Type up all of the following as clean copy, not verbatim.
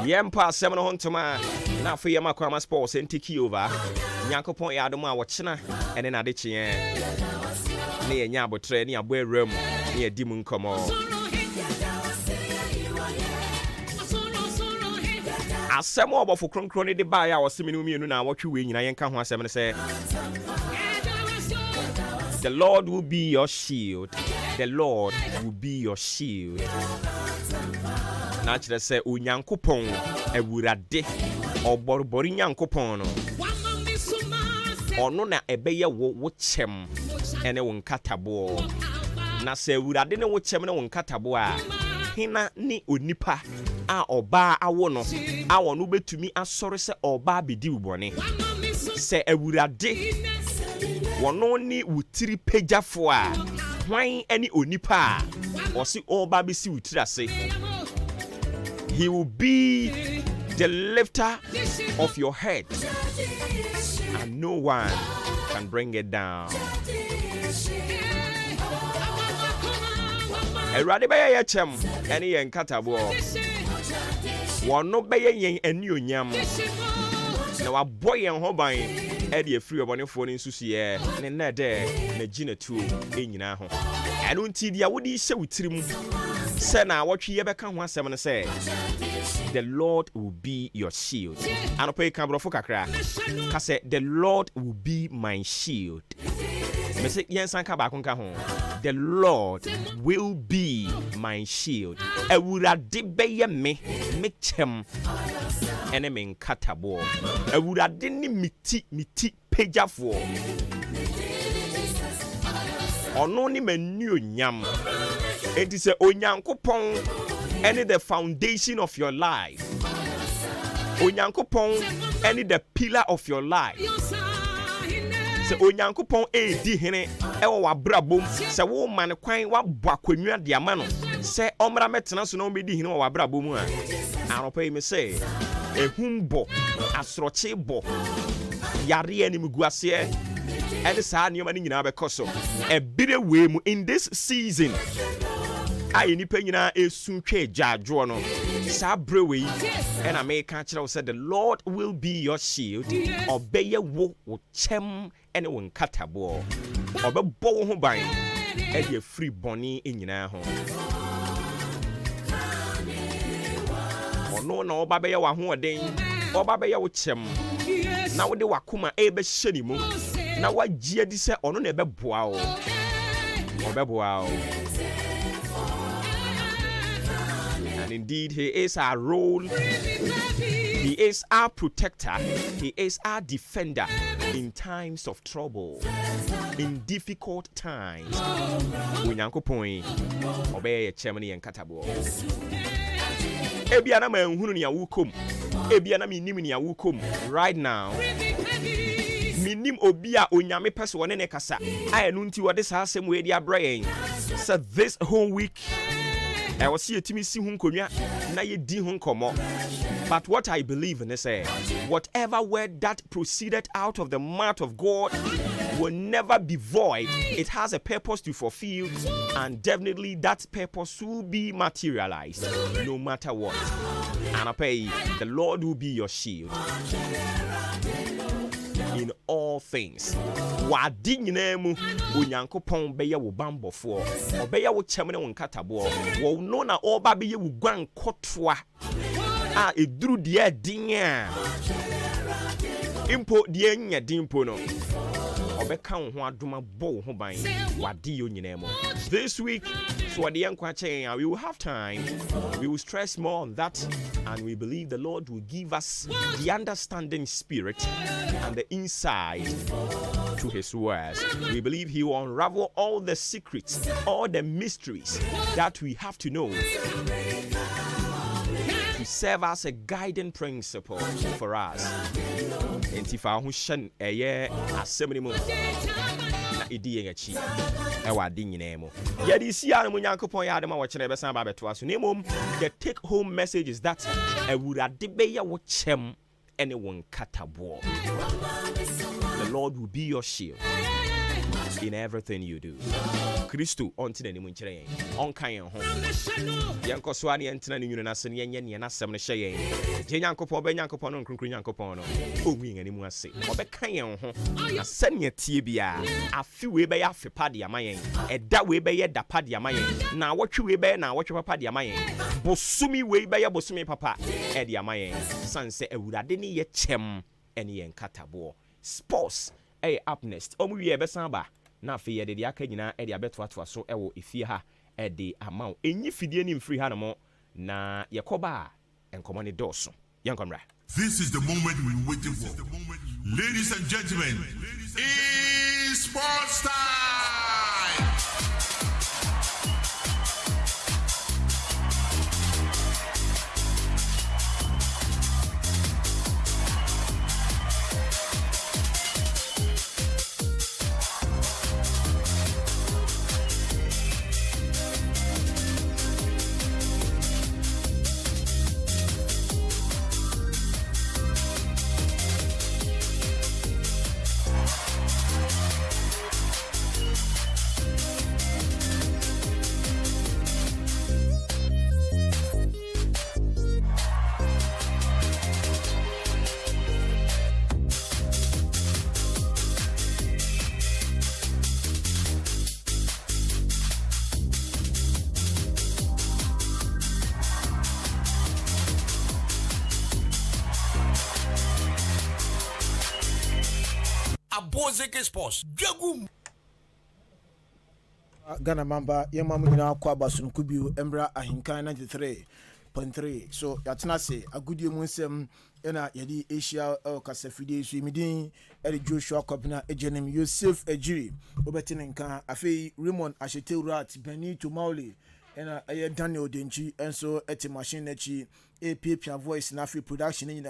Yempa Seminole Huntoma, now for Yamakama Sports and Tiki over. Yankopon Yadoma, Wachina, and then Adichi near Yabo Train, near Boy Room, near Dimun Como. As some more for Crony de buy our Seminumi now, what you win, I can't want to say. The Lord will be your shield. The Lord will be your shield. Naturally say Unyankopon ewurade oborbori nyankopon no ono na ebeye wo chem ene wo nkatabo na se ewurade ne wo chem ne wo nkatabo a hina ni onipa a oba awo no awo no betumi asori se oba bedi ubone se ewurade wono ni wutiri pejafo a hwan ene onipa a osi oba besi wutiri ase. He will be the lifter of your head, and no one can bring it down. Erade beye yechem ene ye nkatabo. Wono beye yen eni onyam. Na waboy yen hoban e de free obonefo ni nsusu ye ne na de na gina tu enyina ho. Eno nti dia wodi hye wutirim. Say na what you ever can want seven say. The Lord will be your shield. And pay camera for kakra. Kase the Lord will be my shield. Me say yen sanka ba kunka ho. The Lord will be my shield. Ewurade beye me chem ene me nkatabo. Ewurade ni miti pejafo. Ono ni menu nyam. It is a Onyankopon any the foundation of your life. Onyankopon any the pillar of your life. Se Onyankopon di hene e wo wabrabom se wo man kwan wa bwakonwa de ama no se omra metena so na omedi hene wo wabrabom a anopai me say ehumbo asroche bo yare ani muguase and sa nioma ni nyina be koso e bire we mu in this season. I nipa nyina esuntwe jadwo no sabrewe and I make catch said the Lord will be your shield obeye wo chem ene wo nkatabo obebo wo ho ban e de free boni enyina ho ono na obabeye wa ho oden obabeye wo chem na wo de wakoma e be hyeni mu na wagie di se ono na ebeboa o obeboa o. And indeed, he is our role. He is our protector. He is our defender in times of trouble, in difficult times. Unyankopon obey chemani and katabo. Ebiana me nhunu ni awukom. Ebiana mi nim ni awukom right now. Minim obia onyame pese wone ne kasa. Ayenu nti wode sa asem we dia brain. So this whole week I was here to me see hunkonya na ye di hunkomo. But what I believe in is whatever word that proceeded out of the mouth of God will never be void. It has a purpose to fulfill, and definitely that purpose will be materialized no matter what. And I pray the Lord will be your shield in all things. Wadi nyinemu Onyankopon beye wo bambofo obeye wo chemene wo nkatabo wo no na oba beye wo gwan kotwa a eduru de din a impo de nya dimpo no obeka wo ho adoma bo wo ho ban wadi yo nyinemu. This week so wadi yankwa chen we will have time, we will stress more on that, and we believe the Lord will give us the understanding spirit and the insight to his words. We believe he will unravel all the secrets, all the mysteries that we have to know to serve as a guiding principle for us. Entifa hu shan eye assemble mu na edi yengachi e wa di nyinemo ye di sia no Nyankopon ya adema wo kire be san ba beto aso nemom the take home message is that awurade be ye wo chem ene won katabo. The Lord will be your shield. in everything you do. Christo on to the Nimunche, on Kayan home. Yanko Swani and Tana Unasan Yan and Assam Shaye. Janko Pobe Yanko Pono, Yanko Pono, Umi and Imuasi. Or the Kayan home. A senior Tibia. A few way by after Padia Mayan. A that way by da Padia Mayan. Now what you way by now, what your Padia Mayan. Bosumi way by your Bosumi Papa. Edia Mayan. Sunset a wood adini ye chem any en catabo. Sports. A up next. Omu ye besamba. Na fe ye de aka nyina e de abetoatoa so ewo efie ha e de amount enyi fidie ni mfiri ha no mo na yekoba enkomo ne doso yankomra. This is the moment we waiting for. Ladies and gentlemen, it's sports time. Ghana Mamba, Yamamina Kwabasun Kubu, Embra Ahenkan 93.3. So, Yatna say, a good year Munsem, Ena Yadi Asia, El Casafide, Swimidin, Eddie Joshua Copina, Ejenem, Yosef Ejiri, Obetinenka, Afe, Raymond Ashete Rat, Benito Mauli, Ena Daniel Denchi, and so Eti Machine Nechi, AP Voice, Nafi Production in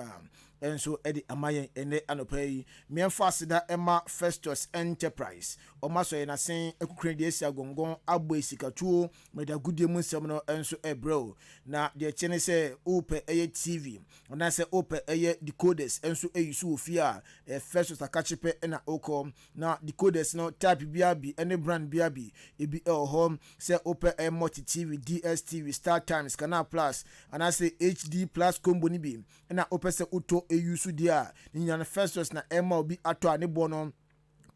and so Eddie Amayan and Anopay, Mian Fasida Emma Festus Enterprise, or Maso and a saying a credit Gongon, Abwe Sikatu, made a good demon seminar and so a bro. Now, the channel say Open A TV, and I say Open A decoders and so a Sufia, a Festus Akachipe and a Oko. Now, decoders no type BRB, any brand BRB, EBL Home, say Open A Multi TV, DSTV, Star Times, Canal Plus, and I say HD Plus Combo Nibi, and I open say Uto Eyusu dia ni Festus na Emma obi ato ane bono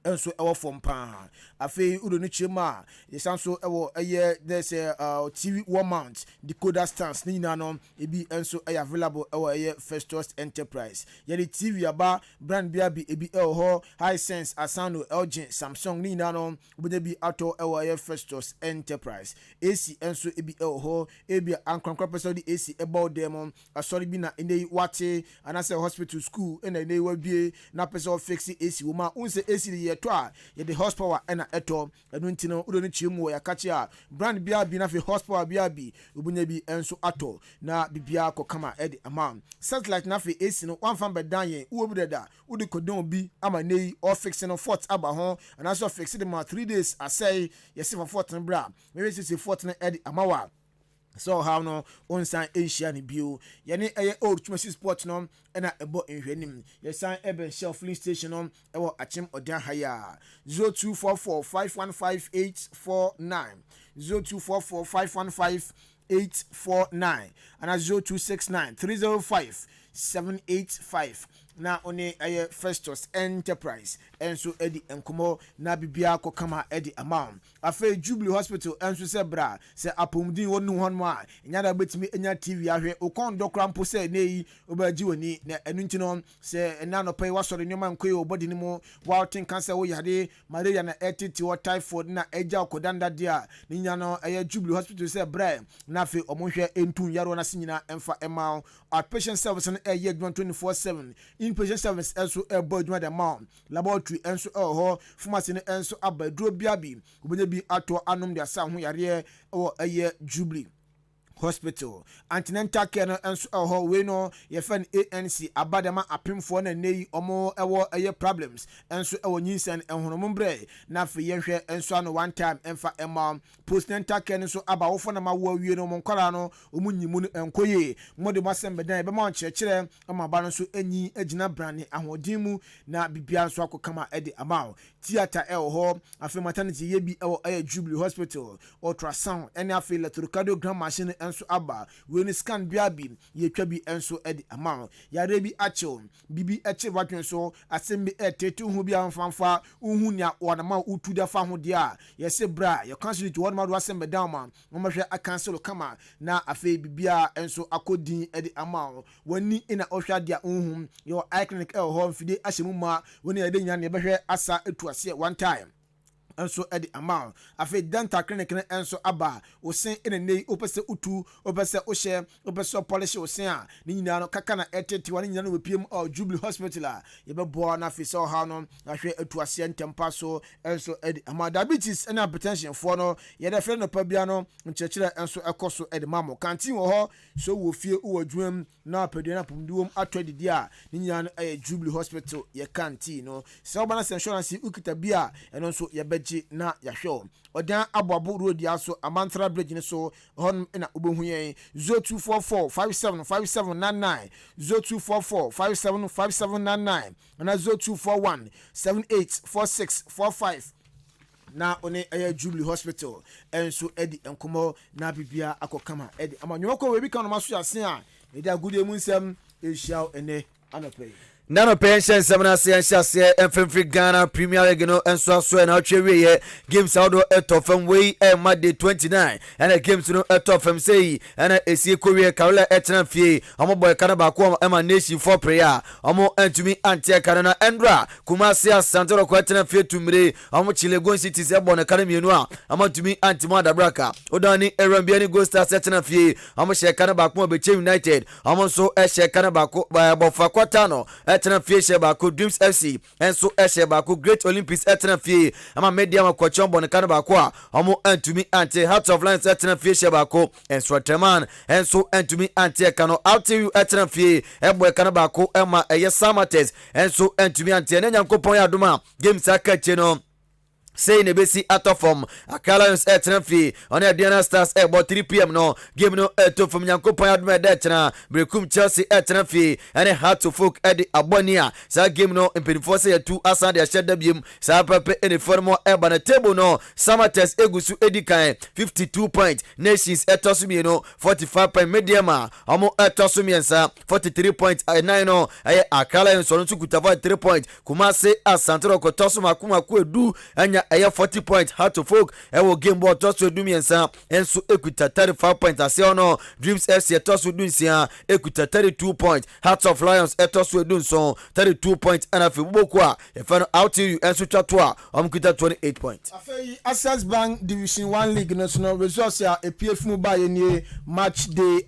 enso ewo from pa afi udo ni chema yesanso ewo there's a TV 1 month decoder stands ni no ebi enso available ewo Festus Enterprise ye the TV aba brand bia bi ebi ho Hisense Asano LG Samsung ni no obi bi ato ewo Festus Enterprise AC enso ebi ho ebi ankronkro person di AC about them asori bi na ene wate anase hospital school ene ne wabie na person fix AC woman unse AC to a ye the horsepower and eto enu ntino udo ni chimu ya kachi a brand bia bi na fi horsepower bia bi obunya bi enso ato na bibia kokama edi amount satellite na fi AC no one fan bedan yen uobu deda udi kodon bi ama nei or fix no fort aba ho and also fix the ma 3 days asay yesi for fort bra maybe say fort na edi amawa. So how no on sign Asia ni bio yani old chumasi sport no na ebo nhwenim ye sign Eben Shelf Filling Station no ewo achim odan haya 0244515849 0244515849 and 0269305785 na oni Festus Enterprise enso edi enkomo na bibia kokama edi amount afa Jubilee Hospital enso se bra se apomdin wonu hon ma nya da betimi enya TV ahwe okon dokra mpo se nei obaji woni na enu ntino se na no pay wasore nyoma nkoy obodi ni mo wouting cancer wo yade malaria na etiti or typhoid na eja okodanda dia ni nya no Jubilee Hospital se bra na afa omonhwe entun yaro na sinyina emfa ema outpatient service na 24/7 inpatient service also a board with the mount laboratory and so pharmacy and so abadro biabi obenya bi ato anom dia sa ho yare or Jubilee Hospital. Antenatal care no enso we no ye fan ANC abadama apemfo na nei omo ewo eye problems enso ewo nyinsan ehorombre na fe ye hwe enso ano one time emfa emma postnatal care so abawofo na mawo awie no monkwara no omunyimu no enkoye mode masembe dan be ma nkyekere ama ba no so enyi agina brane ahodin mu na bibia so akokama ede amao theater ewo afi maternity ye bi ewo Jubilee Hospital ultrasound any afi electrocardiogram machine enso aba we ni scan biabi ye twa bi enso ede amao yare bi acho bibi eche watwen so asembi etetu hu bi amfanfa uhu nya wonama utu da fa ho dia ye se bra ye cancel to wonama do asembe down man mo mahwe a cancel kama na afi bibia enso akodin ede amao wani ina ohwa dia uhu yo eye clinic ewo mfide ahyemu ma woni ede nya ne behwe asa etu ase one time enso edi amount afi dental clinic ne enso aba osen ene nei opese utu opese ohye opese polish osen a ni nyina no kaka na eteti wani nyina no wepiem Jubilee Hospital a yebebo na afi so ha no ahwe atuase ntempa so enso edi amount diabetes and hypertension for no ye de friend no pa bia no nchechire enso ekoso edi mamo kantin wo ho so wo fie wo adwuam na apedua na pomduom atwedidi a ni nyina no Jubilee Hospital ye kantin no so bana insurance ukita bia eno so ye na yahwe odan aboabo road aso amantra bridge ne so hon na obohu yen 0244575799 0244575799 na 0241784645 na one Jubilee Hospital enso edi enkomo na bibia akokama edi amanyoko we bi kan no maso yasen a edi agudie mu nsem ehia ene anope Nano pension semana se FMF Ghana Premier League no enso so na atwe ye games outdo etofam we Monday 29 and games no etofam say and esi kowie Karola etna fie omo boy kana ba ko ema nation for prayer omo antumi antie kana na Endra Kumasi Asantoro ko etna fie tumire omo Chilegon City se bon kana mienu a omo tumi antimo adabraka odani Erambia ni Go Stars etna fie omo she kana ba ko be United omo so she kana ba ko bofa kwata no etna fie sheba Dreams FC enso sheba Great Olympics etna fie ama media ma chombo ne kana ba ko a omo antumi ante Heart of Lions etna fie sheba enso Treman enso antumi ante kano out you etna fie ebo kana ba ko ema Samates enso antumi ante ne nyankopon ya doma games akache no say ne besi atofom Akalions etrenfi on the Diana Stars about 3 p.m. no game no etofom Yankopon aduma detna Brekum Chelsea etrenfi and Heart to Folk edi abonia sa game no impedifo say 2 asan de sheda biem sa pepe any formo eba na table no Samates egusu edikan 52 point Nations etosumi no 45 point Mediama omo etosumi ensa 43 point 9 no Akalions on tukuta 3 point Kumasi Asantoro ko tosuma kuma ku edu anya 40 point Heart to Folk ewo game ball toss to dumiensa enso equita 35 point ase no Dreams FC toss to dunsia equita 32 point Hearts of Lions toss to dunson 32 point and afi boko a e fa out you enso twato a omquita 28 point afei Access Bank Division 1 League national results a EPF mu ba ye match day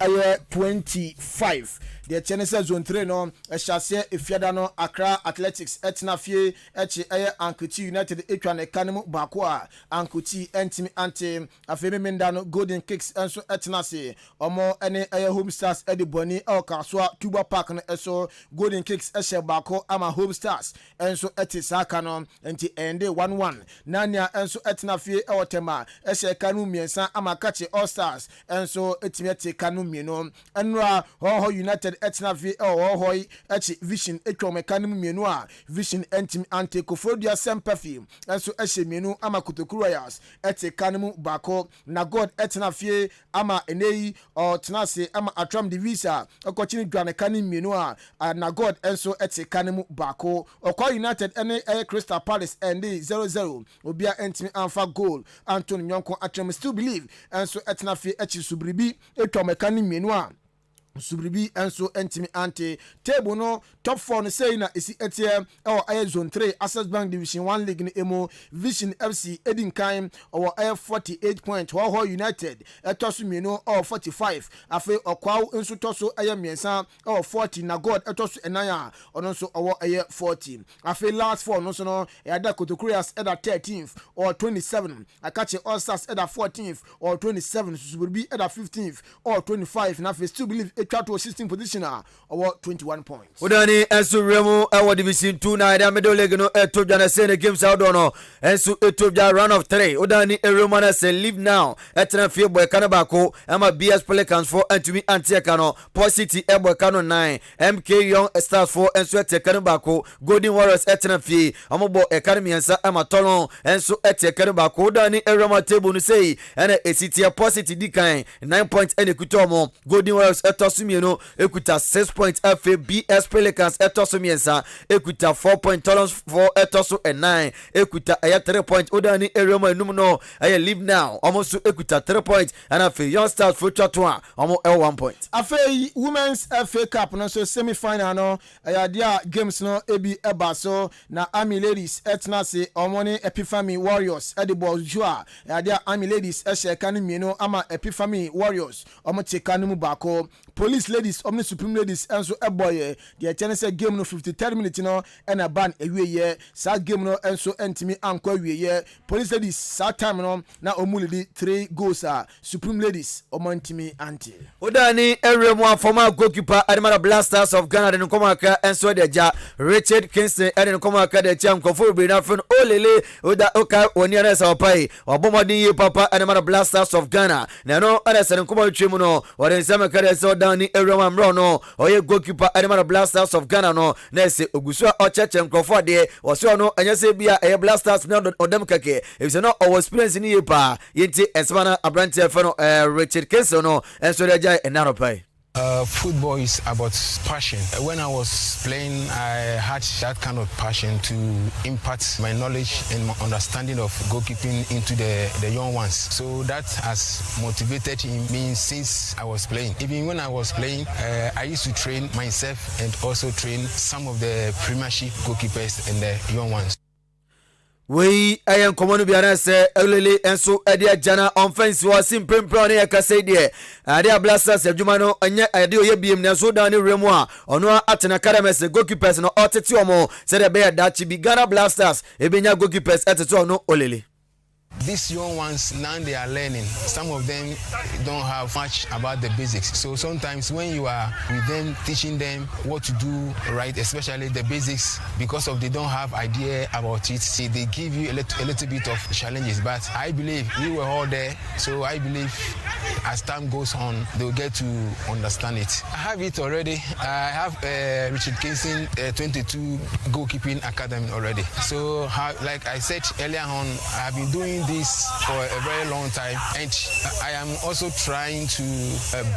25 the Chinese zone 3 no ehase efiada no Accra Athletics etnafie echi Ankuti United etwa ne kanemu bako a Ankuti entimi ante afemi menda no Golden Kicks enso etnase omo ene Home Stars ediboni Kaswa Tuba Park no eso Golden Kicks ehye bako ama Home Stars enso etisaka no enti ende 1-1 nania enso etnafie ewotema ehye kanu miensa ama Kache All Stars enso etimi ete kanu mieno enra Ho United etnafie hoi echi Vision etwa mekanimu mienu a Vision entimi ante Kofodia Semperfi enso ehye mienu ama Kotokuru Royals ete kanimu bako na God etnafie ama enei o tenase ama Atram Divisa okochini dwane kanimu mienu a na God enso ete kanimu bako Okwa United ene Crystal Palace ende 0-0 obia entimi anfa goal Anthony Nyonko Atram Still Believe enso etnafie echi Subribi etwa mekanimu mienu a Subribi enso entimi ante table no top 4 no say na esi etie aye zone 3 Access Bank Division 1 League ni emo Vision FC Edin Kan or aye 48 point Ho United etosu mieno or 45 afe okwaw enso toso aye miensa or 40 na God etosu enaya ono so or aye 40 afe last 4 no so no yada Kotokurias eda 13th or 27 Akache All Stars eda 14th or 27 Subribi eda 15th or 25 na fe still believe try to 16 position or 21 points. Udani ensu remu our division 2 na ida middle league no etobja na say games out no ensu etobja round of 3 udani eremu na say live now etena fie boy kanabako ama BS Pelicans for antumi antieka no Port City eboy kano 9 MK Young Stars for ensu eteka kanabako Golden Warriors etena fie amobo academy ensa ama tolon ensu eteka kanabako udani eremu table no say ena esitia Port City dikan 9 points ene kutomo Golden Warriors Mieno ekuta 6 points FA BS Pelicans etosumiensa ekuta 4 point Tolons for etosu and 9 ekuta aya 3 point Udani Eremo enum no aya live now almost ekuta 3 point and afi Young Stars for Chatwa almost 1 point afi Women's FA Cup no so semi final no aya dia games no ebi eba so na Army Ladies etna se omoni Epiphany Warriors edibo jua aya dia Army Ladies ehye mieno ama Epiphany Warriors omote kanu bako Police Ladies omni Supreme Ladies enso eboye the chance game no 53 minutes no and a ban ewie sa game no enso entimi anko ewie Police Ladies sa time no na omulidi 3 goals Supreme Ladies omantimi anti Udani Eremu former goalkeeper Adamara Blasters of Ghana den komaka enso deja Richard Kingston den komaka de cham kofo be na fun olele oda oka oni ara sa opai obomodin ye papa Adamara Blasters of Ghana na no ara sa den komaka twemu no oren sama kare so down Eremu amro no oye goalkeeper Adamara Blasters of Ghana no na se ogusua ocheche nkofo de oso no anyase bia e Blasters na odem keke e se no o experience ni ye pa yenti esbana abrante fano Richard Kingston no enso deja enaropai. Football is about passion. When I was playing, I had that kind of passion to impart my knowledge and my understanding of goalkeeping into the young ones. So that has motivated me since I was playing. Even when I was playing, I used to train myself and also train some of the Premiership goalkeepers and the young ones. We ayan komonu biara se elele enso edia jana offense was simple plan ya kase die adia Blasters adwuma no anya ade oye biem na so dan remu a ono atena karames goalkeepers no otete omo se de be da chi bi Ghana Blasters ebenya goalkeepers etete ono olele. These young ones, now they are learning. Some of them don't have much about the basics. So sometimes when you are with them, teaching them what to do right, especially the basics, because of they don't have idea about it, see, they give you a little bit of challenges. But I believe we were all there. So I believe as time goes on, they'll get to understand it. I have it already. I have Richard Kingston 22 goalkeeping academy already. So like I said earlier on, I have been doing this for a very long time, and I am also trying to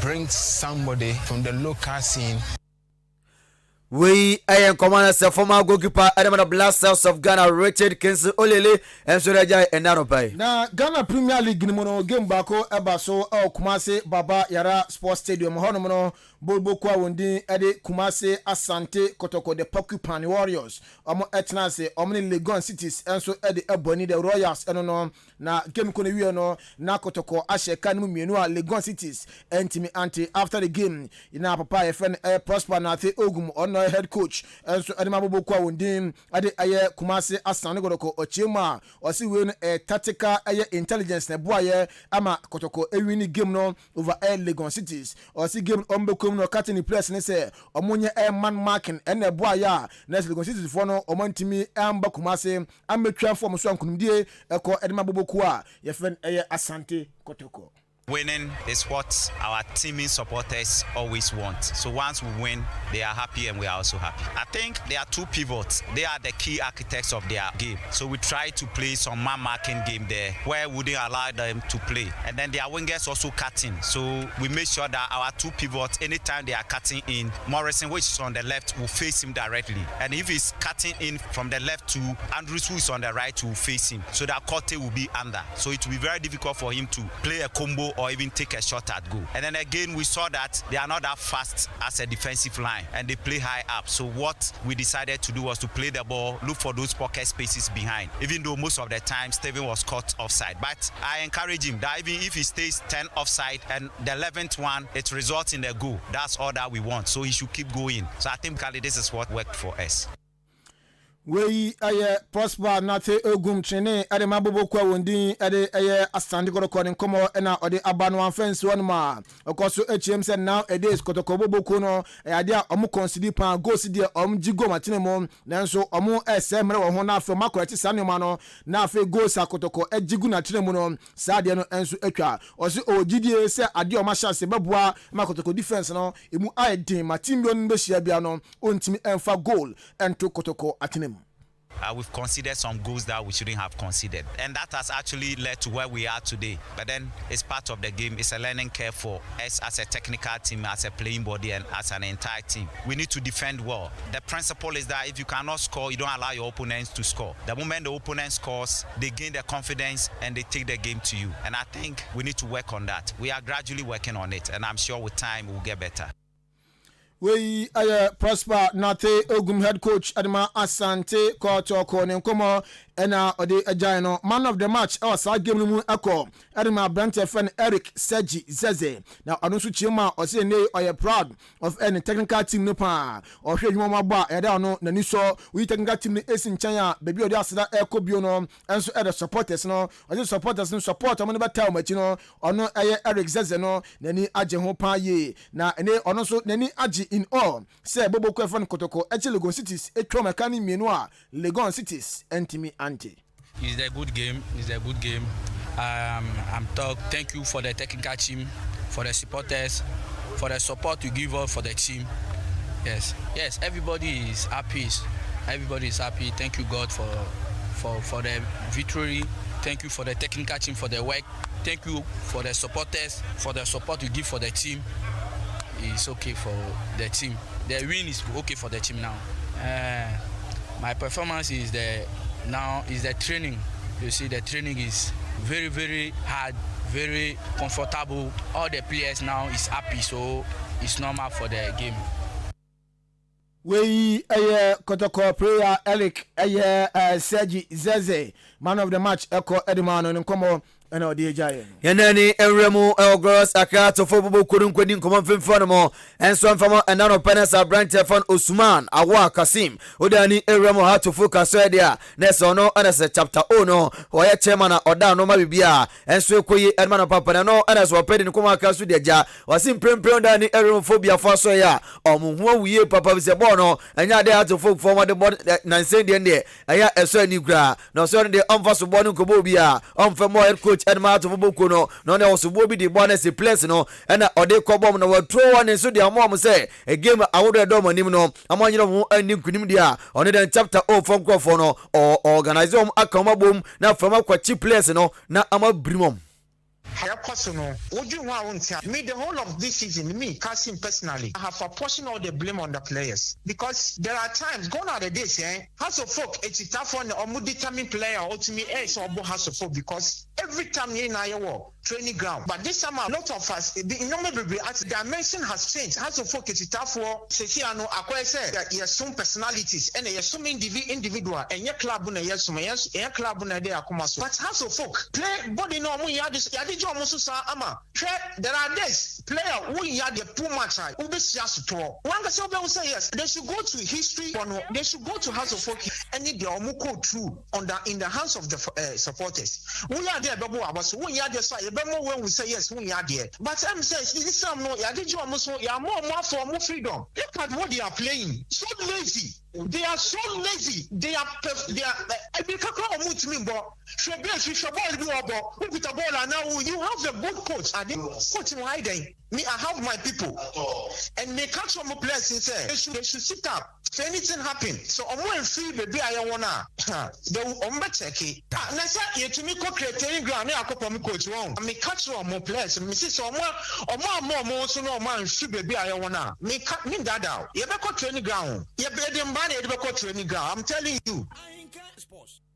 bring somebody from the local scene. We ayan commander se former goalkeeper Adamara Blasters of Ghana Richard Kingston olele enso reja enaropai. Na Ghana Premier League ni mono game bako eba so Kumase Baba Yara Sports Stadium hono mono bolbo kwa wondi ede Kumase Asante Kotoko the Porcupine Warriors omo etna se omni Legon Cities enso ede eboni the Royals eno no na game kono wi no na Kotoko ahye kan mu mienu a Legon Cities entimi anti after the game ina papa FN Prosper na the Ogum ono head coach enso ede mabobo kwa wondi ede aye Kumase Asante Kotoko ochema osi we tactical aye intelligence na boaye ama Kotoko ewini game no over Legon Cities osi game ombekom no catching the press ne say omonye man marking ene boaya na Legon Cities for no omantimi amba Kumase ametwa form so ankunumdie eko edema boboku a ye fen Asante Kotoko. Winning is what our teaming supporters always want. So once we win, they are happy and we are also happy. I think there are two pivots. They are the key architects of their game. So we try to play some man-marking game there where we didn't allow them to play. And then their wingers also cutting. So we make sure that our two pivots, anytime they are cutting in, Morrison, which is on the left, will face him directly. And if he's cutting in from the left to Andrews, who is on the right, will face him. So that Kote will be under. So it will be very difficult for him to play a combo or even take a shot at goal. And then again, we saw that they are not that fast as a defensive line and they play high up. So what we decided to do was to play the ball, look for those pocket spaces behind, even though most of the time Steven was caught offside. But I encourage him that even if he stays 10 offside and the 11th one, it results in a goal. That's all that we want. So he should keep going. So I think this is what worked for us. We prosper nate ogum trene ade mabobo kwa wondin ade asande recording komo na ode abano anfense one ma okoso HM said nowadays kotoko bobo no ade a omo consider pan go si de jigo matene mo nanso omo smre wo ho na afa makorati sanema no na afa go sa kotoko ejigu na trene mo no sa de no enso atwa osi ogidie se ade o ma chance beboa makotoko defense no emu aidin matimbo no be hia bia no ontimi enfa goal ento kotoko atene. We've considered some goals that we shouldn't have considered, and that has actually led to where we are today. But then it's part of the game. It's a learning curve for us as a technical team, as a playing body, and as an entire team. We need to defend well. The principle is that if you cannot score, you don't allow your opponents to score. The moment the opponent scores, they gain their confidence and they take the game to you. And I think we need to work on that. We are gradually working on it, and I'm sure with time we'll get better. We prosper nate ogum head coach Adama Asante Koto Kone Nkomo ena ode agino man of the match our sa game no mu akọ Adama Brante fan Eric Seji Zeze na onu so chiema o say ne oye proud of any technical team no pa o hwe nwoma ba e da no nani so we technical team no esin chan a bebi ode aseda ekobio no enso e the supporters no o supporters no support am no beta machi no ono Eric Zeze no nani age ho pa ye na ene ono so nani age in all say bobo kwefan kotoko eche Legon Cities etwa mekani mienu a Legon Cities entimi ante. It's a good game. It's a good game. Thank you for the technical team, for the supporters, for the support you give us for the team. Yes, everybody is happy. Everybody is happy. Thank you God for the victory. Thank you for the technical team for the work. Thank you for the supporters for the support you give for the team. It's okay for the team. The win is okay for the team now. My performance is the training. You see, the training is very, very hard, very comfortable. All the players now is happy, so it's normal for the game. We Kotoko player Eric Seji Zeze man of the match Eko Edimano Nkomo ena odi ejaye yenani enremu elgros akato football kurunkwedi nkomo mfimfano mo enso mfamo enano penesa branch fan Usman Awa Kasim odani enremu hato focus dia nesa no anase chapter 0 no oye chairman na oda no mabibia enso ekoyi edmano papa no anase opedi nkomo akasu deja wasim premprem dani enremu phobia fo so ya omuhu wiye papa bise bo no enya de hato folk forward de bod na nsendie de eya eso ani gra no so de omfaso bo no nkobo bia omfemo head coach Edma to Boko no na osubo bi di bonus place no na ode kobom na watro one so di amom say a game awodo do manim no amanyiro mo anim kunim dia on the chapter 0 from crofo no organize akamabom na from akwachi place no na amabrimom. Me, the whole of this season, me, Kasim personally, I have apportioned all the blame on the players because there are times, gone are the days, House of Folk, it's a tough one, or more determined player, or to me, so House of Folk because every time you know training ground, but this summer, a lot of us, the dimension has changed. House of Folk, it's a tough one. Sesiano, I say that he has some personalities and he has some individual, and your club, and your club, and there, but House of Folk, play body no more, there are days player who had the poor match who be to one will say yes they should go to history they should go to House of Folk and the omuko true in the hands of the supporters we are there babo abaso we are there so when we say yes we are there but I'm saying this time no ya did you almost ya more for more freedom look at what they are playing so lazy. They are so lazy. They are. You have the good coach. I didn't coach him hiding. Me, I have my people, and they catch some players and say they should sit up. If anything happen, so I'm going to feel baby I wanna. They will check it. Nasa you to me co-creating ground. I call me coach wrong. I me catch some more players. Me see some more so no man feel baby I wanna. Me cut me that out. You better training ground. You better training ground. I'm telling you.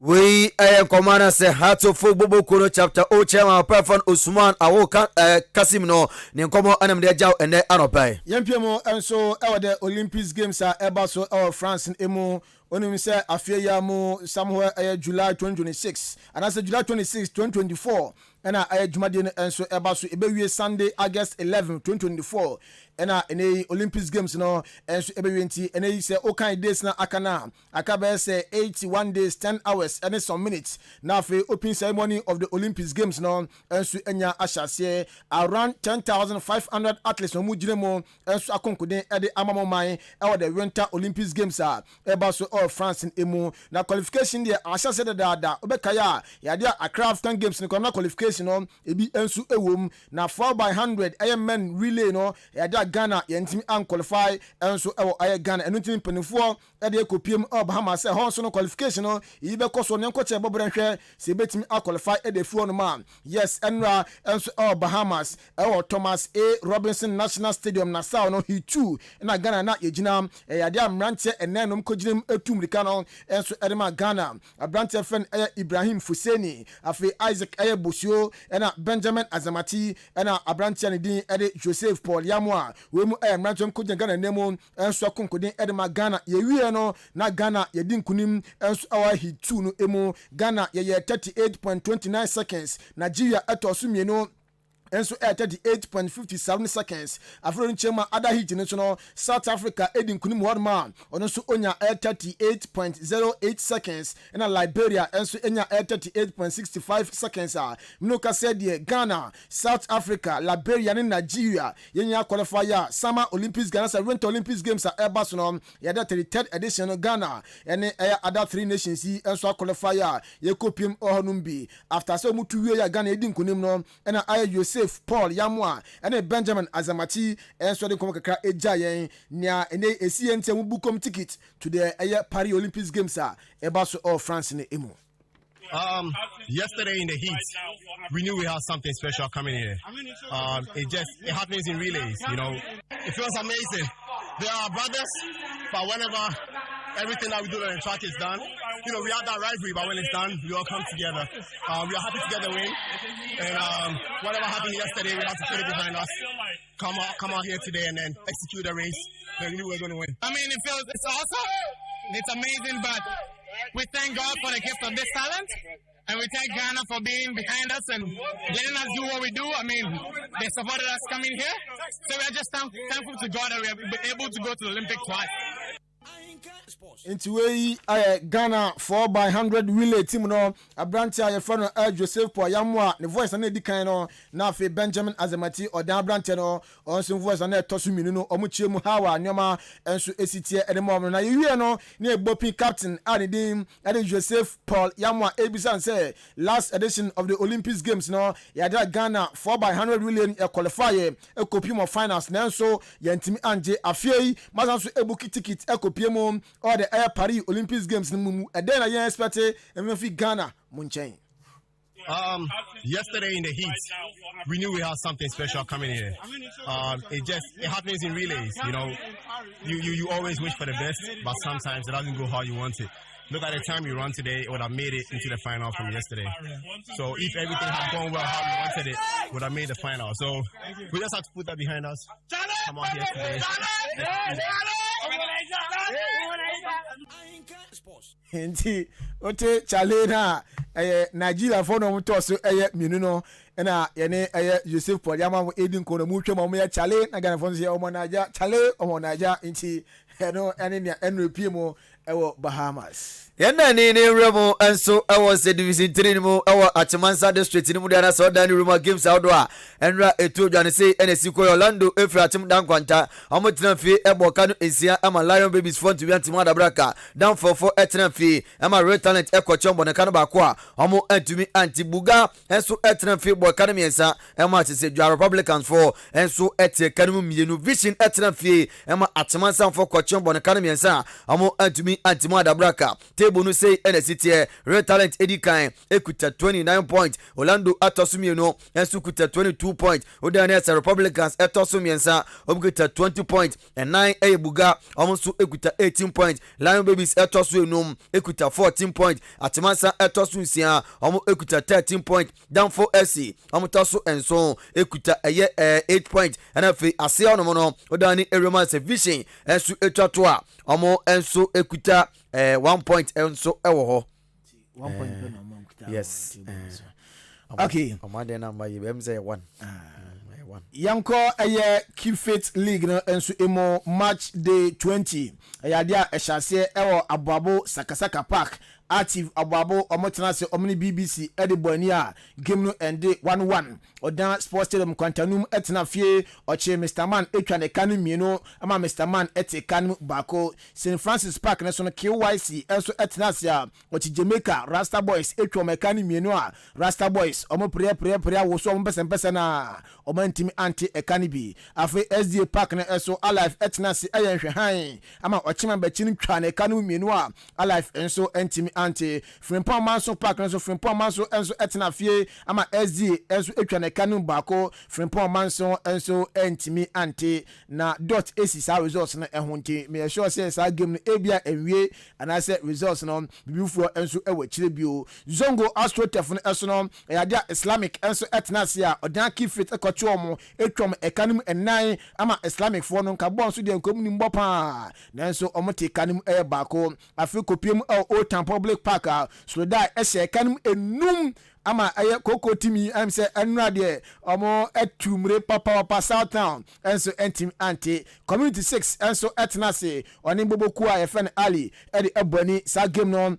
We commander say Hato Football Kono chapter O chairman Perfon Usman Awoka Kasim no Ninkomo Anam de Jaw and Anopai. Yampiamo and so our the Olympics games are about so our France and Emo. Only say afia mo somewhere July 2026 and I said July 26 2024 and I Jumadin and so about so ebe Sunday August 11 2024 and in Olympics games no and so ebe and he say okay days na akana akabe say 81 days 10 hours and some minutes now for opening ceremony of the Olympics games no and so enya ashase around 10,500 athletes no mujiremo and so akonkuden e de amamo man e the Winter Olympics games are about so France in Emu na qualification there asha said that obekaya ya dia Accra African Games ni na qualification no ebi ensu ewom na 4x100 men relay no ya dia Ghana yentimi an qualify ensu ewo Ghana enu timi penifo e de ekopiem Bahamas say ho so no qualification no yibe koso ne nkoche bobrenhwe se betimi a qualify e de fuo no man yes enra ensu Bahamas ewo Thomas A Robinson National Stadium na sao no he too na Ghana na yegina ya dia mrantie enenom koginem Mrikano enso Edema Ghana Abrante Fen Ibrahim Fuseni afi Isaac Bosio ena Benjamin Azamati ena Abrante Nidin Ede Joseph Paul Yamwa wemu mrantom ko Ghana nemo enso akonkodin Edema Ghana yewie no na Ghana yedin kunim enso awa hitu no emu Ghana ye 38.29 seconds Nigeria etosu mieno enso 38.57 seconds afro nchema other hit no South Africa edin kunim hodman ono so onya 38.08 seconds and Liberia enso enya 38.65 seconds mnoka said the Ghana South Africa Liberia and Nigeria yenya qualifier Summer Olympics Ghana say Winter Olympics games are Airbus no ya that 33rd edition of Ghana and other three nations enso qualifier ye kopium ohonumbi after so mutu we ya Ghana edin kunim no and Joseph Paul Yamwa and Benjamin Azamati and so the Komaka Ejayen near and a CNT bukom ticket to the Paris Olympics Games Ebaso of France in the Emo. Yesterday in the heat, we knew we had something special coming here. It happens in relays, you know. It feels amazing. They are brothers, but whenever everything that we do on the track is done, you know, we have that rivalry, but when it's done, we all come together. We are happy to get the win. And whatever happened yesterday, we have to put it behind us. Come out here today and then execute the race. Then we knew we were going to win. I mean, it's awesome. It's amazing, but we thank God for the gift of this talent. And we thank Ghana for being behind us and letting us do what we do. I memean, they supported us coming here. So we are just thankful to God that we have been able to go to the Olympics twice. Into a Ghana 4x100 relay team no Abrante ayefano Joseph Paul Yamwa the voice na di kan no na fe Benjamin Azamati or Dan Abrante no onso voice na tosu minu no omuchie mu hawa nyoma enso esitie edemo na yewie no na egbopi captain adedin ade Joseph Paul Yamwa ebisan say last edition of the Olympics games no yada Ghana 4x100 relay qualifier ekopim of finals na enso yantimi anje afie mazanso ebuki ticket ekopiem or the Paris Olympics games mumu and then I expect MFI Ghana munchen. Yesterday in the heat, we knew we had something special coming here. It happens in relays, you know. You always wish for the best, but sometimes it doesn't go how you want it. Look at the time you run today, it would have made it into the final from yesterday. So if everything had gone well how we wanted it, would have made the final. So we just have to put that behind us. Come on here today. Enti ote chale na Nigeria for no to so minu no na yene Joseph Paul Yamwa edin ko no mu twema mo ya chale na Ghana fon se omo naja chale omo naja enti no ene ne NRP mo ewo Bahamas. Yenda ni remo enso was the division 3 mu ewo Atimansa district ni mu da na so dan Roma games outdoor enra eto dwane say NSC ko Orlando efra atim dan kwanta omotina fi eboka no esia ama Lion Babies front wi atim adabraka dan for etina fi ama Red Talent ekochombo ne kanu ba ko a omo antumi antibuga enso etina fi boka no miensa ema se Dwa Republicans for enso etie kanu mienu Vision etina fi ema Atimansa for kochombo ne kanu miensa omo antumi antimo adabraka table no say ene sitie Red Talent edi kan ekuta 29 points Orlando atosumi no enso kuta 22 points Odanese Republicans etosumi ensa obkuta 20 points and 9 Ebuga omonso ekuta 18 points Lion Babies etosu enum ekuta 14 points Atimansa etosu nsia omo ekuta 13 points Danfo SC omo tosu enso ekuta 8 points and afi ase ono no Odani Erema Vision enso etwato a omo enso ekuta 1 point enso ewo ho 1 point no ekuta yes okay amade number you say 1 Yanko Keep Fit League no enso emo match day 20 ayadia ehase ewo Ababo Sakasaka Park active Ababo omotenase omni BBC ediboni a game no ende 1-1 odan sports stadium kwantanum etena fie oche Mr Man etwa ne kanu mieno ama Mr Man ete kanu bako St Francis Park ne so no KYC enso etenase a oche Jamaica Rasta Boys etwa mekanu mieno a Rasta Boys omo pre wo so ompese na omantimi anti ekanibi afi SDA Park ne eso alive etenase eyenhwe han ama ochema bachini twa ne kanu mieno a alive enso entimi anti Frimpong Manso Park enso Frimpong Manso enso etena fie ama SDA enso etwa ne kanu bako Frimpong Manso enso entimi anti na dot AC sa results na ehunti me sure say sa game no ebia enwie anase results no bibufuo enso ewachire bio Zongo Astrotef no enso no yadia Islamic enso etnase a odan Keep Fit ekochomo etwom ekanum enan ama Islamic fo no nka bon so de nkomni mbo pa nanso omote kanum bako afi kopiem Old Town Public Park so da ehye ekanum enum ama aye koko timi am say enrade omo etumre papa South Town enso entim anti community 6 enso etnase oni boboku a yefen Ali edi eboni sa game no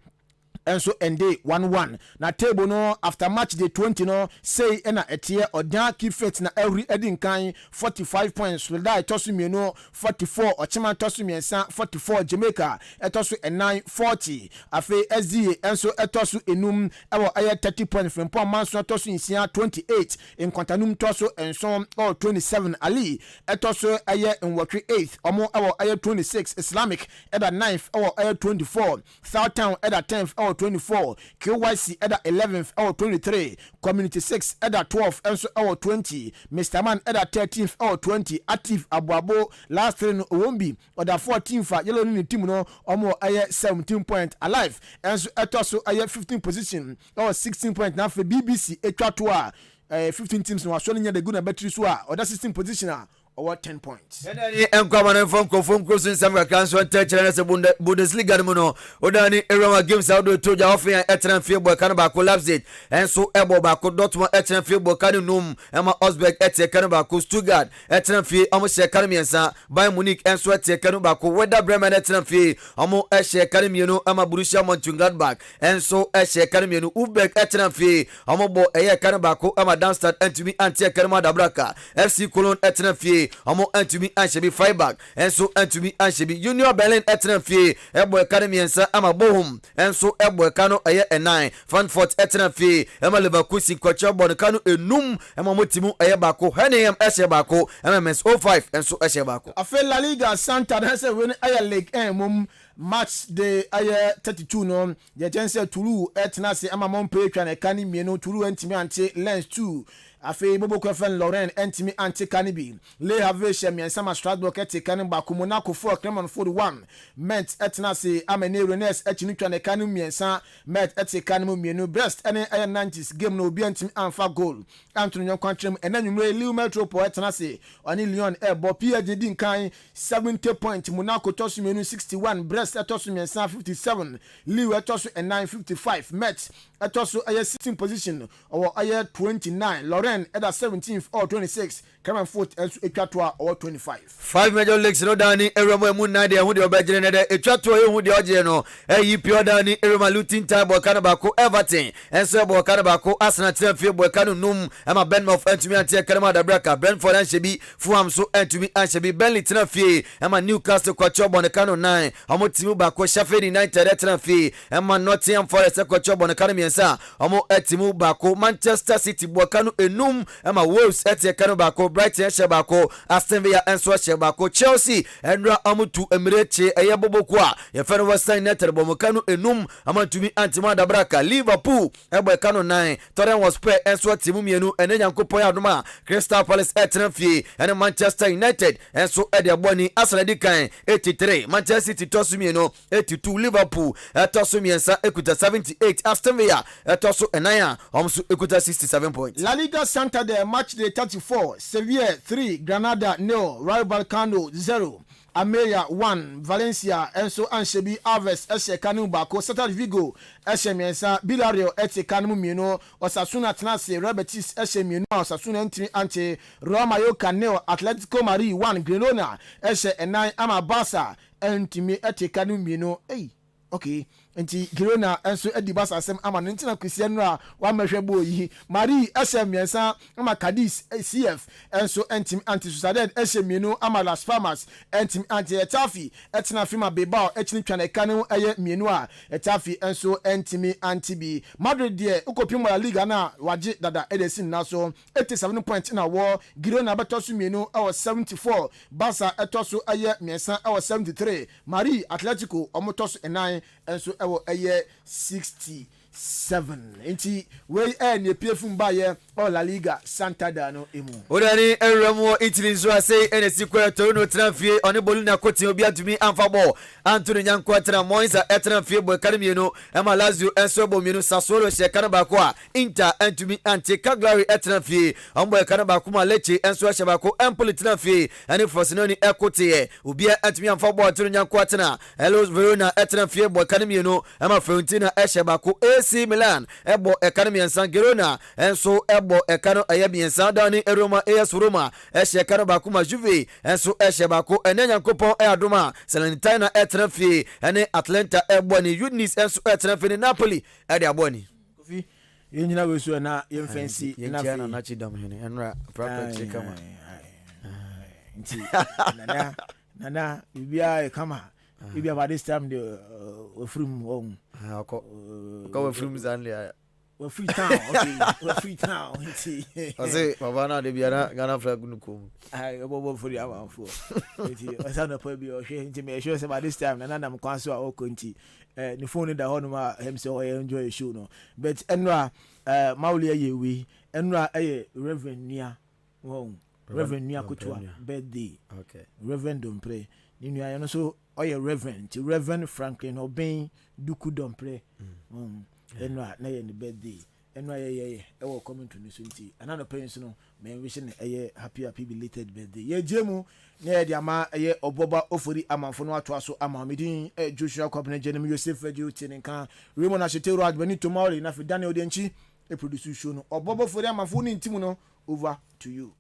enso ende 1-1 na table no after match day 20 no say na etie odan Keep Fit na every edin kan 45 points will die tosu mieno 44 ochima tosu miensa 44 Jamaica etosu 40 afi SDA enso etosu enum ewo aye 30 points from Manso tosu insia 28 in Kwantanum tosu enso 27 Ali etosu aye nwotwe 8th omo ewo aye 26 Islamic eda 9th ewo aye 24 South Town eda 10th 24 KYC eda 11th 23 Community 6 eda 12th enso 20 Mr Man eda 13th 20 Active Abuabo last train Owombi oda 14th yellow ni team no omo aye 17 point alive enso etoso aye 15 position 16 point na for BBC etwato a 15 teams no aso nya the good na battery so a oda 16 position a over 10 points. Edani enkwamana from crossing Samuel Kanso Techere se Bundesliga no odani Erema games out do toja ofia Etren Fiebo kan ba collapse enso ebo ba ko Dortmund Etren Fiebo kan num ema Osberg ete kan ba ko Stuttgart Etren Fie omo she kan miensa Bayern Munich enso ete kan ba ko Werder Bremen Etren Fie omo she kan mienu ema Borussia Mönchengladbach enso she kan mienu Uberg Etren Fie omo bo eye kan ba ko ema Darmstadt entumi anti kan ma dabraka FC Cologne Etren Fie omo antumi anshebi Freiburg enso antumi anshebi Union Berlin Etren Fie ebo academy ensa ama Bochum enso ebo ekano eye 9 Frankfurt Etren Fie ema Leverkusen kwacha bon kanu enum ema motimu eye bako Hennem eshe bako MMS 05 enso eshe bako afe La Liga Santa danse win aya league mum match de aya 32 no ye jense Tulu etnase ama Montpellier twa na kani mienu Tulu entimi ante Lens 2 afi bobo kwefen Lorraine entimi anti kanibi Le Havre miensama Strasbourg eti kanimba ku Monaco 4 Clermont 41 Metz etnase amene Rennes etini twa ne kanu miensa Metz eti kanimu mienu Brest ene aya 90s game no obi entimi anfa goal Anthony Nyankwantrim enanwumre Lille Metropole etnase oni Lyon ebo PSG din kan 70 point Monaco tosu mienu 61 Brest etosu miensa 57 Lille etosu 955 Metz etosu aya 16 position or aya 29 Lorraine at 17th or 26 Clermont 4th and Equator or 25 5 major leagues no dani Erema Munade who the obejene de Equator who the ogeno pure dani Erema Luton Tabo Kanabako Everton and Sebo Kanabako Arsenal Trenfield boy Kanu Num Emma Benmouth entumi anti Kanama da Braka Brentford and Shebi Fulham so entumi and Shebi Burnley Trenfield Emma Newcastle Kwachobo ne Kanu 9 omo timu ba ko Sheffield United Trenfield Emma Nottingham Forest Kwachobo ne Kanu miensa omo etimu ba ko Manchester City boy Kanu enum ama Wolves ete kanu bako Brighton shebako Aston Villa enso shebako Chelsea enra amutu Emirates eye bobokwa ye feno West Ham United bomokanu enum amantumi antima dabraka Liverpool ebo kanu 9 Tottenham Hotspur enso timu mienu ene nyankopon adoma Crystal Palace etenafie ene Manchester United enso ede aboni Arsenal dikan 83 Manchester City tosumienu 82 Liverpool tosumiensa ekuta 78 Aston Villa tosu enaya omsu ekuta 67 points. La Liga Santander match day 34 Sevilla 3 Granada 0 Rayo Vallecano 0 Almeria 1 Valencia enso Ansebi Aves ese kanu bako Celta Vigo ese miensa Villarreal ete kanu mieno Osasuna Tenase Real Betis ese mieno Osasuna entri ante Real Mallorca 0 Atletico Madrid 1 Girona ese enai ama Barca entimi ete kanu mieno okay enti Girona enso edi Barca asem ama ntina Cristiano a wa mehwe bo yi Mari SM yensa ama Cadiz CF enso entim anti Sociedad SM mienu ama Las Palmas entim anti Etafi etina fima Bilbao etini twana kanu eye mienu a Etafi enso entimi anti bi Madrid de ukopim La Liga na waje dada edesin na so 87 points na wo Girona betosu mienu awo 74 Barca etosu eye miensa awo 73 Mari Atletico omotosu 9 enso aye 67 enti we ne piefum ba ye La Liga Santander no emu odani eremo Italy so say NC kwato no transfer oni boluna kotin obi atumi amfabo Anthony Nyanko atra Moisa transfer boy karimi no ema Lazio enso bo mienu Sassuolo she kanaba ko a Inter antumi anti Cagliari transfer ombo kanaba ko ma Lecce enso she ba ko Empoli transfer ani Frosinone ekote obi atumi amfabo Anthony Nyanko atra Hellas Verona transfer boy karimi no ema Fiorentina she ba ko AC Milan ebo ekanimi ensan Girona enso ebo ekano ayabiensa dani Roma AS Roma eshe kano bakuma Juve enso eshe bako enenya nkopon adoma Salernitana etrafi ene Atlanta ebo ni Udinese enso etrafi ni Napoli ade aboni kofi yenyina wesu na yemfansi na na chidam hene enra proper kama nti nana bibia kama bibia by this time the from home ko from Zambia we're free town, okay. We're free town. I say, Pavana, they be a Ghana flag. I go for the hour for. I sound up be or intimation about this time, and I'm console or country. The phone in the honor himself, I enjoy a show. No, but Enra, Maulia, we Enra, a Reverend Nia, Reverend Nia Kutua, birthday. Okay, Reverend don't pray. You know, so, or your Reverend Franklin Obeying Duku don't pray. Enra na ye ne birthday enra ye we coming to the city another parents no me wishing a happy belated birthday ye jemu na ye dia ma ye oboba ofori amanfo no ato aso amamedin Joshua Kwabena Jenem Yosef Duty nkan Raymond Ashetero Adbani tomorrow na fi Daniel Denchi e produce show no oboba ofori amanfo no ntimu no over to you.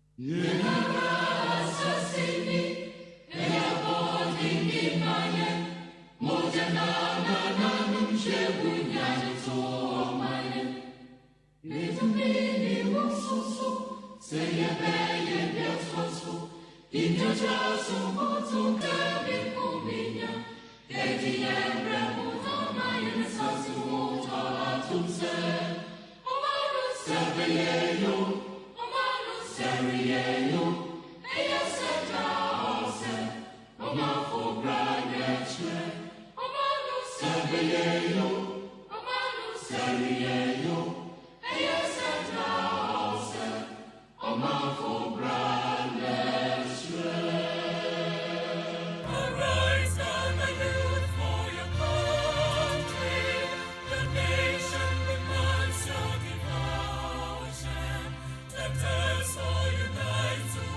Let us all unite.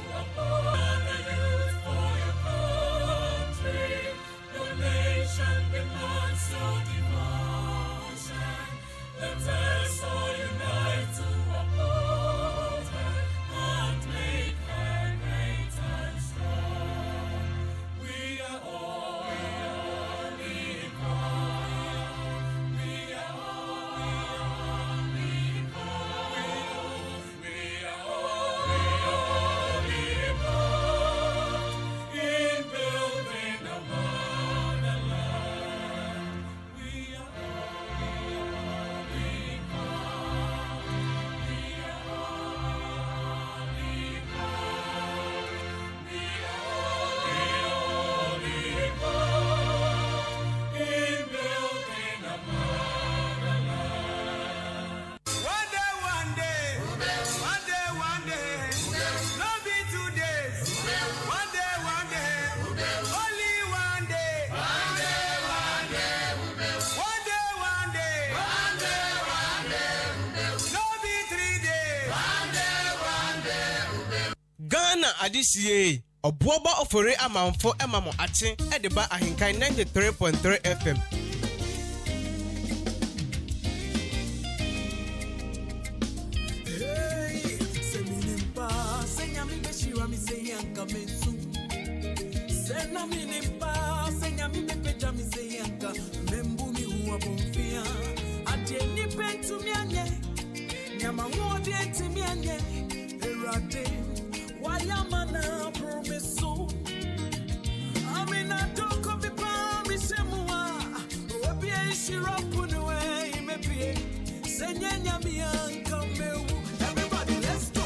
adisi obuoba ofore amanfo emamo ache edeba Ahenkan 93.3 FM. Everybody, let's go.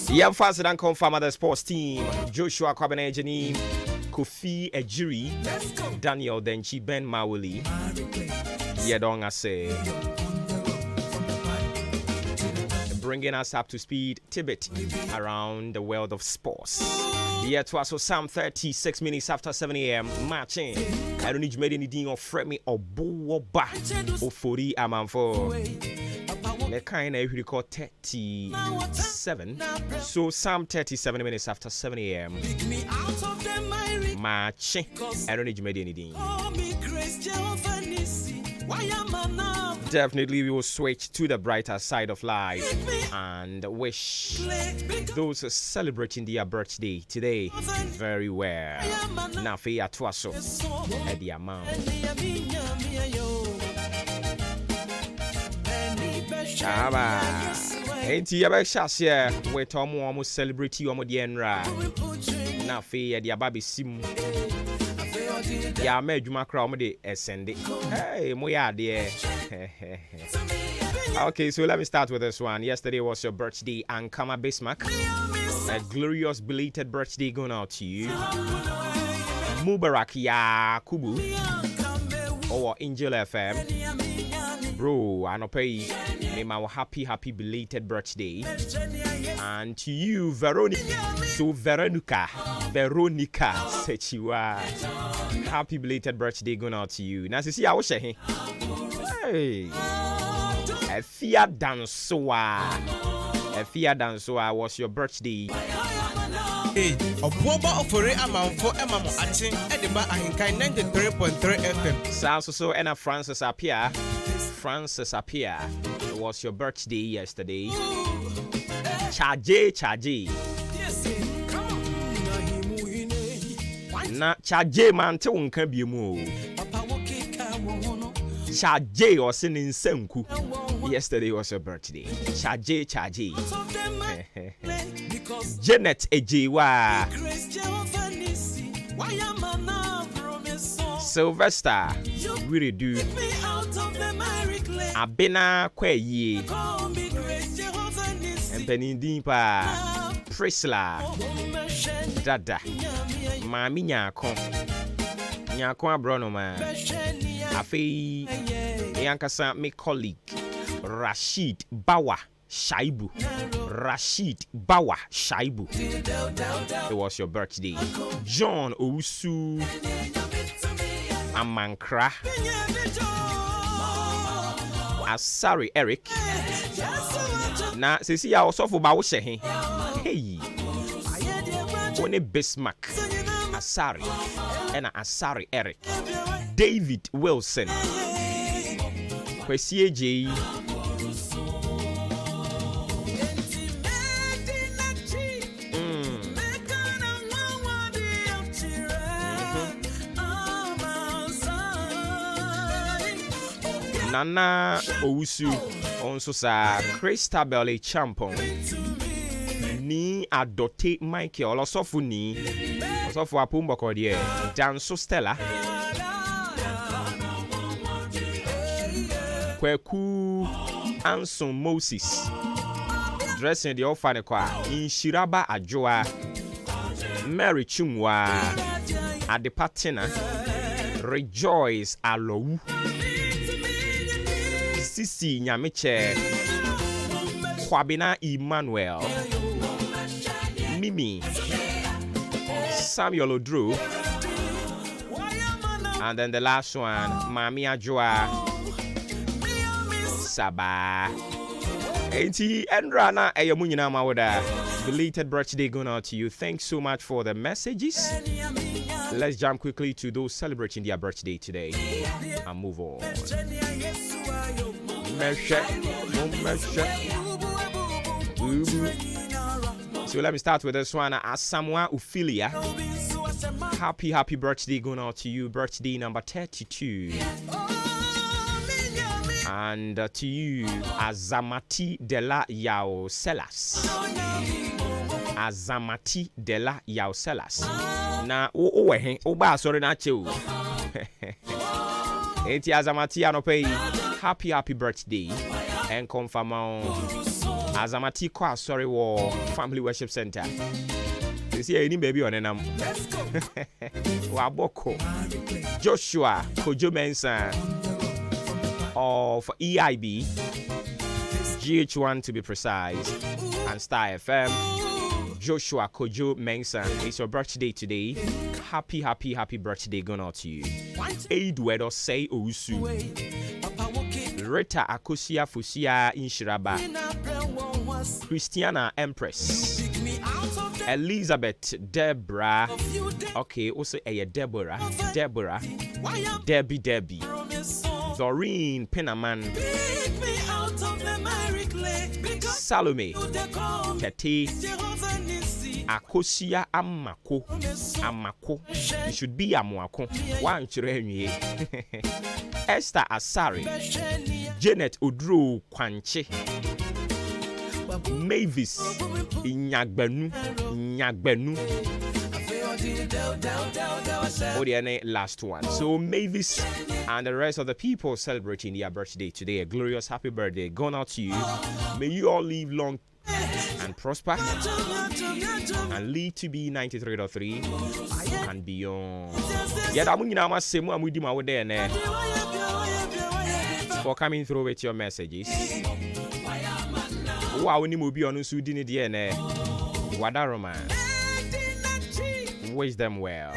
Yam faster than confirm the sports team. Joshua Kwabena Ejani, Kofi Ejiri, Daniel Denchi, Ben Mawuli. Yedong say, bringing us up to speed, Tibet around the world of sports. Yeah, it was some 36 minutes after 7 a.m. matching. I don't need to make anything of Fremi or Boba or 40 Amanfo. The kind of record 37. So some 37 minutes after 7 a.m. matching. I don't need to make anything. Definitely we will switch to the brighter side of life and wish those celebrating their birthday today very well. Nafi atwaso edi amount. Chaba. Enti ya shasye we tomu omo celebrate omo dienra. Nafi edi ababi sim. Ya me adwuma kra omo de esende. Hey, mo ya de. Okay, so let me start with this one. Yesterday was your birthday, Ankama Bismarck. A glorious belated birthday going out to you. Mubarak Yakubu or Angel FM. Bro, I know pay name our happy belated birthday. And to you, Veronica. So Veronica said you are happy belated birthday going out to you. Now see I was saying, hey, a Fia Dansoa was your birthday. Hey, Obuoba ofore amanfo emamo ache edeba Ahenkan 93.3 FM. So Anna Francis Apia. It was your birthday yesterday. Chaje. Na Chaje man te wonka biemu. Chaje was in Senku. Yesterday was your birthday. Chaje. Janet Ejiwa. Sylvester, really do. Abena Kweyi. And Benindimpa. Priscilla. Dada. Mami Nyako. Nyako Abrono man. Afi Yankasa, my colleague Rashid Bawa Shaibu. It was your birthday. John Ousu Amankra Asari Eric. Na sisi ya osofu ba wo shehe. Hey. One Bismarck Asari and Asari Eric. David Wilson. Kwesi Eji. Nana Owusu onso sa Christabel Champon ni adote Maakye Olosofu ni Osofu Apumboko die Danso Stella Kweku Anson Moses dressing the ofane kwa Inshiraba Ajoa Mary Chumwa Adepatina Rejoice Alowu Sisi Nyamiche Kwabena Emmanuel Mimi Samuel Odru, and then the last one Mami Ajua Saba Enti Endrana Eyamunyina Mawada. Belated birthday going out to you. Thanks so much for the messages. Let's jump quickly to those celebrating their birthday today and move on. So let me start with this one. Asamoah Ophelia. Happy birthday going out to you. Birthday number 32. And to you, Azamati Dela Yao Selas. Azamati Dela Yao Selas. Na oba sorry na chew. Eti Azamati anope. Happy birthday. And confirm Azamati kwa sorry war family worship center. You see any baby on enam. Waboko. Joshua Kojo Mensa of EIB, GH1 to be precise, and Star FM. Joshua Kojo Mensah, it's your birthday today. Happy birthday going out to you. Edward Say Ousu, Rita Akosia Fusia Inshiraba, Christiana Empress, Elizabeth Deborah, okay, also a Deborah, Debbie, Doreen Penaman, Salome Tete, Akosia Amako. It should be Amwako. One children. Esther Asari, Janet Odro Kwanche, Mavis Nyagbenu. Odiane last one. So Mavis and the rest of the people celebrating their birthday today, a glorious happy birthday going out to you. May you all live long and prosper and live to be 93.3 and beyond. For coming through with your messages. Wow, ni mo bi onu su di ni de ne. Wadaroma. Wish them well.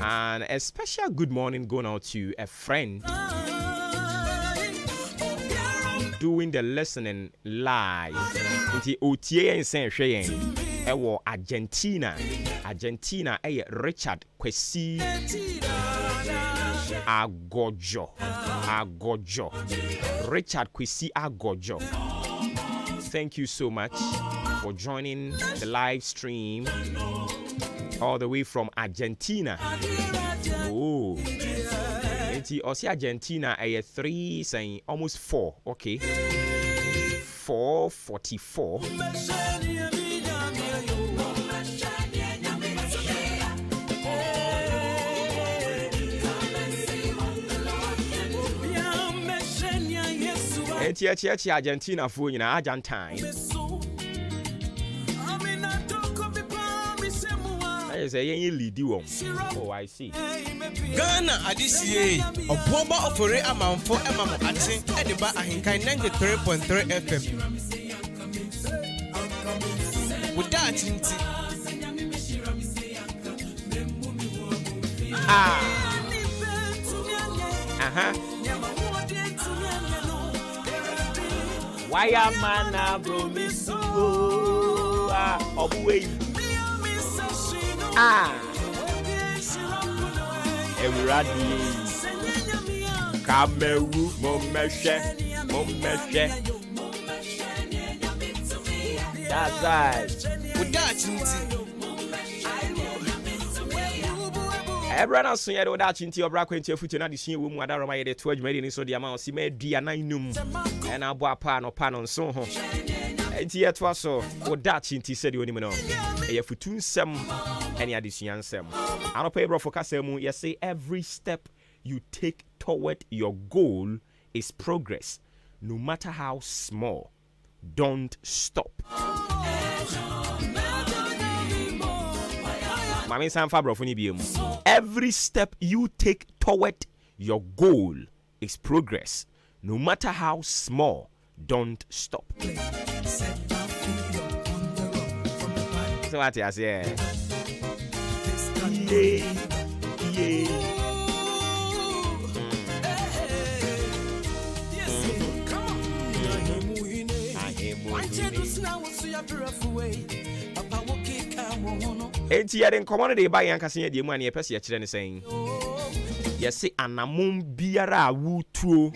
And a special good morning going out to a friend doing the listening live. Inti otie en sen hwe ewo Argentina Richard Kwesi Agojo Richard Kwesi Agojo. Thank you so much for joining the live stream all the way from Argentina. Oh, it's Argentina 3 saying almost 4. Okay, 4:44. It's Argentina for you know Argentine. I say lead you. Oh, I see. Ghana adisiye oboba ofore amanfo emamo ate ediba ahenkan 93.3 FM. With that inti. Why am I now promise obuwe. Ewurade Kameru Momeshe. That's right. Everyone else here with that chinti obra kwenti afutu na de hia wo mu adaroma ye de to adwumadi ni so de ama osi ma dua nan num e na abo apa no pa no nso ho enti ye to aso with that chinti said you onim no e ya futu nsem ene adesua nsem anopa ebro focus mu you say every step you take toward your goal is progress, no matter how small. Don't stop. Every step you take toward your goal is progress, no matter how small. Don't stop. So what I say? Yeah. Enti ya den commodity ba yan kase de mu an ye pese ye kire ne sen ye se anamon biara a wutuo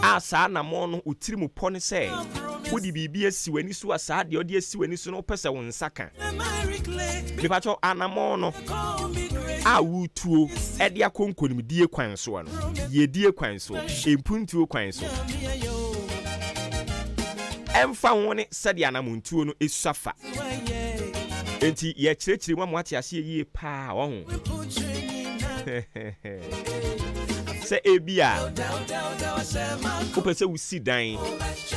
asa anamon no utiri mu pone se wodi bibi asi wani so asa de odi asi wani so no pese won saka bipa cho anamon no a wutuo e de akonkonim die kwan so no ye die kwan so empuntuo kwan so emfa woni sede anamontuo no esuafa enti ye kirechiri mu amwate ase yie pa wo ho se ebia opese wusi dan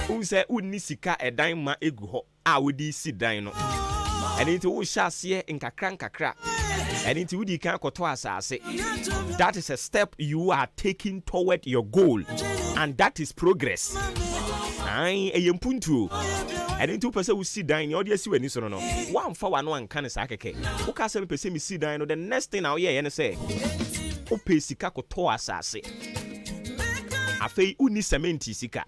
unse unni sika edan ma egu ho a wodi si dan no enti wo hya ase nkakra enti wodi kan koto asase. That is a step you are taking toward your goal, and that is progress. Ai eyempuntu enti wo pese wusi dan ne odi asi wani so no wan fa wano anka ne sakeke wo ka se me pese mi si dan no the next thing now ye ne say o pesika koto asase afei uni cement sika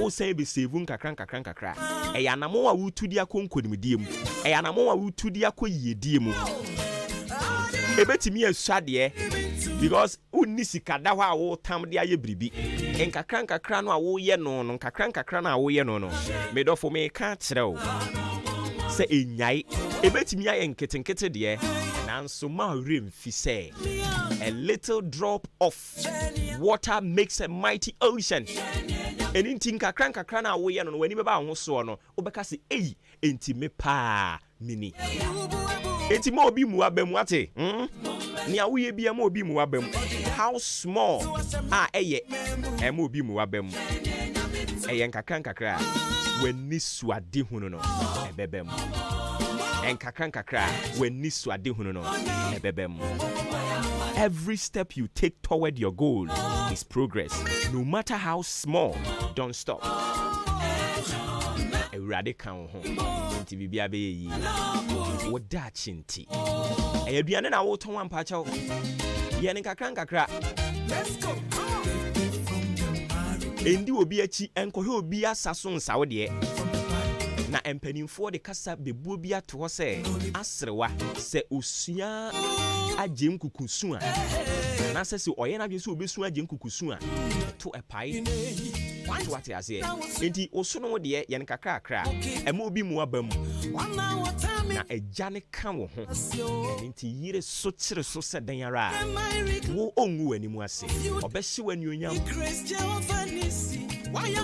o say be save nkakra e ya namo wa wutudi akonkodimdie mu e ya namo wa wutudi akoyedie mu ebetimi asuade because uni sika da wa wo tam de aye bribi nkakra no a wo ye no nkakra na wo ye no me do for me ka kirew se enyai ebetimi aye nketenkete de nanso ma remfi say a little drop of water makes a mighty ocean. Anything kakra na wo ye no wani beba ho so no obeka se eyi enti me pa mini enti ma obi mu abam ate ni awoye bia ma obi mu abam how small eye ma obi mu abam eye nkakra wani suade hunu no ebebem nkakra wani suade hunu no ebebem. Every step you take toward your goal is progress, no matter how small. Don't stop. Ewurade kan ho nti bibia be yi wo da chinti aduane na wo ton ampa chawo ye ne nkakra let's go endi obi achi enkohe obi asaso nsawo de na empanimfo de kasa bebuo bi ato ho se asrewa se osua agem kukusu a na se oye na dwe se obesu agem kukusu a to epai what I say enti osono de ye nkakra ema obi mu abam na ejane kan wo ho enti yire so kire so se dan ara wo ongu ani mu ase obehye wani onyam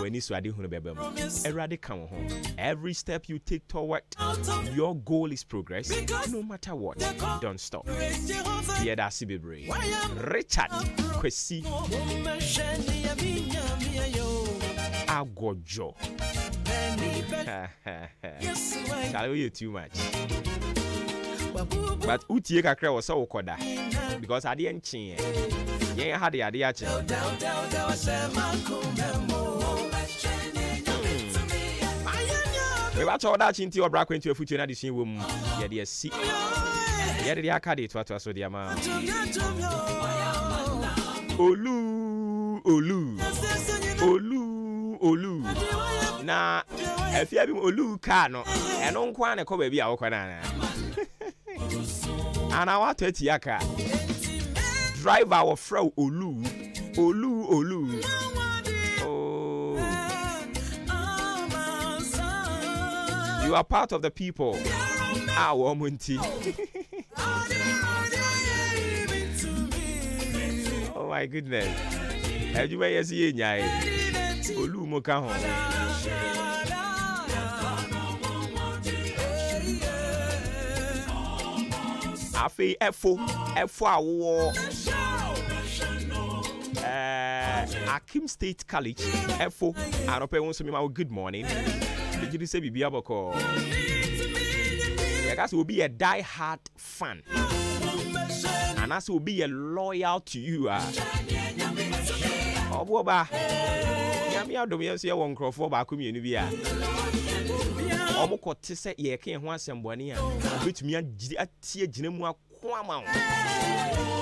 wani so ade hunu bebam erade kan wo ho. Every step you take toward your goal is progress, no matter what. Don't stop. Yeah, that's Bebre. Richard Kwesi Agojo. Tell you too much. But utie kakra was so koda because I didn't change. Yeah, had the idea. We watch all that into your brack into a future in addition womb. Yeah, dear, see. Yeah, the arcade to what was so dear man. Olu. Na, if you have him Olu Kano, and on Kwana Kobe be our Kwana. And I want to yaka. Drive our fro Olu. Oh. You are part of the people. Our Munti. Oh my goodness. You may see Nyai. Olu Mokaho. Afi Efo Awo Akim State College Efo Arope won so me good morning. Did you say Bibi Aboko? Guys will be a die-hard fan, and as will be a loyal to you. Oh, Boba, Yami Adomiasia won't crow for community. Omoko to say ye can't want somebody, which me a tea genema quamma.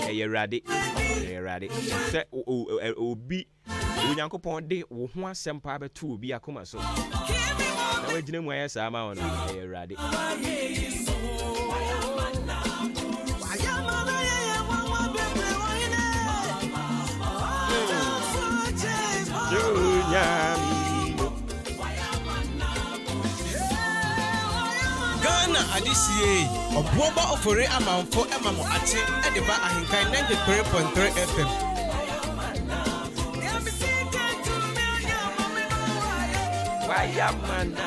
A ready. Say, oh, be Uncle Ponde, who wants some paper to be a comma so. I didn't wear some on a ready. Ghana adisiye obuoba ofore amanfo emamo ate edeba ahenkan 93.3 FM. Wayamana.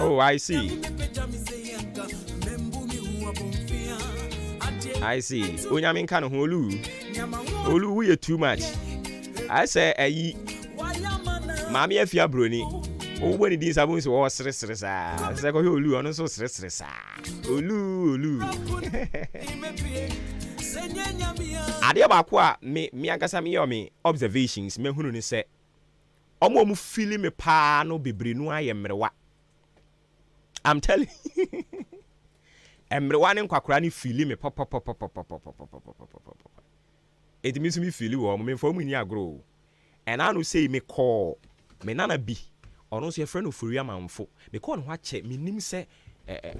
Oh, I see. Unyamin kan Olu we too much. I say Mami Afia Bruni. Oh, when it is abun so stress. I say go Olu on so stress. Olu. Adia ba kwa me agasa me yo me observations me hunu ni say omo mu feel me pa no bebre no ayemrewa. I'm telling you. Emrewa ne nkwakora ne feel me pop. It means me feel wo me for mu ni agro. And I no say me call me nana bi ono so your friend ofuri amanfo me call no ha che me nim say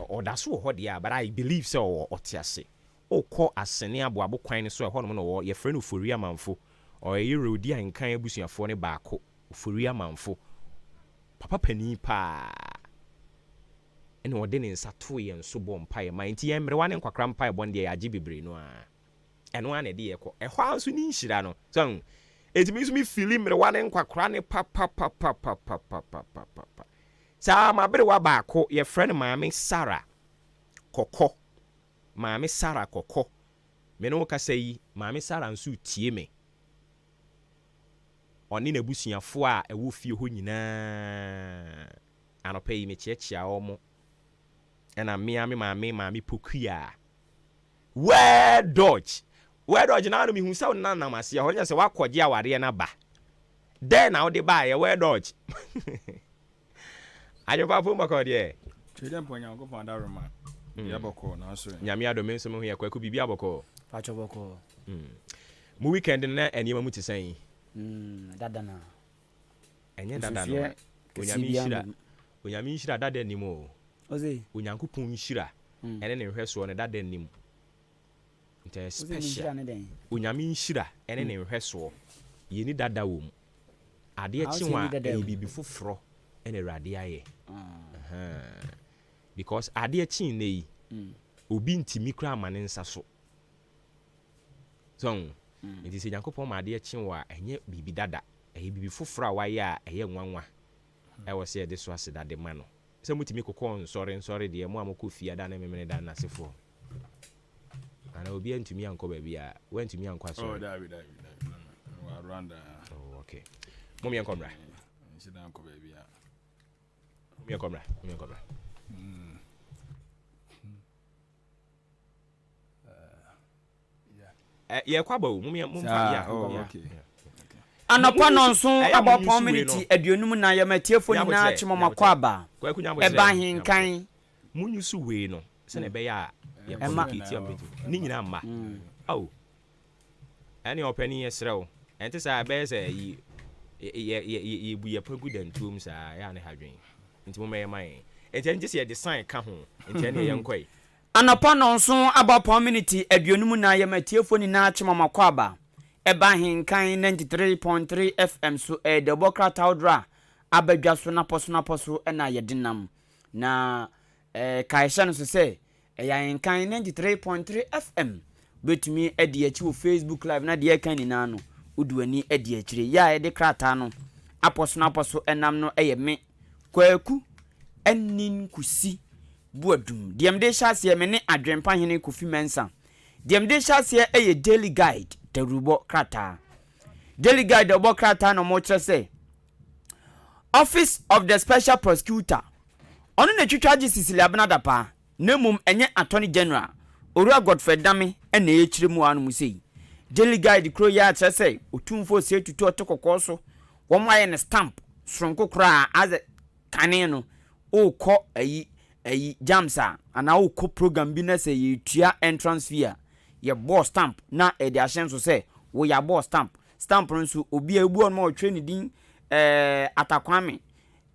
odaso wo hode ya, but I believe say otiase o call asene aboabo kwan ne so e ho no no your friend ofuri amanfo o ye rodi ankan abusuafo ne baako ofuri amanfo papa pani pa ene ode ne nsato ye nso bɔ mpae ma nti ye mrewa ne nkwakra mpae bɔ ne ya gibibre no a eno ane de ye kɔ ɛhɔ anso ni nhira no so it means me feeling mrewa ne nkwakra ne pa sa ma brewa baako ye friend maame Sarah kokɔ maame Sarah kokɔ me no ka sɛ maame Sarah nso tie me ɔne na busuafo a ɛwɔ fie hɔ nyinaa anɔpa yi me chiachia ɔmo ɛna maame pokuya where dodge na no me hu sɛ na namase hɔ nya sɛ wakɔgye aware na ba then na wo de ba ye where dodge ayo pa fo mbakɔ de twede mponya ko fa da roma ya bɔkɔ na so nyame adome nso me hu ya kwaku bibi abɔkɔ pa cho bɔkɔ mu weekend na enima mu tisɛn dada na enye dada no onyame nhyira dada nim o oze onyankopɔn nhyira ene ne hwɛ so ne dada nim nte special onyame nhyira ene ne hwɛ so ye ni dada wo mu ade akyenwa e bibi foforo ene rade aye because ade akyen na yi obi ntimi kra amane nsa so nti se nyankopɔn ma ade akyenwa enye bibi dada bibi foforo a waye a eye nwanwa ɛwɔ se de so aseda de ma no sɛ mutimi kokɔ nsɔre de mu amokɔ fia da na memene da nasefo ana obi antumi ankɔ ba bia wantumi ankɔ aso oh David Rwanda oh okay momi ankomra nsida ankɔ ba bia momi ankomra yeah kwa ba momi ya okay Anapa no nso about community aduonum na ya matiefo ni na chimoma kwaba eba hinkan munyusu we no se na be ya communicate am ni nyina ma oh ani opani yesrew ente sa be se yi bu ye pagu dantum sa ya ne hadwen nti mo me mai ente nje se design ka ho ente ne yenkoi anapa no nso about community aduonum na ya matiefo ni na chimoma kwaba eba hinkan 93.3 FM so Democrat Audra abadwa so na poso na yedinam na kaisha no so say ya hinkan 93.3 FM betumi edi achi wo Facebook live na de kan ni na no uduani edi achire ya ede krata no aposo enam no me kwaku anin kusi buadum dem de hyase me ne adwempa hene kofi mensa dem de hyase daily guide Terubo krata daily guide obo krata no mo kire say Office of the Special Prosecutor ono na twitwaje sisili abnada pa nemum enye Attorney General Orua Godfrey Dame ena yechire mu anu musei daily guide kro ya kire say otumfo se tutu otokoko so wo mo aye ne stamp sonko kra as kane no okọ ayi jamsa ana okọ program bi na say yetua entrance fee ye boss stamp na e de ahyen so say wo ya boss stamp nso obi ebu on ma otwe ne din atakwame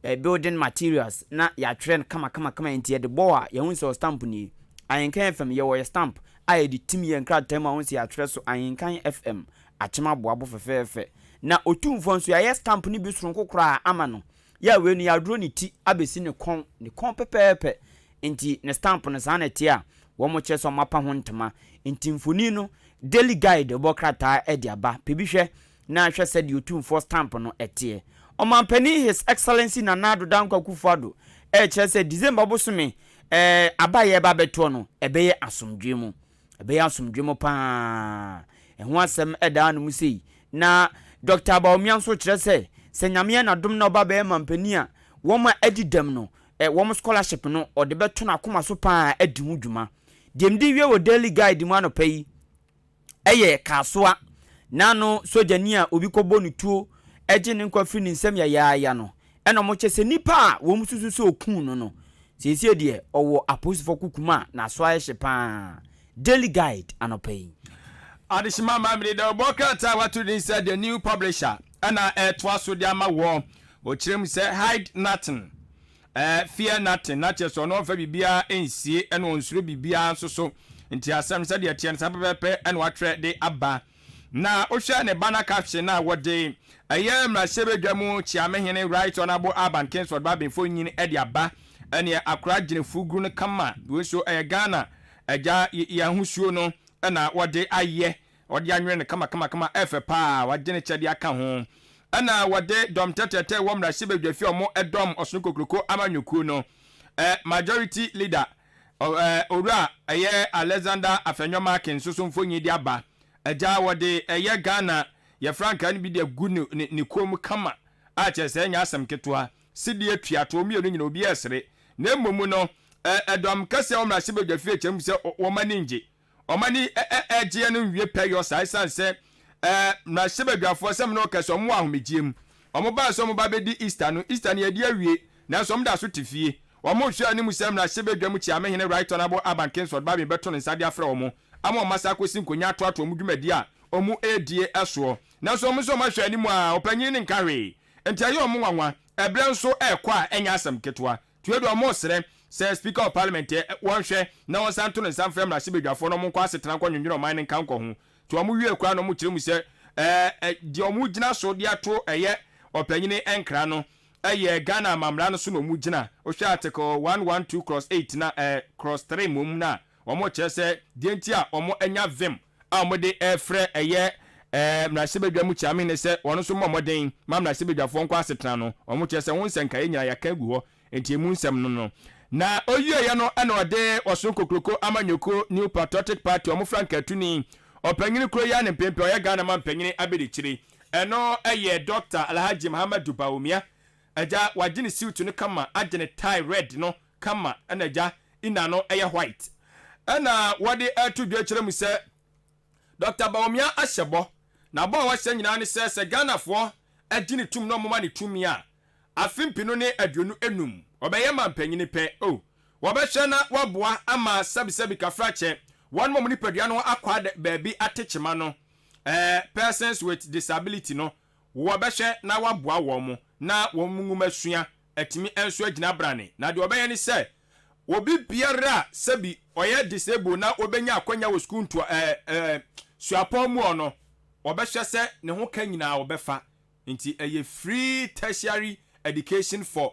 building materials na ya trend kama enti de boa ye hu so stamp ni Ahenkan FM ye wo stamp aye di tim ye nkra tem a hu se ya trend so Ahenkan FM achema boabo fefefe na otumfo nso ya stamp ni bi soronko kra ama no ya we ni ya dro ni ti abesi ne kon pepepe enti ne stamp no sa na ti a wo mo che so mapa ho ntema enti mfoni no daily guide bokrata ediaba pebihwe na hwe se de otumfo stamp no etie omampani his excellency Nanado Dankwa Akufo-Addo che se December bosome abaye ba beto no ebeye asomdwe mu pa ho asem eda no musei na Dr. Baomian so kire se nyame na dom na oba be mampani a wo ma adidam no wo mo scholarship no ode beto na akoma so pa adi hu dwuma demdi wie wo daily guide mu anopai eye kasoa nano sojani a obi kobo no tuo eje ne nkwa firi nsem ya no ena mo chese nipa wo mususu so okun no siesie de owo apostle kukuma na so ayehye pa daily guide anopai adishima mamre de bokata watu din said the new publisher ana twaso de ama wo kirem say hide nothing fear nothing na cheso no fa bibia ensie ena onsuro bibia so nti asem said de tie nsa pepe ena watwe de aba na ohwa ne bana caption na wode ayem na sebedwamu chiamehene right honorable Aban Kingsford Babinfo nyini ede aba ene akra gine fugru no kama we so Ghana agya ya husuo no ena wode aye wode anwere ne kama efe pa wagine chede aka ho ena wode dom tetete womra sebedwafi omo edom osokokroko amanyuku no majority leader owura aye Alexander Afenwoma Kinsusu mfonyi di aba agya wode aye Ghana ye franka ni bi de gu ni kom kama a chese nya asem ketwa sidi atuato mi enu nyina obi esere na emmomu no edom kase omra sebedwafi echem se womaninje omani eje no wie peyo sai sanse na sebedwafo sem no kase omo ahomegiem omo ba so omo ba be di Easter no ye di awie na so omo da so tifie omo hwe ani mu sem na sebedwam chi amehene right honorable Aban Kingsford ba be beto ne nsade afra omo ama omasa kosi nkonya atoato omo dwumadi a omu edie eso na so omu so ma hwani mu a opanyin ne nkawe enti ayo omu nwanwa ebre nso ekwa enya asem ketwa tuedo omu sere se speaker of parliament won hwe na won santo ne sanfrem na sebedwafo no mu kwa setena kwa nwunwiro man ne nkanko ho to omu wie kwa no mu kiremu se di omu gina so di ato eye opanyin enkra no eye Ghana mamra no so no mu gina o hwe article 112/8 na /3 mum na omu chese di enti a omu enya vim amode efre eye mra sebedwamu chiame ne se wono so momoden mamra sebedwafo nko asetena no omo chese won senka enya ya ka gu ho enti emu nsem no na oyiye ye no ana ode oso kokroko amanyoko New Patriotic Party omo franka tuni opanyini kro ya ne pempe oye Ghana man panyini abedichiri eno eye Dr. Alhaji Muhammadu Baumia aja wagine suit no kama agene tie red no kama ana aja ina no eye white ana wode atu dwa kire mu se Dr. Baumia ahyebo na bɔ wa hyɛ nyina ne sɛ Ghana fo adi ne tum no moma ne tumi a afimpino ne aduonu enum ɔbɛyɛ ma mpanyini pɛ o wɔbɛhyɛ na waboa ama sabi kafrakyɛ wɔn mom ne padua no akwa baabi atechema no persons with disability no wɔbɛhyɛ na waboa wɔn mo na wɔn nguma sua atimi enso agina brane na de ɔbɛyɛ ne sɛ obi biara sabi ɔyɛ disable na obenya akwanya wɔ school to suapɔn mu ɔno ɔbɛhyɛ sɛ ne ho ka nyinaa ɔbɛfa nti ɛyɛ free tertiary education for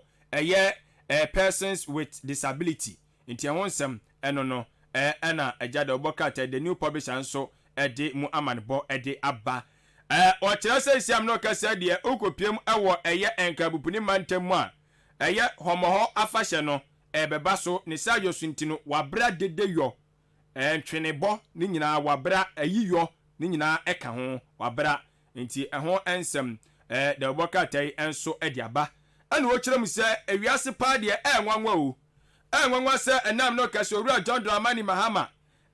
persons with disability nti ɛho nsɛm ɛno no ɛna agya da ɔbɔkata the new publisher nso ɛde mu amanebɔ ɛde aba ɔkyerɛ sɛ siam no kasa deɛ okopiem ɛwɔ enkabupuni mantam mu a homoho afahyɛ no bɛba so ne sa yɔ sunti no wabra dede yɔ ntwenebɔ ne nyinaa wabra ayiyɔ ne nyinaa ɛka ho wabra nti ɛho ensɛm da ɔbɔkata yi enso ɛde aba ɛna wɔkyerɛ mu sɛ ewiase pa deɛ ɛnwanwa o ɛnwanwa sɛ ɛnam no kasa owura John Dramani Mahama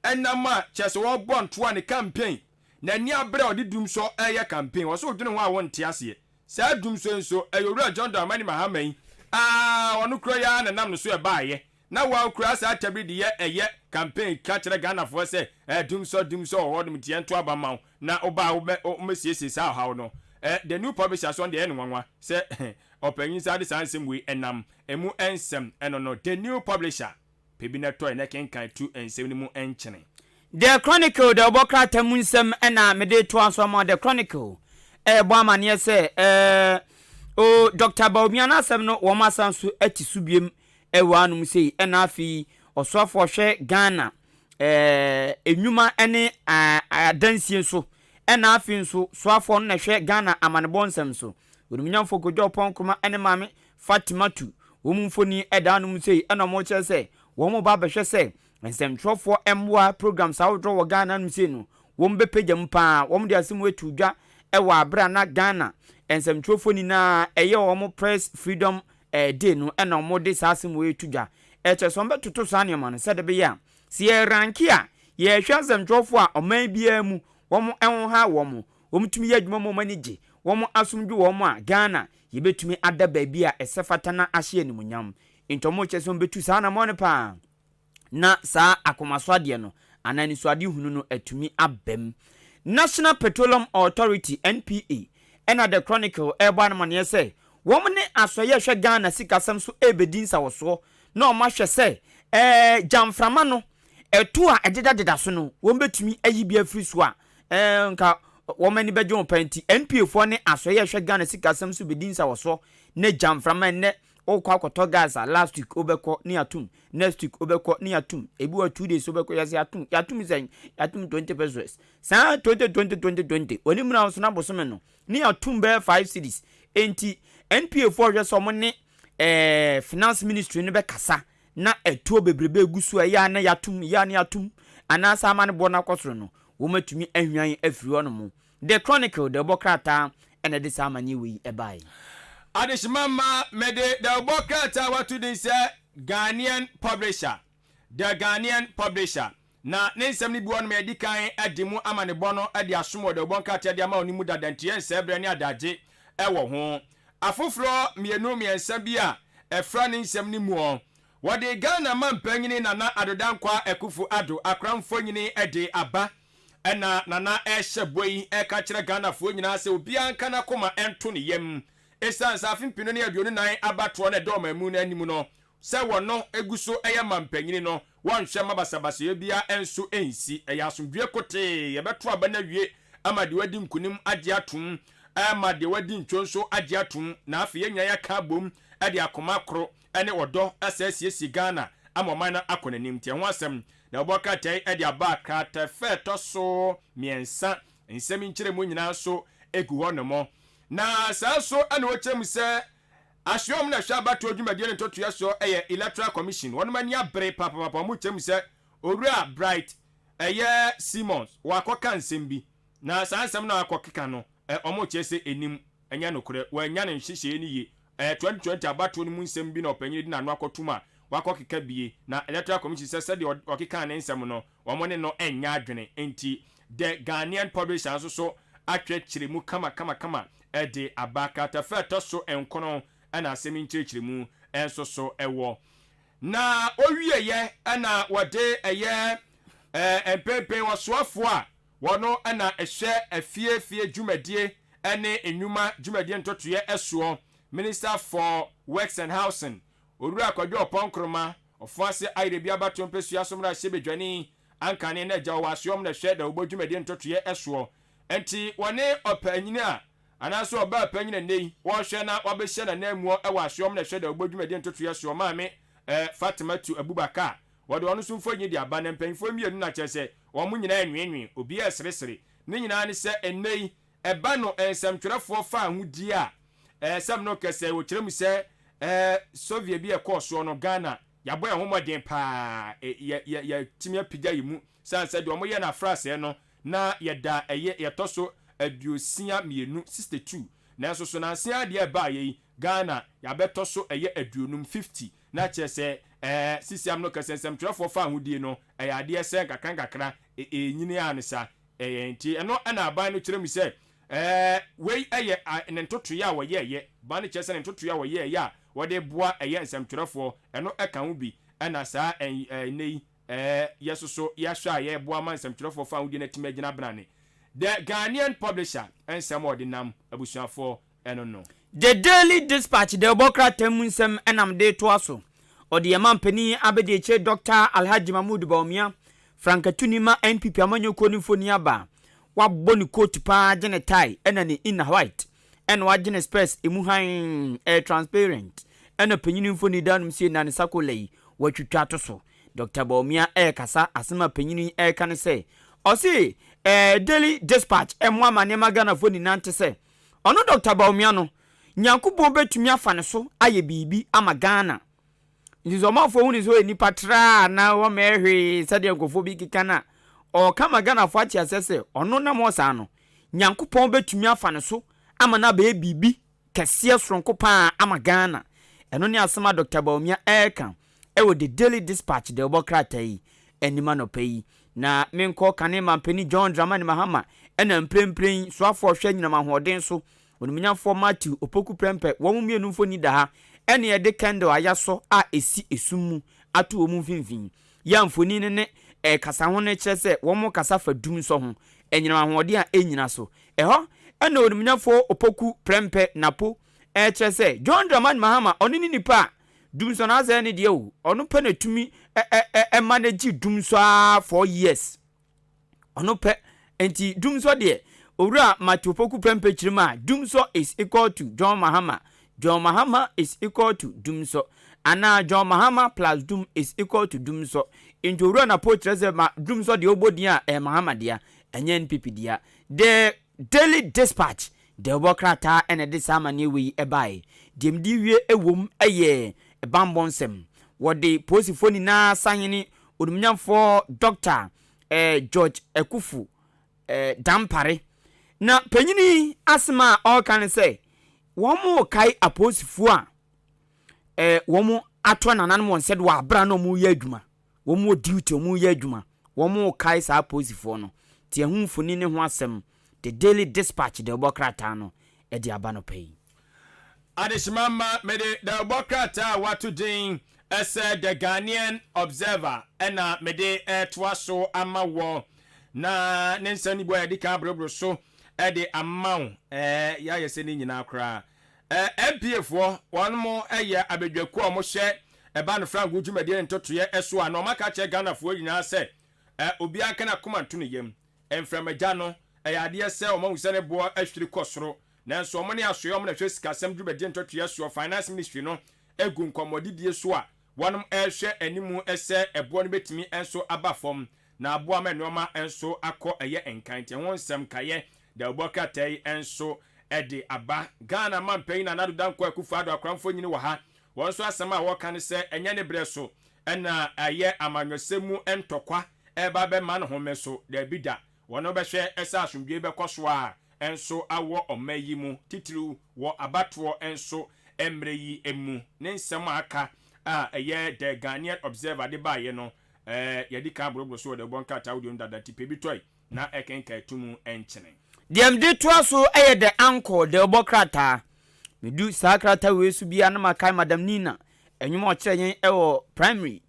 ɛnam a kyɛsɛ wɔbɔ ntoa ne campaign na ni abere ɔde dum so ɛyɛ campaign wɔ so dwene ho a wɔnte aseɛ saa dum so nso owura John Dramani Mahama yi ɔno kura ya na nam no so ɛbaayɛ na wa kura saa tabiri de ɛyɛ campaign ka kyerɛ Ghana fo sɛ dum so ɔwɔ dum tie nto aba ma na oba omesiesie saa haw no the new publisher so de ɛnwanwa sɛ opanyin sa de sansem we enam emu ensem eno no the new publisher pebinato na kenkan tu ensem ni mu enchene the chronicle the obokrata mu nsem na mede to asoma the chronicle bo amane se o Dr. Baumiana asem no wo masanso ati subiem ewa anum sei na afi osofo hwe Ghana enwuma ene adansie so na afi nso soafo no na hwe Ghana amanebɔ nsem so Urumnyamfo gojo ponkoma ene mame Fatima tu womfoni edanum sei ena mo kye se wo mo ba behwe se nsɛmtwerɛfoɔ mwa programs awodro wɔ Ghana num sei no wo mbepagya mpa wo de asem wetu dwa ɛwɔ abra na Ghana nsɛmtwerɛfoɔ ni na ɛyɛ wo mo press freedom day no ena mo de sasem wetu dwa ɛkyɛ so mbɛtoto so anema no sɛ de be ya si ranki a ye hwa nsɛmtwerɛfoɔ a ɔman bia mu wo mo enwo ha wo mo mtumi yɛ adwuma mo manige wɔn asomdwe wɔn a Ghana yebetumi ada baabi a ɛsɛfata na ahye animunyam ntomo kyɛso betu saa na mɔne pa na saa akomasoade no anani soade hunu no atumi abem National Petroleum Authority NPA ɛna the Chronicle ɛba na mane sɛ wɔn ne asoye hwɛ Ghana sikasɛm so ebedin sa wɔso na ɔma hwɛ sɛ jamframa no ɛto a ɛdedadeda so no wɔn betumi ayi bia firi so a nka woman bedroom penti NPA for ne asoye hwe Ghana sikasem so bedin sa woso ne jamframa ne okwa akoto gas last week obekọ ni atum next week obekọ ni atum ebi wa 2 days obekọ yase atum zen atum 20 pesos sa 2020 oni muna so na bosome no ni atum be 5 cities enti NPA for hwe so mo ne finance ministry ne be kasa na etuo bebrebe egusu ya na yatum anasa amane bo na kosoro no womatumi ahwan afiri ono mu the Chronicle the bokrata ene de samani wi ebai adishimama mede the bokrata watu din se Ghanaian publisher na nensem ni bi won me di kan adimu amane bono ade asomo the bokrata de ama onimu dadantie nsebre ne adaje ewo ho afoforo mienu miensa bi a efra nensem ni mu wode Ghana mampanyini na adodankwa ekufu ado akramfo nyini ede aba ena nana ehye boyi eka kire Ghana fo nyina se obi anka na koma ento ne yam esan sa afimpino ne aduonu nan abato na do mamu na animu no se wono eguso eye mampanyini no wonhwe mabasabasa ye bia enso ensi eya asomdwe kote ye beto aba na wie ama de wadi nkunim ade atum ama de wadi ntwonso ade atum na afi ye nya ya ka bom ade akoma kro ene odo asasiesi Ghana amoman na akonanim tie ho asem na oboka tai ede aba krata feto so miensa nsem nkyere mu nyina so egu honomo na saa so ene wo kyerem se ahwom na hwa abato adwumadie ne totoya so eye electoral commission wono mani abre papa mu kyerem se owura bright eye Simons wakoka nsem bi na saa nsem na akokeka no omo kyese enim enya nokore wanya ne nhyehyɛ ni ye 2020 abato ni mu nsem bi na opanyini na no akotuma wakokeka bie na electoral commission said the okeka na nsem no womone no enya adwene enti the Ghanaian publishers so atwekyere mu kama de abakata fa to so enkono ana asemi nkyerɛkyerɛ mu enso so ewo na owieye ana wode eye empepe wosoafo a wono ana ehye afie dwumadie ene enwuma dwumadie ntotoye esoɔ Minister for Works and Housing Owura Kwadwo Oponkroma ofuase ayre bia bato mpesua somra sebedwani ankane na gya wasiom na hwe da obodwumadie ntotoye esoɔ enti wone opanyini a anaso oba panyina nei wo hwe na wabehye na namuo e wasiom na hwe da obodwumadie ntotoye esoɔ maame Fatima tu Abubakar wode ono so mfonyi di aba na mpanfo mienu na kyerɛ wo mu nyina enwenwen obi esresere ne nyina ne sɛ enei eba no ensamtwerɛfo fa ahudi a sam no kese wo kyerɛ mu sɛ Soviet bi ekɔso no Ghana yabɔ ya homoden pa ya timia pigya yimu san sɛ de omo ye na frase no na yɛda ɛyɛ yɛtɔso aduosia mienu 62 na nso so na nsia de ba yi Ghana yabɛtɔ so ɛyɛ aduonum 50 na kyerɛ sɛ sisiam no kese nsɛmtwerɛfo fa ahudi no ɛyɛ adeɛ sɛ kakra nyini anisa nti ɛno ana aban no kyerɛ mu sɛ wei ɛyɛ nentoto ya wo ye ba ne kyerɛ sɛ nentoto ya wo ye ya wode boa ɛyɛ nsɛmtwerɛfo ɛno ɛka ho bi ɛna saa nei yesoso yahwa ye boa man nsɛmtwerɛfo fa ahudi na timagina brane the Ghanaian publisher ensɛm ɔde nam abusuafo ɛno no The Daily Dispatch the Obokra Temunsem enam de toaso odi yamampani abede che Dr. Alhaji Mahmoud Baumia Frankatunima NPP amanyo koni foni aba wabɔ ne coat pa gene tie ena ne in white ena wagene space emu han transparent ena panyini mfoni danum sie na ne sakolei watwitwa to so Dr. Baumia kasa asema panyini kan se osi Daily Dispatch emwa manema Ghana foni nante se ono Dr. Baumia no Nyankopɔn betumi afa ne so aye bibi ama Ghana nzo mafo huni so ni patra na wo mehwe sade nkofo bi kikana o kama Ghana fo ati asese ono na mo sa no Nyankopɔn betumi afa ne so ama na ba bibi kese sonko pa ama Ghana eno ne asema Dr. Baumia kan wo the Daily Dispatch de obokrata yi enima no pay na menko kane mampani John Dramani Mahama ena mprempren so afo hwe nyina mahoden so onumnya for Matthew opoku prempe wo mumienu mfoni da ha ene ye de candle ayaso a esi esumu atu wo mfimfin ya mfoni ne kasa ho ne kire se wo mo kasa fa dum so ho enyina ahode a enyina so ho ene onumnya for opoku prempe napo kire se John Dramani Mahama oni ni nipa dum so na za ne de o onu pe na tumi manage dum so 4 years onu pe enti dum so de Owura Matupoku Prempe Chirima, Dumso is equal to John Mahama. John Mahama is equal to Dumso. Ana John Mahama plus Dum is equal to Dumso. Into Owura na po Trezema Dumso di obodia Mahama dia enyen pipi dia. The Daily Dispatch the Obokrata ene de samani we ebai. Demdi wie ewom eye bambonsem. Wode posifoni na sanyini odumnyamfo Dr. George Ekufu dampare na panyini asma all can say womo kai aposifu a womo ato nanan won said wa bra no mu ye adwuma womo duty mu ye adwuma womo kai sa aposifu no tie hu mfoni ne ho asem the Daily Dispatch the Obokrata no e di aba no pay adishimama mede the Obokrata watu din ese the Ghanaian Observer ena mede twaso ama wo na nensani boy de ka brobro so de amount ya yese ni nyina akra MPF won mo eye abedwaku o mo hye eba no frank dwumade ntotoye eso a no maka che Ghana fo nyina se obi aka na koma nto no yem emframaja no ade se o ma husene bo ahwiri kosoro nanso o mo ne asoye o mo na hwe sika sam dwumade ntotoye so finance ministry no egu nkomodidie so a wonum ehwe animu ese ebo no betimi enso abafom na aboa menoma enso akọ eye enkante won sem kaye da Obokrata enso ede aba Ghana mampai na nadu danko akufado akramfo nyini wa ha won so asema wo kan se enye ne bre so ena aye amanyosemu entokwa eba be man homeso da bida won obehwe esa asomdwe be koso a enso awo omayi mu titiri wo abato enso emre yi emu ne nsem aka a eye the Ghanaian Observer de ba ye no yedi ka brobro so de Obokrata audio ndada tipe bi toy na ekenka tumu enchene Dem de to so the uncle de obokrata. Me do sakrata we su bia na makai Madam Nina. Enyuma o kire yen ewo primary.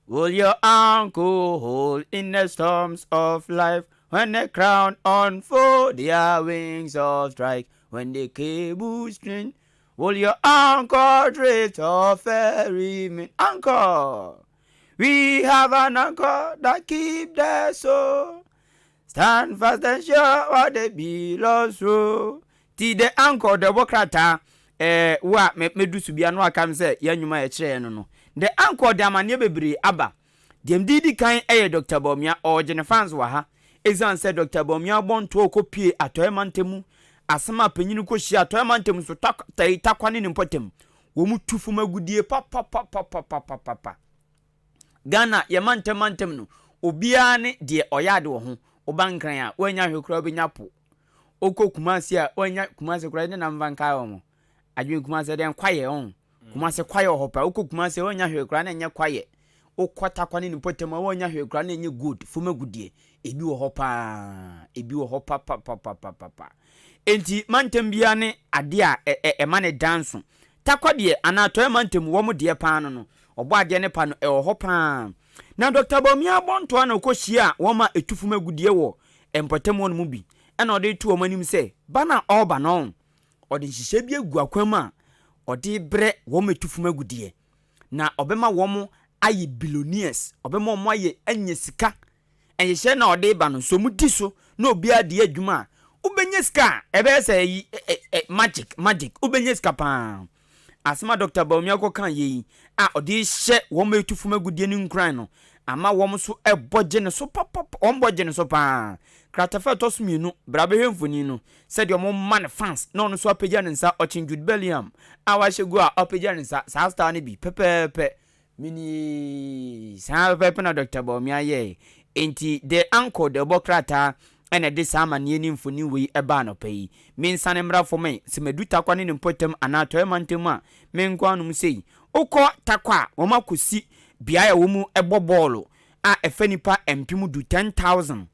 Will your uncle hold in the storms of life when the crown unfold their wings of strike when the cable string? Will your uncle treat of ferryman? Uncle, we have an uncle that keep the soul. Stand fast and sure what the billows through. Ti the uncle the bokrata wa me do su bia no akam say yanyuma e kire no. The uncle de amane bebre aba. Dem didi kan Dr. Bomia or Jennifer's wa ha. Exan said Dr. Bomia bon to okopie atoemantemu. Asama penyinu ko hia atoemantemu so takwane ne mpotem. Wo mu tufu magudie pa. Ghana ye mantem no. Obia ne de oyade wo ho. Obankran a wanya hwekura obenya po. Oko Kumasi a wanya Kumasi kura ne namvan kai wo. Adwen Kumasi den kwaye on. Kumasi kwaye hopa. Oko Kumasi wanya hwekura na nya kwaye. Okwata kwani nipotem wanya hwekura na nya good fuma gudie. Ebi wo hopa. Ebi wo hopa pa. Enti mantem bia ne ade a emane danso. Takwade anato mantem wo mu de pa no. Obo ade ne pa no wo hopa. Na Dr. Bomia bonto na okohia wo ma etufuma gudie wo empotem won mu bi. Ena ode tu omanim se bana oba no. Ode hihye bi egu akwam a ode bre wo ma etufuma gudie. Na obema wo mu aye billionaires, obema mo aye anya sika. Enye na ode ba no so mu di so na obi ade adwuma. Ubenye sika ebe se magic ubenye sika pa. Asma Dr. Bomia ko kan yi a ode hye wo ma etufuma gudie ni nkran no. Ama wo so eboje ne so papa omboje ne so pa. Kratafa tosmienu brabe hemfoni no said your man fans no no so apagya ne nsa Ochinjude Belliam awa hyegu a apagya ne nsa sa star ne bi pepepe mini sa pepe na Dr. Bomia ye enti the uncle the bokrata ene de sama ne ni mfoni wi eba no pai min sane mra for me se meduta kwa ne mpotem anato emantem a men kwa no sei ukọ takwa wo makosi bia ya wo mu ebo ball a efanipa empim du 10,000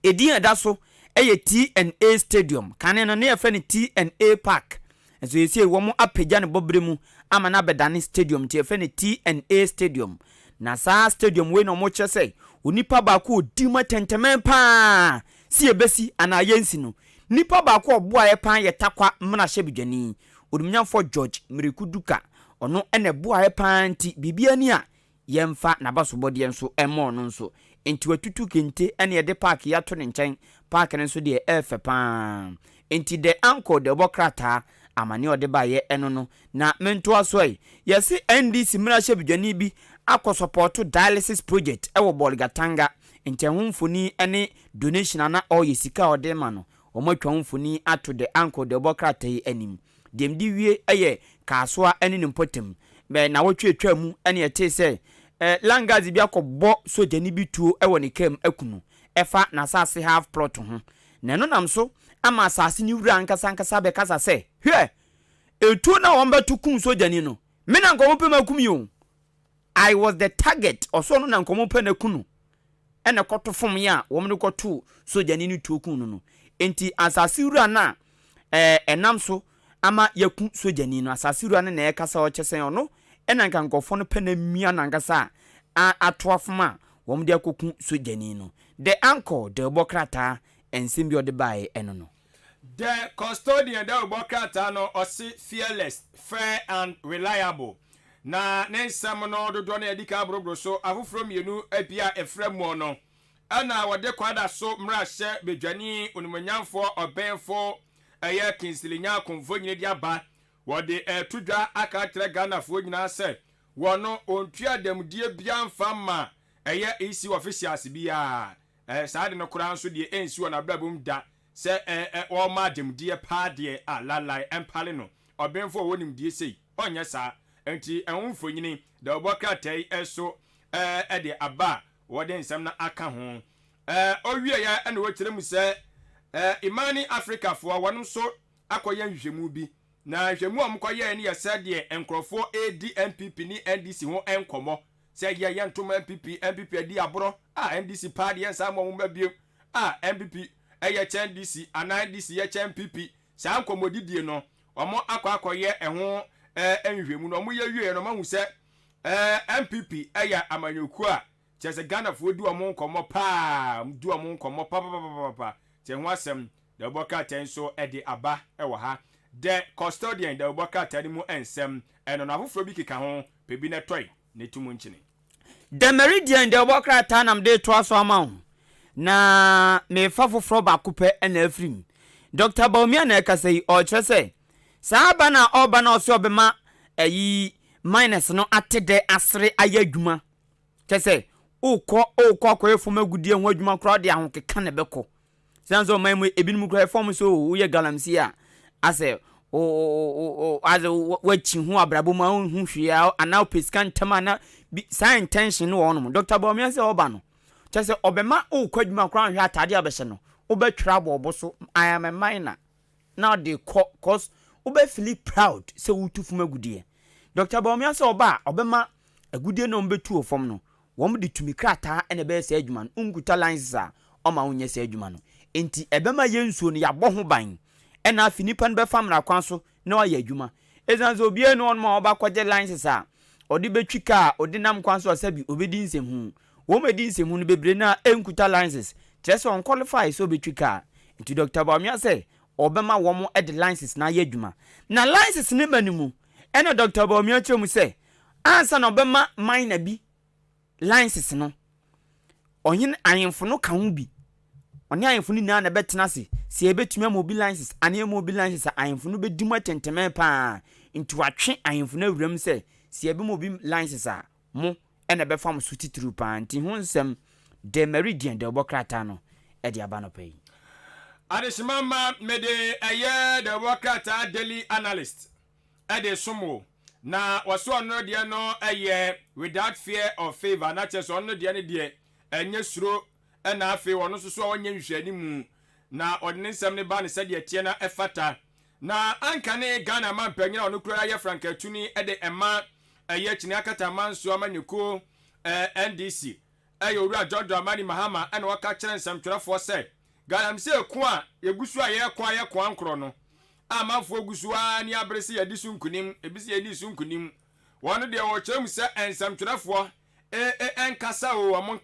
edi eda so eye T&A stadium kane no ne efani T&A park enso yesi wo mu apagya ne bobre mu ama na bedane stadium ti efani T&A stadium na sa stadium we no mo chese onipa ba ko odima tentemen pa si ebesi ana yensi no nipa ba ko oboa ye pan ye takwa mna hye bidwani odumnyafo George Mrekuduka ono ene boa ye pan ti bibia ni a yemfa na basobode nso emo no nso enti watutu kente ene de park ya to ne nchen park ne nso de efe pa enti de uncle de bokrata amane ode ba ye eno no na mento asoi yesi NDC mra hye bidwani bi akọ support dialysis project ewo Bolgatanga enti honfoni ene donation ana oyesika ode ma no omatwa honfoni ato de uncle de bokrata yi anim dem di wie eye kasoa ene ne mpotem be na wotwetwa mu ene yete se langazi bi akọbọ sojani bi tuo ewo ne kem akunu efa na sase half plot ho na no nam so ama sase ni wura ankasa be kasa se hwe etu na won betukun sojani no me na nkomo pe makumi o I was the target oso no na nkomo pe na kunu ene koto fom ya won ne koto sojani ni tuo kunu no enti asase wura na enam so ama yaku sojani no asase wura na ekasa o chesen ono ena nka nkofo no pe na mia na nkasa atoafoma wom de akoku sojani no the uncle de bokrata ensimbi ode bae eno no the custodian de bokrata no osi fearless fair and reliable na nensam no dodo na edika brobro so afofro mienu abia efremu no ana wode kwada so mra hye bedwani onumanyamfo obenfo eye kinsilinya konfo nyine dia ba wode tudwa aka tere Ghana fo nyina se wono ontua demdie bia mfama eye isi officials bia saade no kura nso de ensi wona blabum da se o ma demdie pa de alalai empale no obenfo wonim die sei onye sa enti enwofo nyini de oboka tai eso de aba wode nsam na aka ho owie ya ene wo kire mu se imani Africa fo wonom so akoye nhwehwemu bi na hwemu amkoye ni yesa de enkrofo ADMPP ni NDC ho enkomo se ye ntoma MPP adi abro NDC party ensa mo mba biem MPP ɛyɛ kyɛn dc anan dc yɛ kyɛn pp saa nkɔmmɔdidie no ɔmo akɔyɛ ɛho nhwehwɛmu no ɔmo yɛ wie no ɔmo sɛ npp ɛyɛ amanyoku a kyerɛ sɛ ghanafoɔ di ɔmo nkɔmmɔ paa di ɔmo nkɔmmɔ papapapapa kyɛ ho asɛm da wɔbɔka atɛn so ɛde aba ɛwɔ ha the custodian da wɔbɔka atɛn mu ɛnsɛm ɛno no afoforɔ bi keka ho pebi ne tɔi ne tumu nkyene the meridian da wɔbɔka atɛn nam de toa so ama wo na mefa foforɔ baako pɛ ɛna afirim dr baumia na ɛkasa yi ɔkyerɛ sɛ saa aba na ɔba na ɔsɛ ɔbɛma ayi minus no ate dɛ asere ayɛ adwuma kyɛ sɛ okɔ akɔyɛ fam agudie ho adwuma koraa de ahokeka ne bɛkɔ sanso ɔman mu ebinom koraa fam so woyɛ galamsi a asɛ wachi ho abrabo ma ho hwee ana pesika ntam ana saa intention no wɔnom dr baumia sɛ ɔba no kyɛ sɛ ɔbɛma okɔ adwuma koraa hwɛ atade abɛhyɛ no wobɛtwerɛ abɔɔbɔ so I am a minor now they cause wobɛ feel proud sɛ wotu fam agudie dr baumia sɛ ɔba a ɔbɛma agudie no mbɛtu ofam no wɔn de tumi krataa ɛna bɛyɛ sɛ adwuma no unkuta lines a ɔma wonyɛ sɛ adwuma no enti ɛbɛma yɛ nsuo no yɛabɔ ho ban ɛna afi nipa no bɛfa mmara kwan so na wayɛ adwuma ɛsan sɛ obiara no ɔnoma ɔba kɔgye lines a ɔde bɛtwi ka a ɔde nam kwan so ɔsɛ bi obɛdi nsɛm hu wɔn mɛdi nsɛm hu no bebree na ɛnkuta lines kyerɛ sɛ ɔnqualify sɛ obɛtwi ka nti dr baumia sɛ ɔbɛma wɔn de lines na ayɛ adwuma na lines ne ma no mu ɛna dr baumia kyerɛ mu sɛ ansa na ɔbɛma minor bi lines no ɔnye ayemfo no ka ho bi ɔne ayemfo no nyinaa na bɛtena se sɛ ɛbɛtumi ama obi lines ane ama obi lines a ayemfo no bɛdi mu atɛntɛmɛ paa nti watwe ayemfo no awuram sɛ sɛ ɛbɛma obi lines a mo ɛna bɛfa mo so titiri paa nti ho nsɛm de meridian de ɔbɔkrataa no ɛde aba no pɛ yi adesimama mede ɛyɛ de ɔbɔkrataa daily analyst ɛde somo na waso ɔno deɛ no ɛyɛ without fear of favor na kyerɛ sɛ ɔno deɛ no deɛ ɛnyɛ suro ɛna afei ɔno nso so a ɔnyɛ nhwehwɛni mu na ɔde ne nsɛm ne ba ne sɛdeɛ teɛ na ɛfata na anka ne ghana ma mpanyin a ɔno kura yɛ frankatuni ɛde ɛma ɛyɛ kyini akata manso amanyeko ndc ɛyɛ owura George Amani Mahama ɛna waka kyerɛ nsɛmtwerɛfoɔ sɛ galamsey ko a yɛgusu a yɛko ankorɔ no amanfoɔ gusu a ne abere sɛ yɛde so nkunim ebi sɛ yɛde so nkunim wɔn deɛ wɔkyerɛ mu sɛ nsɛmtwerɛfoɔ ɛnkasa o ɔmo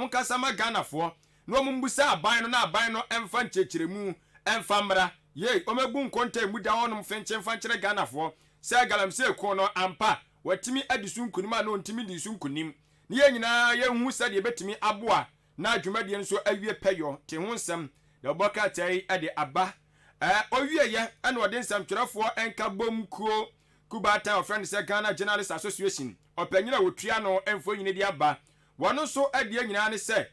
nkasa ma Ghanafoɔ na ɔmo mbusa aban no na aban no ɛmfa nkyerɛkyerɛmu ɛmfa mmra yei ɔmɛbu nkonta mu da hɔnom fɛnkyɛn fa nkyerɛ Ghanafoɔ sɛ galamsey ko no ampa watimi adi so nkunim a no ntimi di so nkunim ne yɛn nyinaa yɛnhu sɛ deɛ bɛtumi aboa na adwumadeɛ nso awie pɛyɔ te ho nsɛm da ɔbɔka tai ɛde aba ɔwieyɛ ɛna ɔde nsɛmtwerɛfoɔ ɛnka bom kuo kubata of friend sɛ Ghana Journalists Association ɔpanyina wotua no ɛmfo nyine de aba wɔn nso ɛdeɛ nyinaa ne sɛ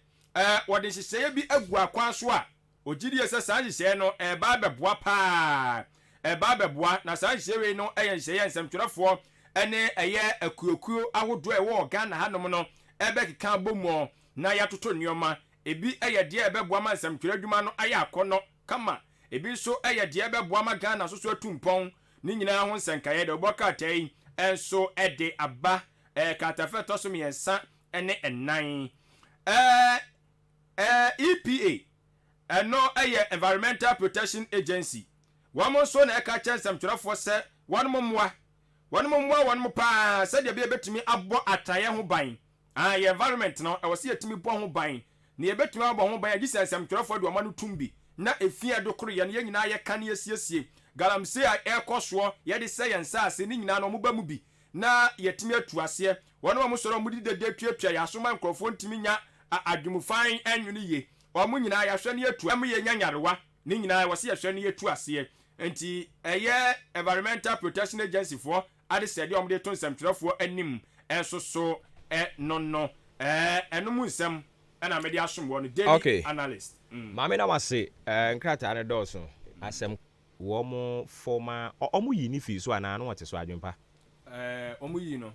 wɔde nhyehyɛeɛ bi agu akwan so a ogyidie sɛ saa nhyehyɛeɛ no ɛba bɛboa paa na saa nhyehyɛeɛ no ɛyɛ nhyehyɛeɛ nsɛmtwerɛfoɔ ɛne ɛyɛ akuokuo ahodoɔ ɛwɔ Ghana hanom no ɛbɛkeka bom na yɛatoto nneɛma ebi ɛyɛ deɛ ɛbɛboa ma nsɛmtwerɛ adwuma no ayɛ akɔnɔ kama ebi nso ɛyɛ deɛ ɛbɛboa ma Ghana soso atu mpɔn ne nyinaa ho nsɛnkaeɛ de ɔbɔka tai ɛnso ɛde aba katafɛ tɔ so mmiɛnsa ɛne ɛnan EPA ɛno ɛyɛ Environmental Protection Agency wɔn nso na ɛka kyerɛ nsɛmtwerɛfoɔ sɛ wɔn mo paa sɛdeɛ bi ebɛtumi abɔ ataeɛ ho ban yɛ environment no ɛwɔ sɛ yɛtumi bɔ ho ban na yɛbɛtumi abɔ ho ban agyi sɛ nsɛmtwerɛfoɔ de ɔma no tumbi na efia do koro yɛ no yɛ nyinaa yɛka ne yɛsiesie galamsey a ɛkɔ soɔ yɛde sɛ yɛn saase ne nyinaa no ɔmo ba mu bi na yɛtumi atu aseɛ wɔn a ɔmo sɔrɔ ɔmo di dede tuatua yɛasoma nkurɔfoɔ ntumi nya adwumufan ɛnwene yie ɔmo nyinaa yɛahwɛ ne yɛtu ɛmo yɛ nya nyarewa ne nyinaa wɔ sɛ yɛhwɛ ne yɛtu aseɛ nti ɛyɛ Environmental Protection Agency foɔ ade sɛ deɛ ɔmo de to nsɛmtwerɛfoɔ anim ɛnso so no ɛno mu nsɛm ɛna mede asom wɔ no daily analyst maame na wase nkrataa ne dɔɔso asɛm wɔn fɔma ɔmo yi ne fi so anaa no wɔte so adwempa ɔmo yi no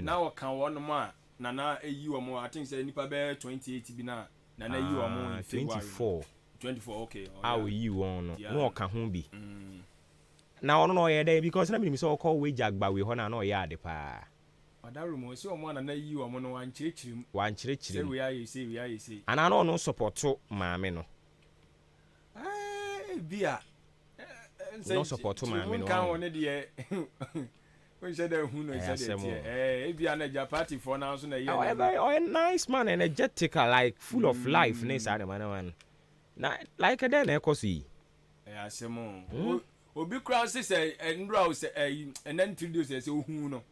na wɔka wɔnom a nana eyi wɔn I think sɛ nipa bɛ 28 bi na nana yi wɔn 24 okay a oyi wɔn no na ɔka ho bi na ɔno no ɔyɛ dɛ because na minim sɛ ɔkɔ wage agba we hɔ na ɔyɛ ade paa ɔdaro mo sɛ ɔmo nana yi wɔn no wankyerɛkyerɛ mu sɛ we ayɛ sei ana na ɔno support maame no bia no support to my no kan won de we said who no said it bia na ja party for now so na ye oh nice man, energetic, like full of life ness man like then e kosi asemo obi crowd say ndra say and then introduce say ohun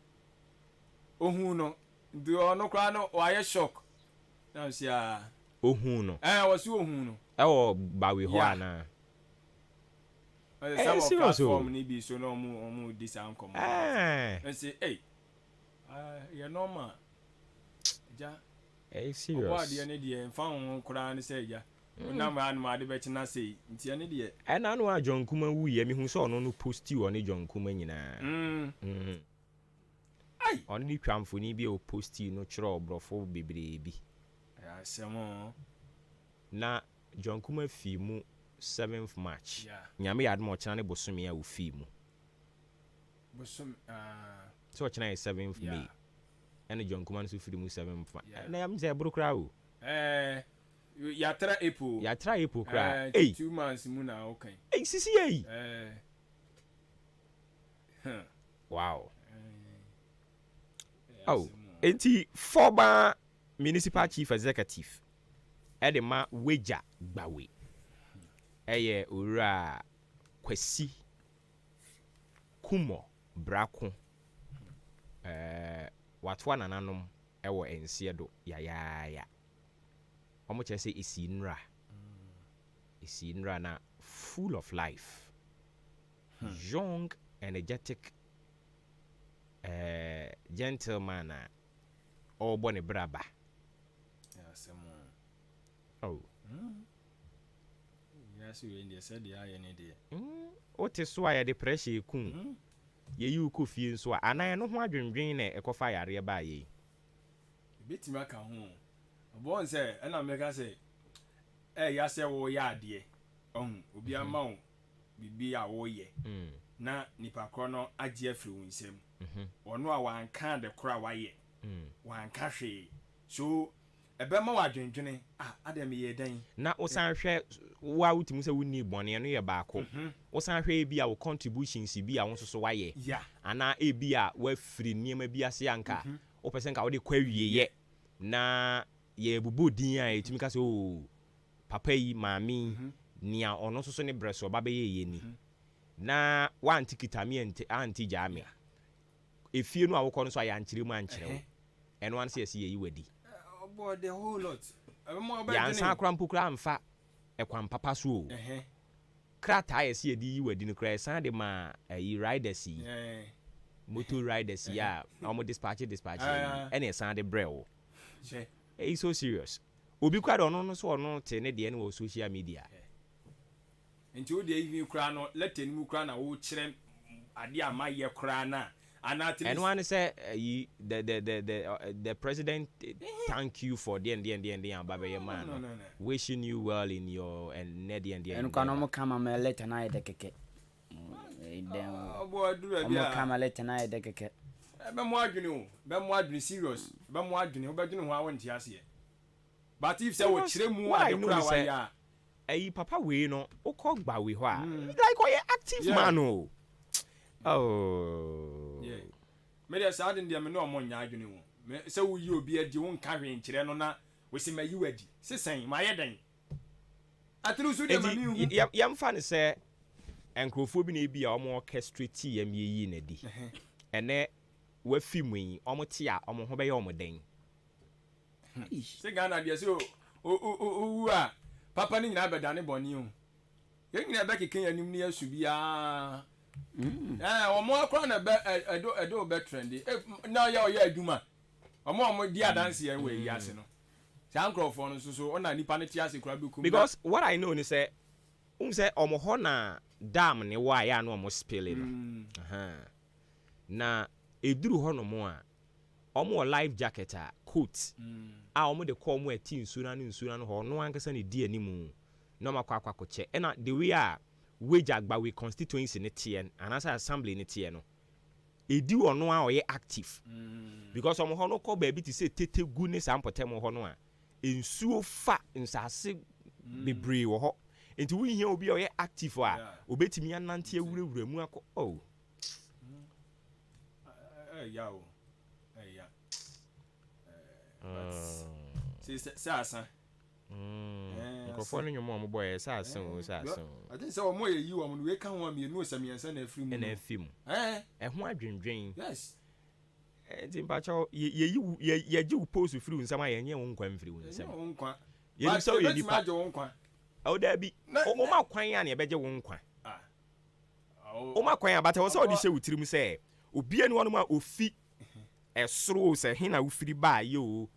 no do ono kra no why shock now see ohun no was ohun no e bawe ho ana some of platform ni bi so no mu this ankom and say hey you normal ja serious what dey na dey fa ho kra ni say ja na ma de be china say ntia ne dey e na no John Kuma wu ye me hu so no posti o ne John Kuma nyina ai on ni twamfo ni bi o posti no chiro obrofo bebre bi asemo na John Kuma fi mu 7th March nyame yad mo chana ne bosome a wo fi mu bosom so chana 7th May and John Kuma so fi mu 7th na yam ze brokra o yatra April kra 2 months mu na okay sisi ei wow enti former municipal chief executive edema weja gbawe eye ora kwasi kumo brako watwa nananom ewo ensie do ya omo che say isinra na full of life young energetic gentleman all born braba yes we in the said ya any day what is why the pressure kun ye you ko fie so anan no ho adwendwen na ekofa yare ba ye betima ka ho bon say na mega say ya say wo ya ade obi ama wo bibi a wo ye na nipa kro no agye afiri wo nsem ono a wanka de kra wa ye wanka hwe so ebema wa dwendwene adem ye dan na osan hwe wa utimu se woni bone no ye baako osan hwe bi a wo contributions bi a wo so wa ye ana e bi a wa firi niema bi ase anka o pesen ka wo de kwa wie ye na ye bubu din a etimi ka se o papa yi maami nia ono so ne breso ba be ye ni na wa antikita mi anti jami efie no a wo kɔ no so ya ankyere mu ankyere eno an se ye yi wadi about the whole lot ya ansa krampo kra amfa ekwan papa so o krata ye se di wadi no kra san de ma yi riders yi motor riders ya omo dispatch ene san de brew it's so serious obi kwa do no so ono te ne de ne wo social media nti o de even kra no let enu kra na wo kire ade amaye kra na and one say the president thank you for the baba your man no. Wishing you well in your and Neddy and no come me letter na de keke come letter na de keke be mo adwene serious be mo adwene wo be dwene ho awon ase but if say wo kire mu ade kura wa ya ayi papa we no okogba we ho a like oye active man o yeah me dey say adin dey me no omo nya adwene wo me say wo yi obi adi wo nka hwe nkire no na we se mayi wadi sesen ma ye den atru so dey ma mi yam fa ne say enkrofo bi na ebi a omo orchestrate yam yi na di ene wa film yi omo ti a omo ho be ye omo den se Ghana dey say o a papa ni nyina beda ne boni o ye nyina be keken yanim ne asu bia omo akwa na be edo be trendy na ya oya aduma omo di adanse en we yase no sa ankrofo no so ona nipa ne ti ase kura be kum because what I know ni say omo ho na dam ne wa ya na omo spill no na eduru ho no mo a omo life jacket a coat a omo de call mo ati nsura no ho no ankasa ne di animu no makwa che na the way a wage agbawe constituency ne tie anasa assembly ne tie no edi ono a oye active because omo ho no call baby to say tete gu ne sampotem ho no a ensuo fa nsase bebre wo ho Into we here will be a active wa. Obetimi anante awurawura mu akọ. Oh. Yeah. Say asa. Nkofo no nyomo mo boy say asa o. I think say omo ye yi wo mo we kan wo me no samiensa na afiri mu. Na afim. Ho adwendwen. Yes. Timpacho ye ji wo post free nsam aye nye wo nkwa mfiri wo nsam. Wo nkwa. Ye ni so ye nipa. Wo nkwa. O da bi. O ma kwan ya na ye beje wo nkwa. O ma kwan abata wo se o di hye wutirim se obi ani wono ma ofi esoro se he na wo firi ba ye o.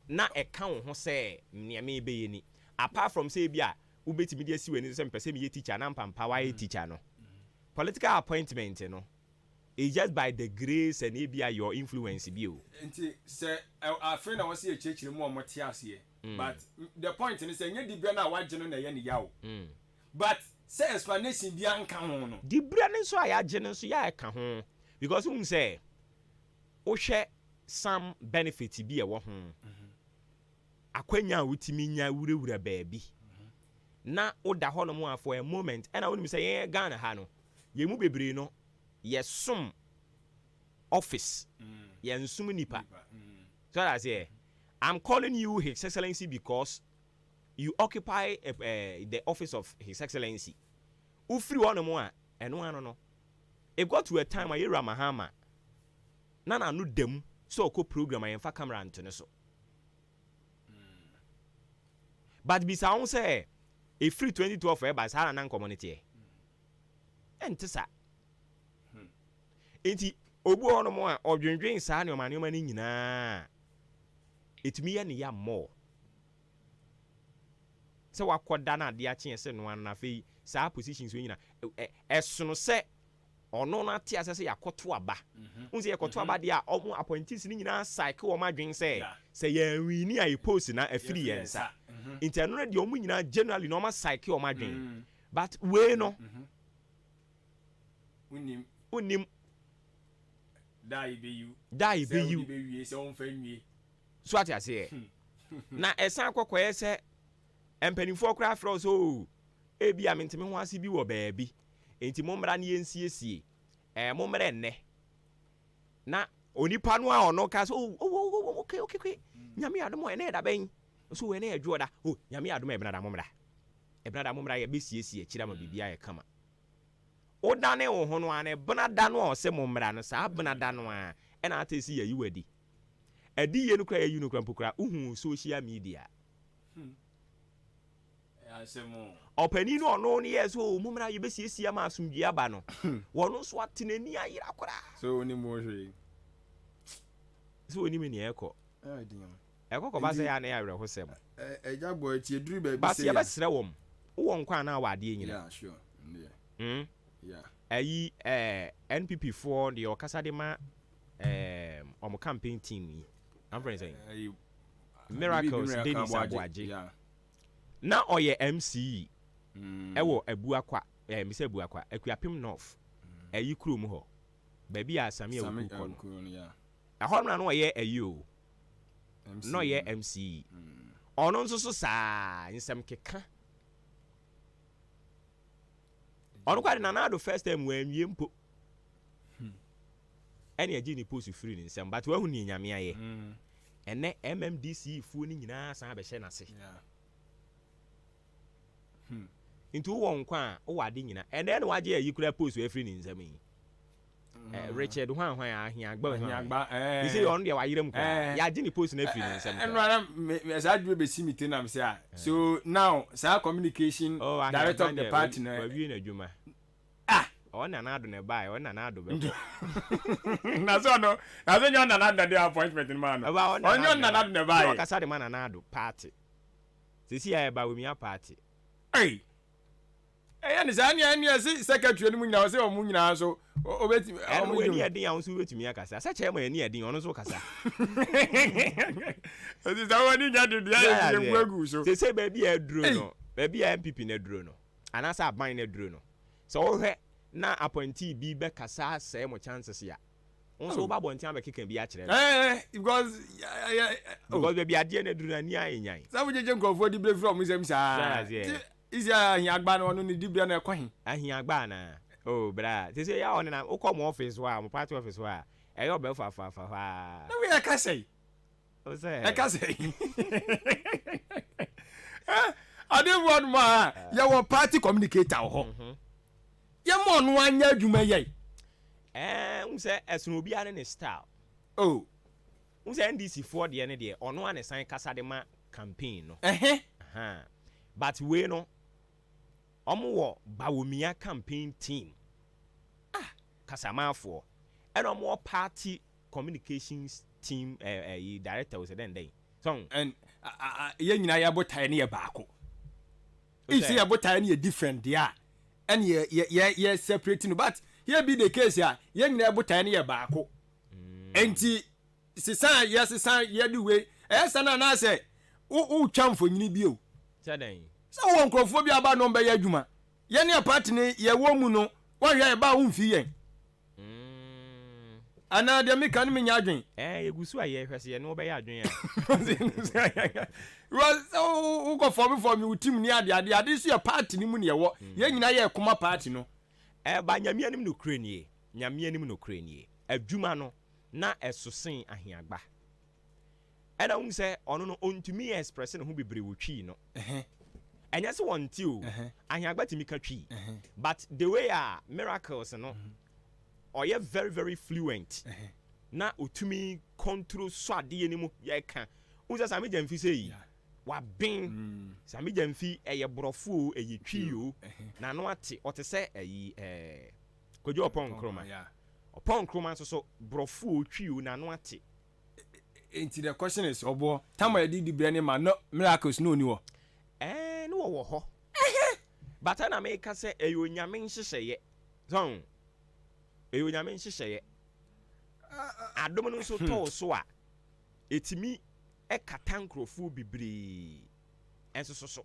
Na eka wo ho se niame be ye ni. Apart from say bia wo betimi dia si we ni se mpese me ye teacher na mpampa wa ye teacher no. Political appointment no. It's just by the grace and maybe your influence bio. Nti say our friend I was here chechire mu omote ase. But the point is say nye dibia na waje no na ye ne yawo. But say explanation bia nka ho no. Dibia ne so ayaje no so ya ka ho. Because who say wo hwe some benefit bi e wo ho. Akwanya wutimi nya wurawura baabi. Na oda ho no mo for a moment and I want me say ye Ghana ha no. Ye mu bebre no Yesum office. Yensum nipa. So I say, I'm calling you His Excellency because you occupy the office of His Excellency. Ufri one more and one no. It got to a time where you're Mahama. Nana no dem so ko program I fa camera antene so. But bisa on say a free 2012 for by Sahara nan community. Entisa. Enti obu ono mo a odwendwen saa ne o mane o mane nyina etumi ye ne ya more se wakoda na ade a kyen se no an na fei saa positions we nyina esono se ono na te ase se yakoto aba unse yakoto aba de a omo appointees ni nyina cycle o madwen se ye wini a post na afiri yensa enti eno na de omo nyina generally no ma cycle o madwen but we no unim Die be you. So what I say? Na esan kokoye se empanifo kra afro so e bia mentime ho ase bi wo baabi enti mommra ne yensiesie mommra enne na onipa no a ono ka so okay nyame adom ene da ben so ene adwo da nyame adom e benada mommra ye besiesie kira ma bibia ye kama odane wo ho no ane benada no o se mommra no sa benada no a ena atesi ya yiwadi adi ye no kra ye no kra mpokra uhu social media asemo opani no ono ne yes o mommra ye besiesie ma asumdua ba no wono so atenani ayira kra so oni mo hwe so oni me ne eko ko ba se ya na ya were ho sem ejagbo ati eduru ba bi se ya ba se ya besre wom wo nkwa na wade nyina yeah sure yeah ayi NPP for the okasa de ma omo campaign team yi I'm friend saying miracles Dennis Abuaje na oye MC ewo Abuakwa me say Abuakwa Akuapem North ayi krom ho ba bi asame awu ko no ahonra no oye ayi o no ye MC ono nso so saa nsem keka ono kwa na na do first time we anwie mpo ene agi ni post free ni nsem but wa hu ni nyame aye ene MMDC fu ni nyina san be hye na se into won kwa o wade nyina ene ne waje ayi kura post we free ni nsem yi Richard hwan ahia agba you say on dia wa yiram kwa ya agi ni post na free ni nsem enra me sa dwe be simite na me say so now sa communication director of the party na wa wi na adwuma ona na ado na bai ona na ado be na so nyo na ado the appointment ni man onyo na ado na bai okasa de man na ado party sisi ya ba we mia party ni zani ani secretary ni mu nyina se o mu nyina so obeti o mu ni edin ya so wetumi akasa sa che ma ni edin ono so kasa odi za wani nya de dia ye gwagu so se ba bi e duro no ba bi e MPP na duro no anasa aban na duro no so o he na appointee bi be kasa say mo chances ya onso ba bontia be keka bi a kire because be bi ade na duro na ni ayenyan sa wo jeje nkofo di bre from sem sa Is ya Yagban on the Dibia na kwahin. Ahiagbana. Oh, bra. They say ya on na o come office wa, mo party office wa. E yo be fa. No we can say. O say. I can say. I didn't want ma. Ya wo party communicator ho. Ya mo no anya adwuma ye. Say esun obi ane ne style. Oh. Say NDC for de ne de ono ane san kasa de ma campaign no. But we no omo wo Bawumia campaign team. Kasamafo. And omo party communications team director was then day. So and ye nyina ya botai ne ye baako. Isi ya botai ne ye different dia. And ye separating, but here be the case ya ye nyina ya botai ne ye baako. Enti sisan ye do we sana na say u chamfo nyini bio. Sadan. So won krofo bi aba no be ye adwuma. Ye ne party ne ye wo mu no, wo hwe e ba wo mfi yen. Ana de me kan me nya adwen. Egusu aye hwese ye no be ya adwen ya. Was so go for me team ni ade so ye party ni mu ne ye wo. Ye nyina ye koma party no. Ba nyame anim no kure nie. Nyame anim no kure nie. Adwuma no na esosen ahiagba. Ena hu se ono no ontumi express ne ho bebre wotwi no. Enya se wonti o. Ahiagba timi ka twi. But the way miracles no. Oye very very fluent. Na otumi control so ade ni mu ye ka. Hu se sami jamfi sei. Wa bin. Sami jamfi eye brofo eye twi o. Na no ate o te se kojo opon kroma. Upon Croma so brofo twi na no ate. Into the question is obo time I did the brand man no miracles no ni wo. No wo ho. But na make say eyo nyame nhyehyeye. So eyo nyame nhyehyeye. Adom no so to so a etimi ekata nkrofo bibiri. Enso so.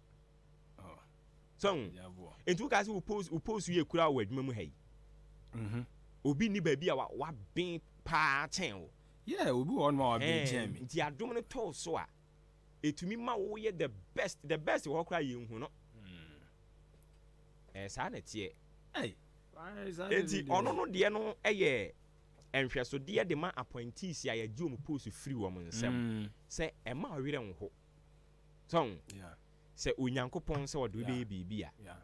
So into guys who post you kura wadwuma mu hai. Obi ni baby wa bin pa chen o. Yeah, obi won ma wa bin chen me. Nti adom no to so a etumi ma wo ye the best wo kra ye hu no. Sa na tie. Enti ono no de no eye enhweso de de ma appointees ya ye mu post free wo mo nsem. Se e ma were nho. So, yeah. Se onyankopon se wo do be bibia. Yeah.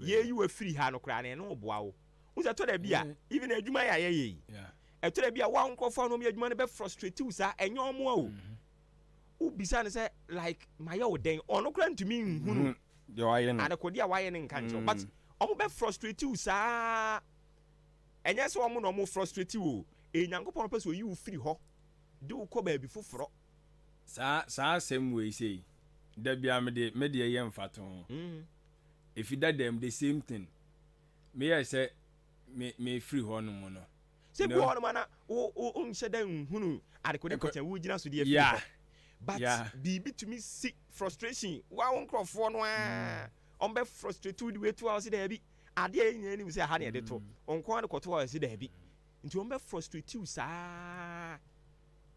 Ye you free ha no kra na no boa wo. Uza to da bia even adwuma ya ye yeah to da bia wa nkofo no me adwuma no be frustrate you sa enyo omo o u bisa ne say like my yo den ono kra ntumi nhunu de wa ye no adekodi a wa ye ne nkancho but omo be frustrate you sa enye so omo no omo frustrate you enyankopon pese o you free ho de u ko ba bi foforo sa same way say da bia me de ye mfato if you that them the same thing me say me free ho no mo no se bi ho no mana o nhyɛ dan hunu adekode kocha wo gina so de free but bibi to me see frustration wa won krofo no on be frustrated we to house there bi ade anya ni say ha na de to onko an koto house there bi nti on be frustrated saa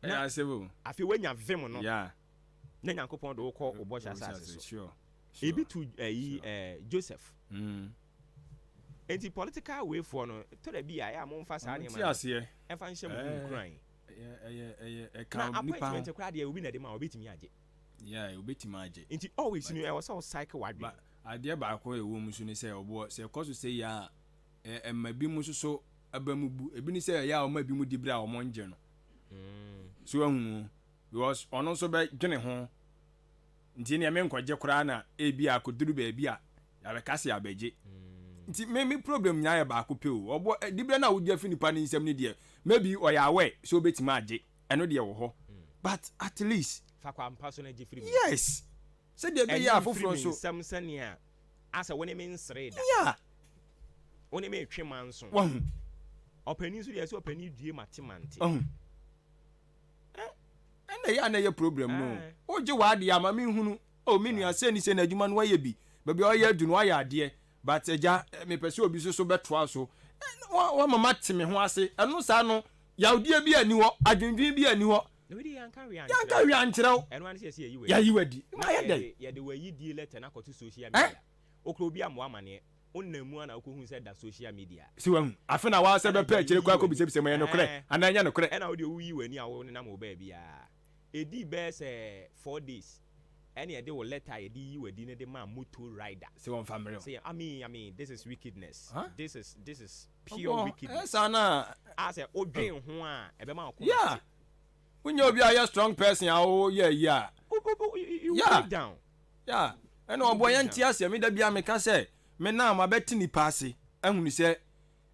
na sebo afi wanya vim no na nyankopɔn do ko obosha asase so ebi to Joseph enti political way for no to da bia ya mo mfa saa ne ma e fa nhye mu kran ka nipa appointment kra de obi na de ma obetimi age obetimi age enti always you know I was so cycle wadwe ade ba ko ewo mu so ni say obo say cause say ya mabi mu so abamu bu ebi ni say ya o mabi mu dibra o monje no so ahu because ono so be dwene ho nti ne me nkwaje kra na ebi akoduru ba ebi a ya be kase abeje nti me problem nya ya ba ko pe o obo dibra na wo dia fi nipa ni nsem ni de maybe o ya we so betima age eno de wo ho but at least fa kwa mpa so na je free yes say de be ya foforo so nsem sania asa woni me nsre da yeah woni me twe manso wahu opani so de so opani due matemante na ya problem no oje wa de ama me hunu o me nua se ni se na adwuma no waye bi baby o ya adu no ya ade but eja me pese obi so betoa so wa mama teme ho ase eno sa no yaudie bi ani ho adwendwen bi ani ho no we yanka we ankyerɛw ɛno an sɛ yi we ya yi wadi ma yɛ dɛ yɛ de we di letter na kɔto social media okro bi amwa mane onnamu ana okohu sɛ da social media si wa afa na wa sɛ bɛ pɛ kyerɛ kwa ko bi sɛ ma yɛ no korɛ ana nya no korɛ ɛna wo de wo yi wani a wo ne na mo ba bia edi bɛ sɛ 4 days ɛne ɛde wo letter yɛde yi wadi ne de ma motor rider si won family say I mean this is wickedness this is pure wickedness sana as a odwen ho a ebe ma ko yeah when you be a strong person oh yeah down yeah and obo yan ti ase me da bia me ka say me na ma beti ni paase ehunu se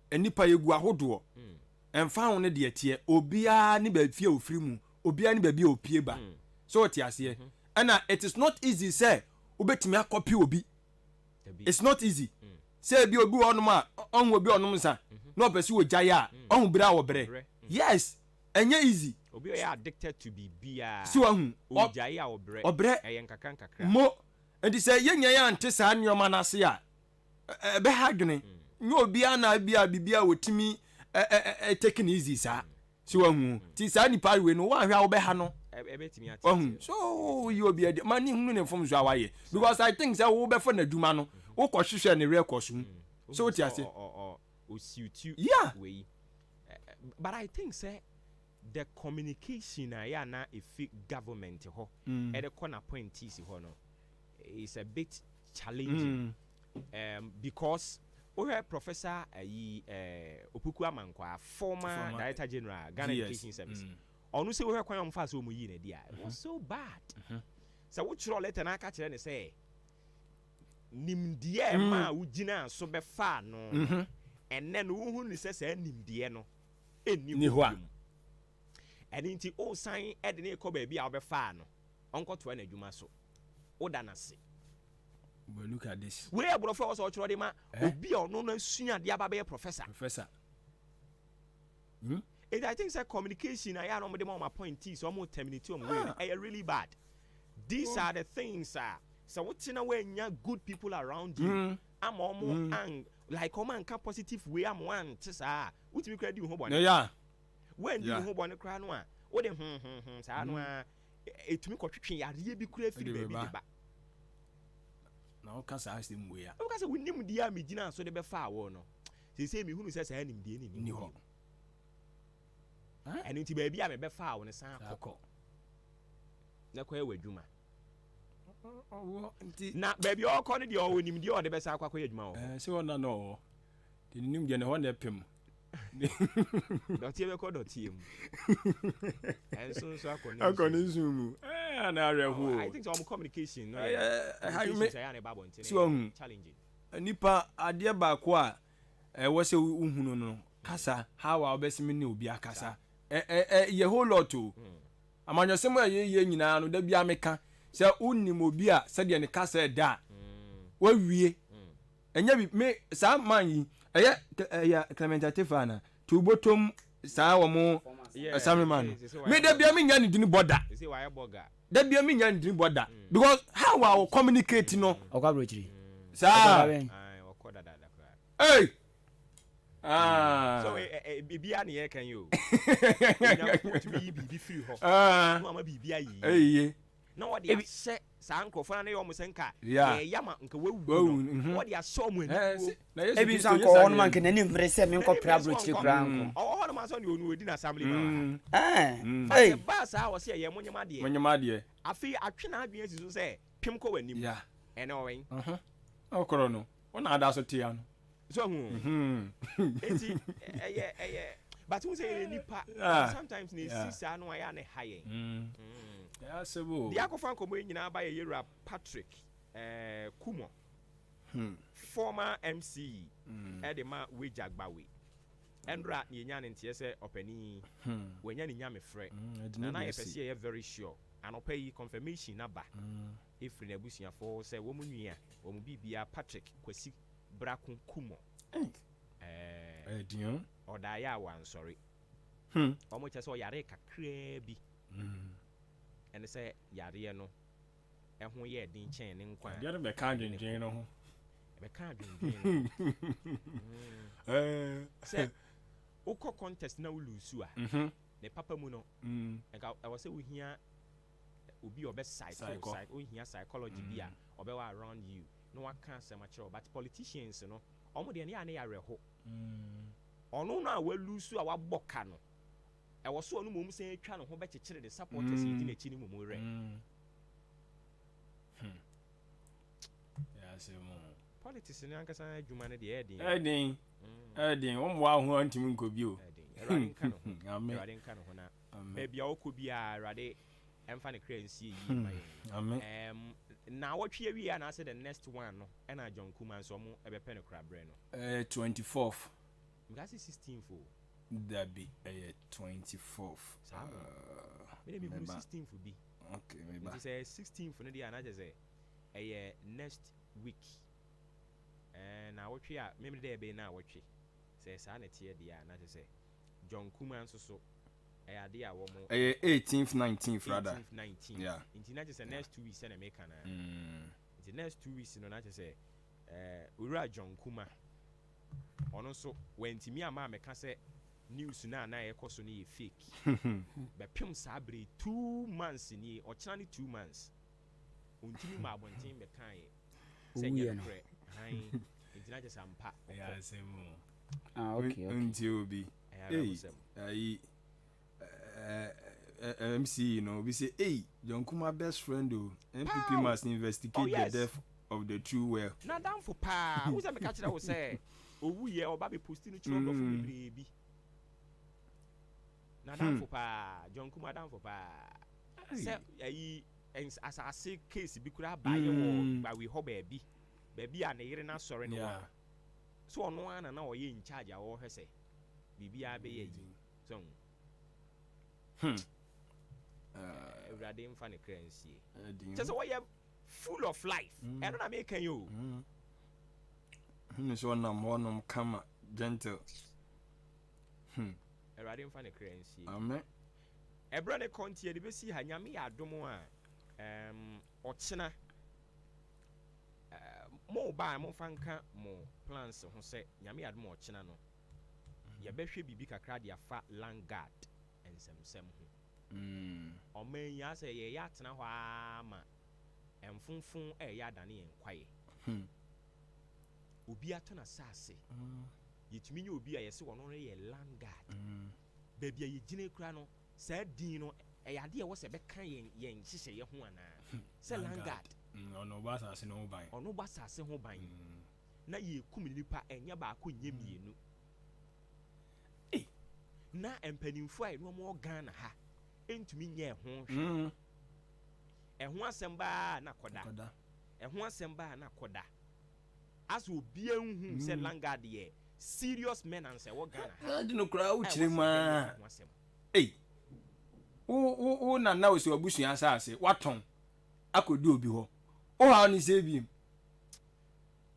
enipa yegu ahodo emfa ho ne de tie obia ni ba fie ofiri mu obia ni ba bia opie ba so ti ase and it is not easy say obetimi akopy obi it's not easy say bi obi wonum a onwo obi onum sa no pese wo gyae a onhu bra wo bre yes enye easy obi o addicted to be bia si wa hu o gyae a obre eyen kakra mo enti say yenya ya ante sa nneoma na se a be hadwene nye obi ana bia wotimi taking easy sa si wa hu ti sa nipa we no wa hwa wo be ha no ebetimi ati so you obi ade mani hunu ne fom so awaye because I think say wo be for na duma no wo ko hwehwe ne record so what you say o suit yeah we but I think say the communication ya na a fake government ho at the corner point is ho no is a bit challenging because we Professor Opoku Amankwa former Director General Ghana Education Service onu say we kwan am fa so mu yi na dia it was so bad so wo chiro letter na aka kire ne say nimdie ma wo gina so be fa no enne no wo hu ni say nimdie no eni ho eni nti o san ede ne ko ba bia wo be fa no onko to na adwuma so o da na se but look at this we abro for so chiro de ma obi ono na sua de aba be professor I think that communication I am on my point is almost terminate really bad. These are the things so what's in a way good people around you. I'm almost like come can positive way I'm one what we credit you yeah when you home on crown one what them it me kwatwe ya be kura feel baby ba now can say them way because we nim dia me gina so de be fa wo no say me hu say say nim die ni ho and nti baby a me be fa wo ne san akọ na kwa ewadwuma na baby o kọ ne de o nim de o de be sa akọ adwuma wo se wona no de nim je ne ho na pem dotie be ko dotie mu enso so akọ ne zoom na arehu I think some communication no challenging nipa ade ba ko a wo se uhunu no kasa how a obesimi ne obi akasa ye whole lot o amanyosem a ye nyina no da bia meka se unnim obi a se de ne kasa da wa wie enya bi me sa man yi ya Clementative na to bottom sa wo mo Samuel me da bia me nya ne dini boda da bia me nya ne dini boda because how I will communicate no okabrochiri sa hey so bibia ne ye kan yo nya put bi free ho no ma bibia yi na what dey say sa nkofo na yo mo senka yama nka wawu what dey show mo ani ebi san ko on man kan ani mprese me nko prabrochi kra nko oh no man so ni onu odi na assembly ma hey ba sa wo se ye monyama de afi atwe na adwen si so se pem ko wanim ene owen okoro no wona ada so tia no so eti but we say nipa sometimes ne sisa no ya ne haye yeah sebo dia ko fan ko mo nyina ba ye Yera Patrick Kumo former MC edema Wejagbawe endra ne nya ne ntie se opani wenya ne nya me frɛ na ye pese ye very sure and opay confirmation naba if na busia for say wo mu nua wo mu bibia Patrick Kwasi Brakun Kumo dion oda ya wan sorry omo che so yare kakra bi ene se yare no ehun ye din chen ne nkwan dia be ka dwendwen no ho be ka dwendwen se uko contest na ulusu a ne papa mu no enka I was say we hear obi obe psycho we hear psychology bi a obe wa around you no one can say much but politicians no omo de na ya reho ono na wa lusu a wa boka no e wo so ono mom say atwa no ho be kekere the supporters yi na chi ni mom re ya se mo politics ni anka san adwuma ne de edin wo mo ahu antimi nkobi o erade nka no ho erade nka no ho na bebia okobi a erade emfa ne kransi yi amen na wotwe awie na say the next one no e na John Kuma so mo ebe pe ne kra bre no 24th Mgasi 16th o that be 24th maybe 16th be okay maybe it say 16th no dey na say next week na wotwe a maybe dey be na wotwe say sa na tie dey na say John Kuma so ade a wo mo 18th 19th rather 19th yeah inti na say next 2 weeks na make na the next 2 weeks no na say owura John Kuma ono so wentimi ama meka say news na ekoso no ye fake be pem sa bre 2 months ni o kina ni 2 months ontimi ma abonten be kan ye say ye kre han inti na say ampa ya say mo okay unti obi MC, you know, we say, hey, John Kuma best friend, MPP must investigate the death of the true well. Na down for pa. Who's that? Me catch that will say, oh yeah, or baby posting children for baby. Na down for pa. John Kuma down for pa. Say, as I say, case be could have buy your but we hope baby and the year na sorry no. So no one and now you in charge or her say, Bibi be so. Everybody in funny currency. Just why you full of life. I don't make you. So one come gentle. Everybody in funny currency. Amen. Everybody conti the best hanyami adomo a ochina mo ba mo fanka mo plans ho say nyame adomo ochina no. Ye behwe bibi kakra dia fa Langard ensem ho oman ya say ye ya tena ho ama emfunfun ya dane yen kwaye obi atona sase yetumi nye obi a yese wono no ye Langard baby ye gine kura no sa din no ya de wo se be kan yen hihye ye ho ana se Langard ono ba sase no ban ono ba sase ho ban na ye kum nipa enye ba ko nye mienu na empanimfo a no mo Ghana ha entumi nye ho hwe ehho asemba na koda ehho asemba na koda aso obi anhu se Langard ye serious men and say wo Ghana ha de no kra wo kirima wo na wo se obusu asase waton akodi obi ho o ha ni se bi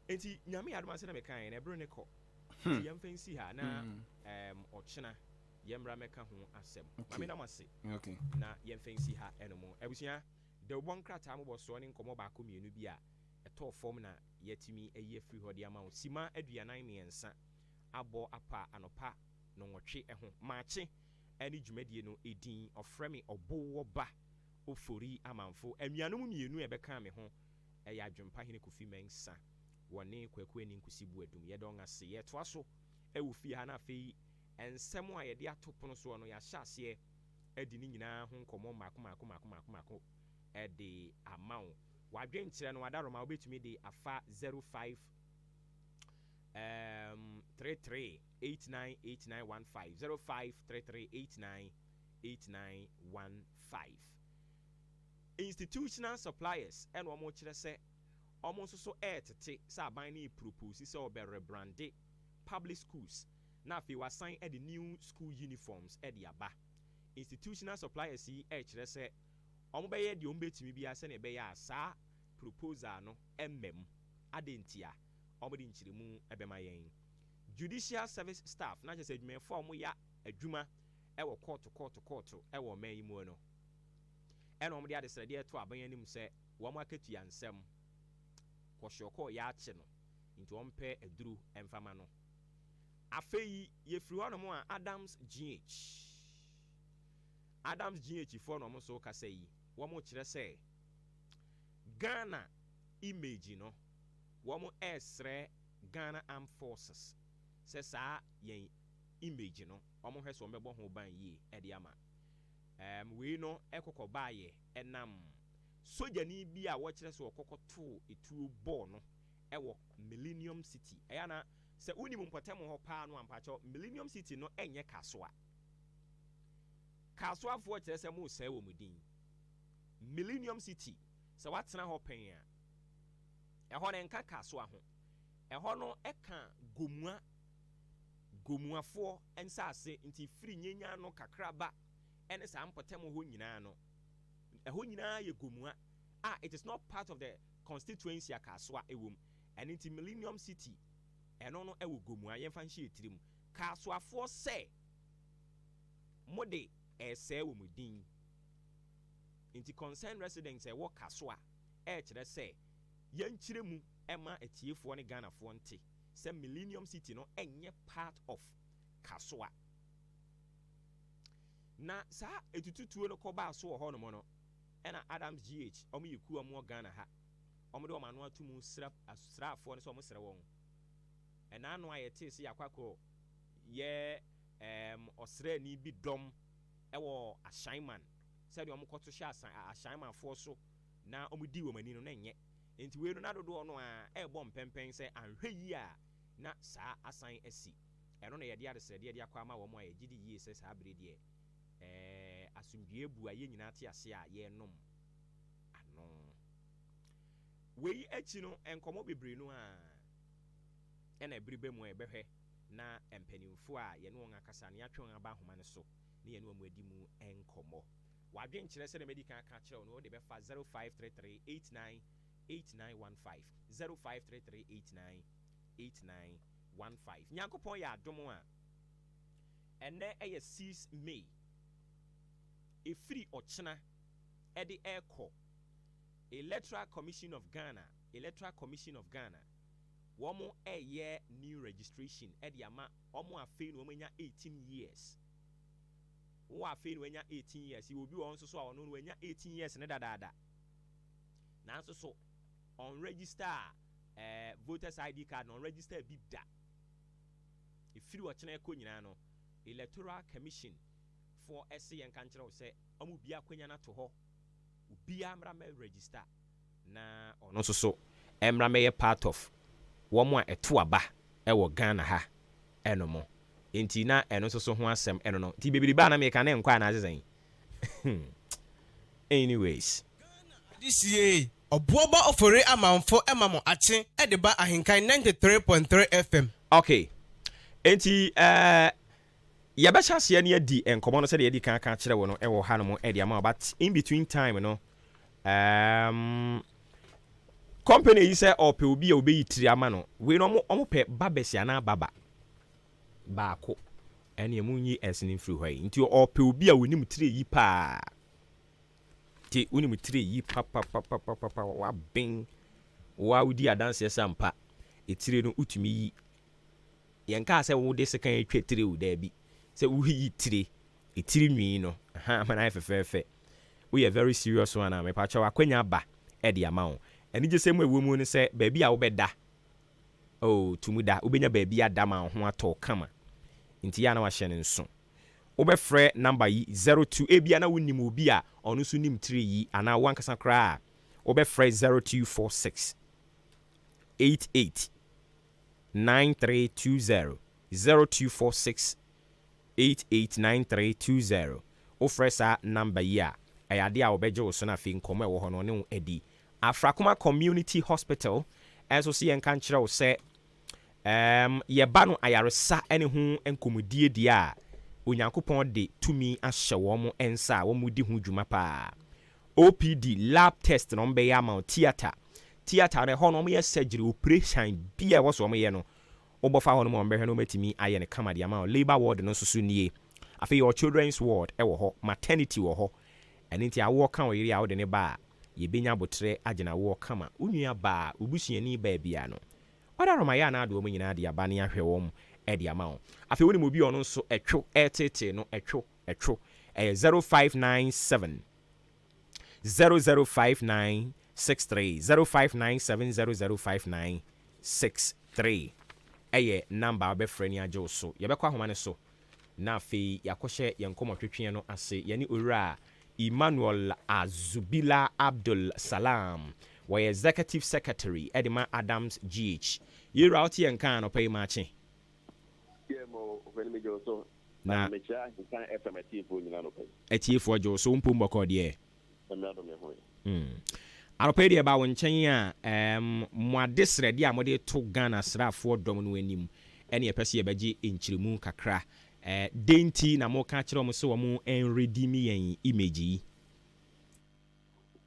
enti nyame adoma se na mekan na ebro ne ko ti yemfansi ha na ochina yemra meka ho asem mame na mase okay na yemfansi ha enomo abusia de bon krata mo boso ne nkomo ba ko mienu bi a eto form na yetimi eye free hodi ama sima aduanan miensa abo apa anopa no nwotwe ho maache ani dwumadie no edin ofremi obowo ba ofori amanfo anuanum mienu ebeka me ho eya adwempa hene kofi mensa wone kwaku ani nkusibu adum ye don ase ye to aso ewufi ha na afei ensem a ye de atopono so no ya hyase edi ni nyina ho nkomo mako edi amawo wadwen kire no wadaroma obetumi de afa 05 33898915 0533898915 institutional suppliers and one more kire se almost so tete sa ban ni propose se obe rebrande public schools na fi wasan the new school uniforms the aba institutional suppliers yi kire se omo be ye de omo betimi bia se na be ya sa proposal no mmem adentia omo de nchiremu ebema yen judicial service staff na je se adwumefo omo ya adwuma wo court wo man yi mu no eno omo de adesrede to aban anim se wo mo aketu ya nsem kwosho ya ache no nti ompe aduru emfama no afei ye free one mo Adams GH Adams GH for no so ka say womo kire say Ghana image no womo esre Ghana Armed Forces say sa yen image no womo hwe so mbebo ho ban yi e de ama we no ekoko baaye enam soja ni bi a wo kire so okokoto etuo ball no ewo Millennium City eyana se uni mpotem ho pa no ampacho Millennium City no enye kasoa fo kire se mo sai wo mudin Millennium City se watena ho pen a eho ne nka kasoa ho eho no eka gomuafo ensase nti firi nyenya no kakraba ene sa mpotem ho nyina no eho nyina ye gomua it is not part of the constituency akasoa ewom and into Millennium City eno no ewo gomua yemfa nhye etirim kasoafo se mode ese wo mudin into concerned residents wo kasoa kire se yenkyire mu ema etiefo ne Ghanaafo nte se Millennium City no enye part of kasoa na sa etututuo no koba so ho no mo no ena Adams GH omo yeku omo Ghana ha omo de omo anu atumu srafo ne so omo sre won ena anu ayete se yakwako ye osre ni bi dom ewo ashaiman se de omo koto sha ashaiman fo so na omo di wo mani no na enye enti we no na dodo no a ebo mpempen se anhwe yi a na sa asan asi eno na ye de adesre de akwa ama wo mo aye gidi yi se sa abre de asumdue bu aye nyina te ase a ye nom ano we echi no enkomo bebre no a ena ebribe mu ebehwe na empanimfo a ye no ngakasa na yatwe aba homa ne so na ye no amadi mu enkomo wadwen kire se na medical aka kire no de be fa 0533898915 0533898915 nyankopon ya adom a ene eye 6 May efiri ochena edi eko Electoral Commission of Ghana womo eye new registration edi ama omo afei no menya 18 years wo afei no enya 18 years e obi won so a ono no enya 18 years ne dadaada na so on register voters ID card on register bibda efiri ochena eko nyina no Electoral Commission for SC and country say omu bia kwanya na to ho ubia amra me register na ono so emra me part of wo mo eto aba e wo Ghana ha eno mo enti na eno so ho asem eno no ti bebiri ba na me ka na nkwa na azezan anyways this year obuoba ofore amanfo emamo ache e de ba Ahenkan 93.3 FM okay enti yabasha sia ne adi enkomo no se de adi kan kire wo no e wo ha no mo e de ama but in between time no company yi say ope obi a obeyi tiri ama no we no omo pe babesia na baba baako ene emu nyi esini free hwai nti ope obi a wonim tiri yi pa ti wonim tiri yi pa wa ben wa udi adanse sampa etire no utumi yi yenka se wo de sekan etwa tiri wo da bi se wo yi tiri etiri nwi no ha mana efefefe we are very serious one am pa cha wakwanya ba e de amount eni je semu ewo mu ni se baabi a wo beda oh tumuda ubenya baabi adama ho ato kama nti ya na wa hye ne nso wo be frɛ number yi 02 ebia na wonim obi a ɔno so nim 3 yi ana wankasa kra wo be frɛ 0246 88 9320 0246 889320 wo frɛ sa number yi a ayade a wo beje wo so na fe nkomo e wo ho no ne wo edi Afrakuma Community Hospital eso si enka nkyerɛ wo sɛ ye ba no ayaresa ene ho enkomodie die a onyankopɔn de tumi ahyɛ wo mo ensa a wo mu di ho dwuma pa OPD lab test no mbe ya ma theater ne ho no mo ye surgery operation bia wo so mo ye no obofa ho no mo mbe hwe no matimi aye ne kama de ma labor ward no so nie afei your children's ward e wo ho maternity wo ho ene nti awo kan wo yiri a wo de ne ba yebenya botre agena wo kama unua ba obusuani ba bia no oda roma ya na ado mo nyina de aba ne ahwe wo e de ama wo afi woni mo bi ono nso etwo etete no etwo 0597 005963 0597 005963 ɛyɛ number wobɛfrɛ ni agye wo so yɛbɛkɔ ahoma ne so na afei yɛakɔhyɛ yɛn nkɔmmɔtwetweɛ no ase yɛne owura Emmanuel Azubila Abdul Salam wɔyɛ executive secretary Edema Adams GH yɛwura wote yɛn kan no pɛyi maakye na atiefoɔ gye wo so wompo mbɔkɔ deɛ anɔpɛ deɛ ba wo nkyɛn a moade srɛde a mode to Ghana sraafoɔ dɔm no anim ɛne yɛpɛ sɛ yɛbɛgye nkyerɛmu kakra denti na moka kyerɛ mo sɛ wɔ mo ɛnredi mi yɛn image yi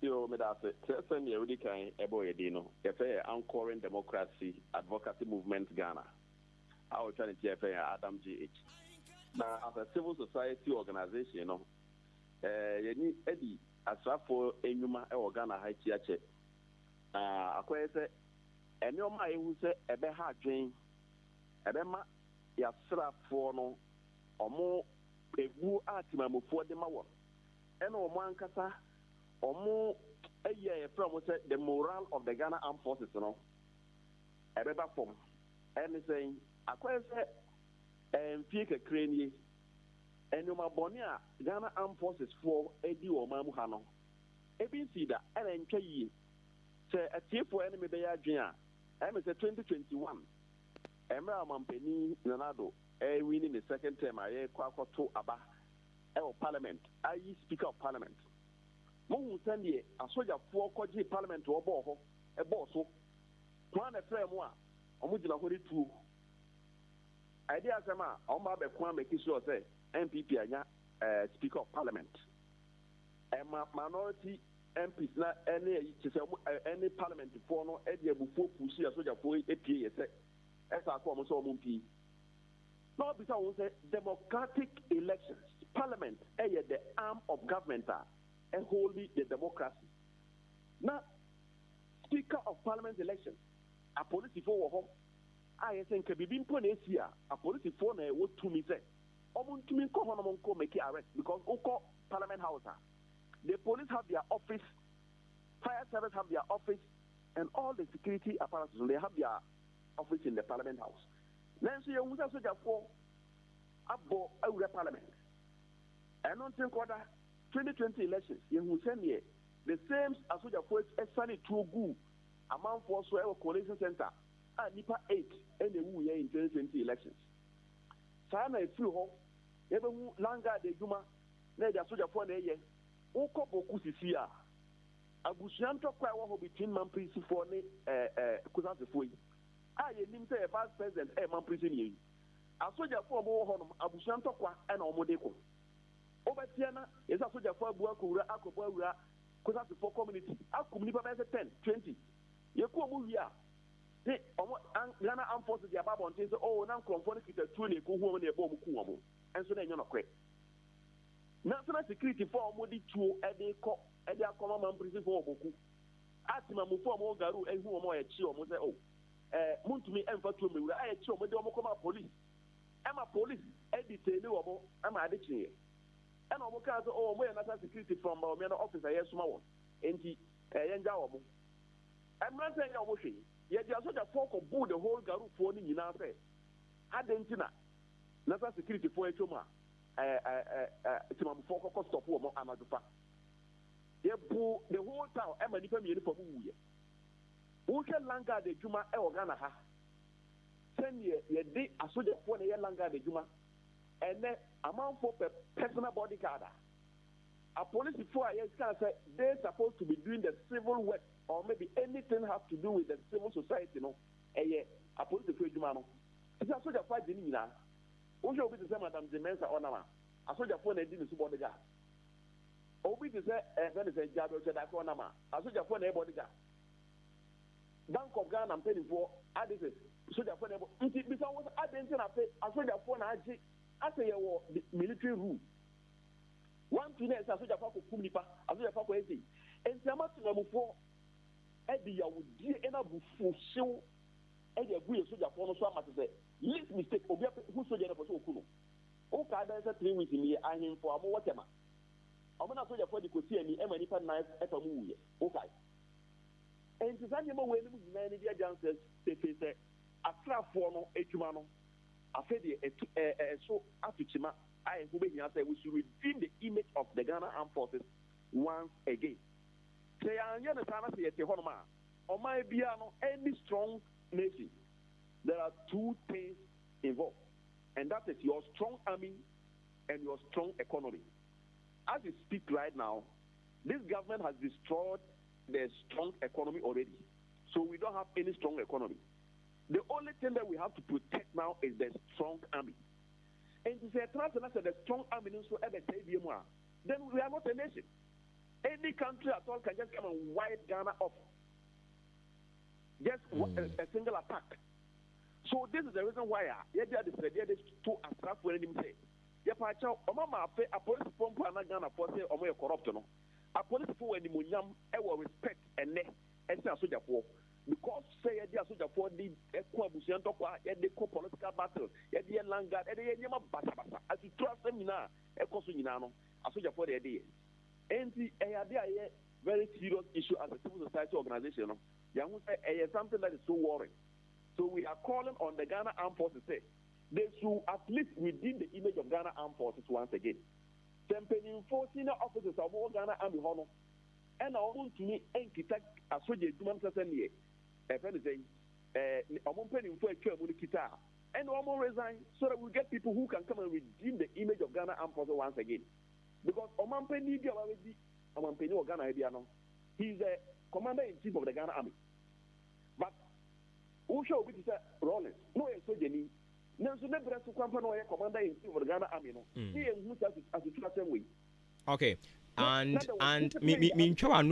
yo me da se sɛ ne yɛwodi kan ɛbɔ yɛ din no yɛfɛ Anchoring Democracy Advocacy Movement Ghana a wɔtwa ne ti yɛfɛ Adam GH na as a civil society organization no yɛni ɛdi asrafo enyuma ɛwɔ Ghana ha akyi akyɛ akɔyɛ sɛ ɛnneɛma a yɛhu sɛ ɛbɛha adwen ɛbɛma yɛasrafoɔ no ɔmo egu a timamufoɔ de ma wɔn ɛna ɔmo ankasa ɔmo ɛyɛ yɛfrɛ ɔmo sɛ the moral of the Ghana Armed Forces no ɛbɛba fam ɛne sɛ akɔyɛ sɛ mfie kakra nie ɛnneɛma bɔne a Ghana Armed Forces foɔ edi wɔ ɔman mu ha no ebi nsi da ɛna ntwa yie sɛ atiefoɔ ɛne me bɛyɛ adwen a ɛmɛ sɛ 2021 ɛmɛ amampani Nanado winning the second term a yɛkɔ akɔto aba ɛwɔ parliament ayi speaker of parliament mohu sɛndeɛ asogyafoɔ kɔgye parliament wɔbɔɔ hɔ ɛbɔɔ so kwan na ɛfrɛ mu a ɔmo gyina hɔ ne tuo ɛde asɛm a ɔmo abɛko amɛki sure sɛ MPP anya speaker of parliament minority MPs na ɛne kyɛ sɛ ɛne parliament foɔ no ɛde abufuo pusi asogyafoɔ epie yɛ sɛ ɛsa akɔ ɔmo sɛ ɔmo mpie na ɔbisa wɔn sɛ democratic elections parliament ɛyɛ the arm of government a ɛholdi the democracy na speaker of parliament elections apolisifoɔ wɔ hɔ a yɛ sɛ nka bibi mpo na esi a apolisifoɔ na ɛwɔ tumi sɛ ɔmo ntumi nkɔ hɔ na ɔmo nkɔ make arrest because wokɔ parliament house a the police have their office fire service have their office and all the security apparatus they have their office in the parliament house nanso yɛhu sɛ sogyafoɔ abɔ awura parliament ɛno nti nkɔda 2020 elections yɛhu sɛneɛ the same asogyafoɔ ɛsane tuo gu amanfoɔ so ɛwɔ coalition center a nipa 8 ɛna ɛwuyɛ in 2020 elections saa na ɛfiri hɔ yɛbɛhu langard adwuma na ɛde asogyafoɔ na ɛyɛ wokɔ boku sisi a abusua ntɔkwa ɛwɔ hɔ between mamprisifoɔ ne kusansefoɔ yi a yɛnim sɛ yɛ vice president mamprisi ne yɛyi asogyafoɔ ɔmo wɔ hɔ nom abusua ntɔkwa ɛna ɔmo de kɔ wobɛteɛ na yɛsɛ asogyafoɔ abu akɔbɔ awura kusansefoɔ community akum nipa bɛyɛ sɛ 10 20 yɛku ɔmo wie a ne ɔmo Ghana Armed Forces yɛ aba abɔnten sɛ na nkurɔfoɔ no kita tuo na ɛkɔ hu ɔmo na ɛbɔ ɔmo ku ɔmo ɛnso na ɛnyɛ nɔkorɛ national security for ɔmo de tuo ɛde akɔma mamprisifoɔ ɔbɔku atimamufoɔ ɔmo garu ehu ɔmo ɛkyi ɔmo sɛ muntumi ɛmfa tuo mewura ɛkyi ɔmo de ɔmo kɔma police ɛma police ɛdetaili ɔmo ɛma ade kyeɛ ɛna ɔmo kaa sɛ ɔmo yɛ national security from ɔmo officer yɛ soma wɔn enti yɛngya ɔmo ɛmmerantɛ yɛ ɔmo hwɛ yɛde asogyafoɔ kɔ buu the whole garufoɔ no nyinaa sɛ ade nti na national security foɔ atwam a timamufoɔ kɔkɔ stop wɔ mo anadwopa yɛbu the whole town ɛma nipa mmienu fam wuyɛ wohwɛ langard adwuma ɛwɔ Ghana ha sɛneɛ yɛde asogyafoɔ na ɛyɛ langard adwuma ɛnɛ amanfoɔ pɛ personal bodyguard a apolisifoɔ a yɛka sɛ they supposed to be doing the civil work or maybe anything have to do with the civil society no ɛyɛ apolisifoɔ adwuma no ɛsɛ asogyafoɔ agye ne nyinaa wohwɛ obi te sɛ madam Jemensa ɔnam a asogyafoɔ na ɛdi ne so bodyguard obi te sɛ ɛfɛne sɛ gyabe ɔkyɛdake ɔnam a asogyafoɔ na ɛyɛ bodyguard Bank of Ghana mpanimfoɔ ade sɛ sogyafoɔ na ɛbɔ nti bisa wɔ sɛ ade nti na afei asogyafoɔ na agye asɛ yɛwɔ military rule one thing na ɛsɛ asogyafoɔ akɔkum nipa asogyafoɔ akɔ ɛsɛ nti ama tenamufoɔ ɛde yawodie ɛna bufuo hyew ɛde agu yɛ sogyafoɔ no so ama te sɛ least mistake obi hu sogya no pɛ sɛ ɔku no wokaa dɛn sɛ 3 weeks ni yɛ ahemfo a mowɔ tɛma soldier for the Kotiani, and many knife at a movie. Okay. And to Sandy Mowen, many dear dancers, they say, a trap for a Tumano, a Fedi, so after Chima, I who may say we should redeem the image of the Ghana Armed Forces once again. Say, I'm going to say at the Honma, or my piano, any strong nation. There are two things involved, and that is your strong army and your strong economy. As we speak right now, this government has destroyed the strong economy already. So we don't have any strong economy. The only thing that we have to protect now is the strong army. And to say the strong army then we are not a nation. Any country at all can just come and wipe Ghana off. Just a single attack. So this is the reason why there is two abstract when him say. A police pump and Ghana for say or corrupt no. A police for when the respect and soldier for. Because say a soldier for the political battle, the land guard, as you trust them now, a soldier for the idea. And the very serious issue as a civil society organization. Something that is so worrying. So we are calling on the Ghana Armed Forces say they should at least redeem the image of Ghana Armed Forces once again. Tempering 4 senior officers of all Ghana Army Honor and I want to me and Kita as well as human certainly. A friend is saying, I'm opening for a chair with guitar and I'm going to resign so that we get people who can come and redeem the image of Ghana Armed Forces once again. Because Omampeni or Ghana Ibiano, he's the commander in chief of the Ghana Army. But who shall we say Rollins? No, it's so Jenny. Nanso ne brɛ so kwampa no ɔyɛ commander in chief of the Ghana Army no. He is who as a same way. Okay. And mintwa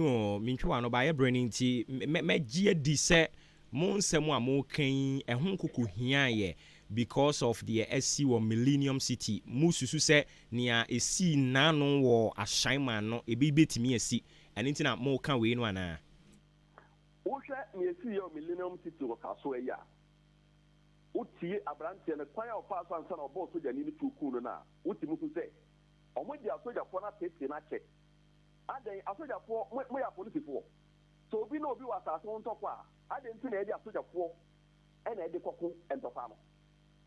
no ba ye branding ti me gie di sɛ mo nsɛm a mo kan ɛho kokɔ hia ye because of the SC or Millennium City mo susu sɛ nea esi nano wɔ ashaiman no ebi betimi esi ɛne ntina mo kan we no ana. Wo hwɛ nea esi yɛ Millennium City wɔ kaso ya. Utie abrante ne kwan a ofa so ansa na obo soja ni tu ku no na uti mu sɛ omo di asoja fo na tete na che adan asoja fo mo ya police fo so obi na obi wa sa so ntokwa adan nti na e di asoja fo e na e di kokko entofa no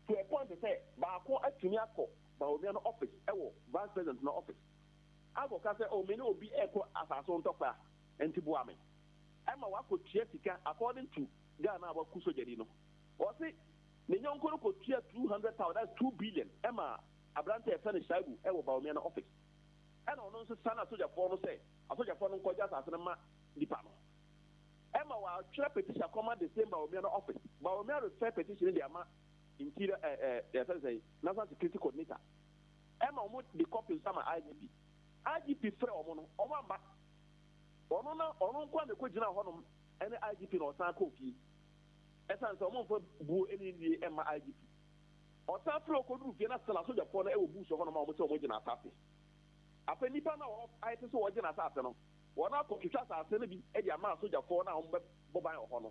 to a point say ba ko atumi akọ ba obi no office e wo vice president no office ago ka say o me na obi e ko asaso ntokwa enti bo ame e ma wa ko tua sika according to Ghana ba ku soja ni no o say the young could tua 200,000, that's 2 billion. Emma, Abrante finish Shaibu, Ewa Baumia office. And on also Sana Soja Fono say, a Soja Fono Kojas as a department. Emma, while chair petition command the same Baumia office. Baumia fair petition in the Ama interior National Security Coordinator. Emma would the copy of some IGP. IGP Fre Omono, Omamba. Onona, Onon the Kujina Honum, any IGP or Sankoki. Essence of for Boo any IGP. Or Safro could do Vienna Soldier for the Bush of one of our Mojina Safi. A penny pan of items or Jena Safano. One out of Kishas are sending Eddie Ama Soldier for now, Bobai or Honor.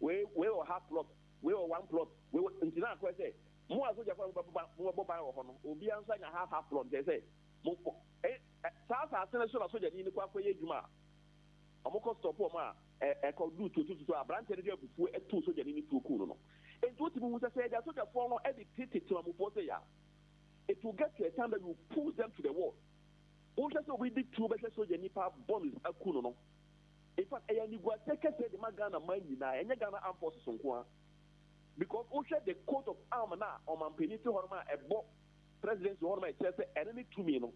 We will have plot, we will one plot, we will continue to say, more Soldier for Bobai or Honor, will be answering a half plot, they say. South are sending a soldier in the Quaffay Juma. Amoko stop ma e ko do to a branch dey before e to so je ni to ku no and what people say that so the form edited to amufo say ya it will get to a time that you push them to the wall o just so we did two better so je ni pa bonus aku no in fact e ni go take say the Ghana man na enye Ghana Armed Forces nko because o share the coat of arm na o man penity horma e bo president horma e say enemy to me no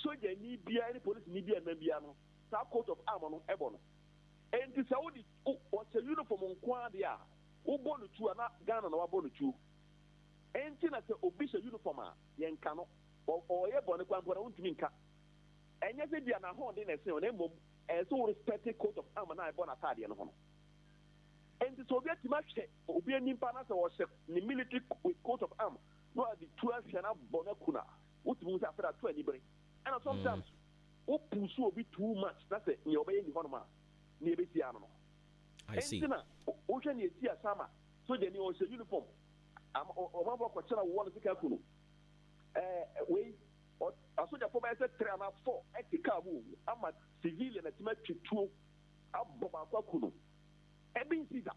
so je ni bia any police ni bia na bia no that coat of armor no ebono and this Saudi what's a uniform on kwadia who born to na Ghana na wabonu tu and tina say obisha uniform a yenka no or ye born kwa mpona untumi nka enye se bia na ho de na se on emom so respect coat of armor na ebona atade no ho and the Soviet match obi animpa na se wo se ni military coat of armor no the 12 shana bonakuna utumi sa after 2 anybody and sometimes o pursue obi too much that's it you obey ni honoma ni ebesi ano no I see o hwe ni eti asama so je ni o uniform am o ma bro ko chira wo no sika kunu we Asoja for say 3 and 4 etika mu ama civilian na tima twetwo abbo ba kwa kuno ebe nsiza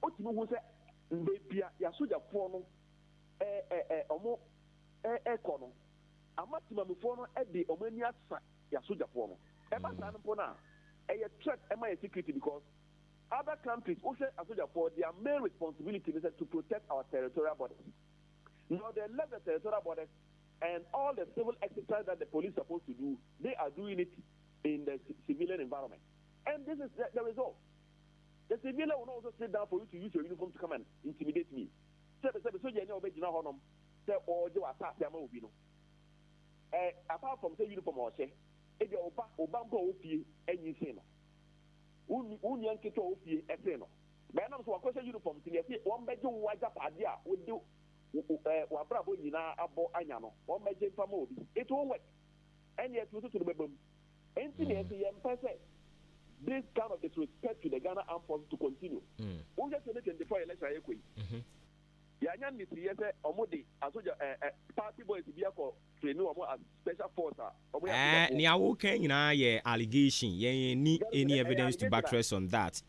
otimi hu se mbebia ya soja for no omo kono ama timamfo no de omo ani asa ya soja for no eba san mpo na a threat am I security because other countries also asoja for their main responsibility is to protect our territorial borders. Now they left the territorial borders and all the civil exercise that the police are supposed to do, they are doing it in the civilian environment. And this is the result. The civilian will not also sit down for you to use your uniform to come and intimidate me. Apart from say uniform or say, if you obampo ofie and you say no. Union kito ofie eteno. But I'm so question uniform to see one bedroom white padia would do Wabrabo Yina Abo Anyano, one major family. It won't work. And yet, to the Babum. This kind of disrespect to the Ghana Armed Forces to continue. Who just in the fire election? Yanyan is here, Omodi, as party boys to be for training as special force. Niawo Kenya allegation, ye need any evidence to buttress on that.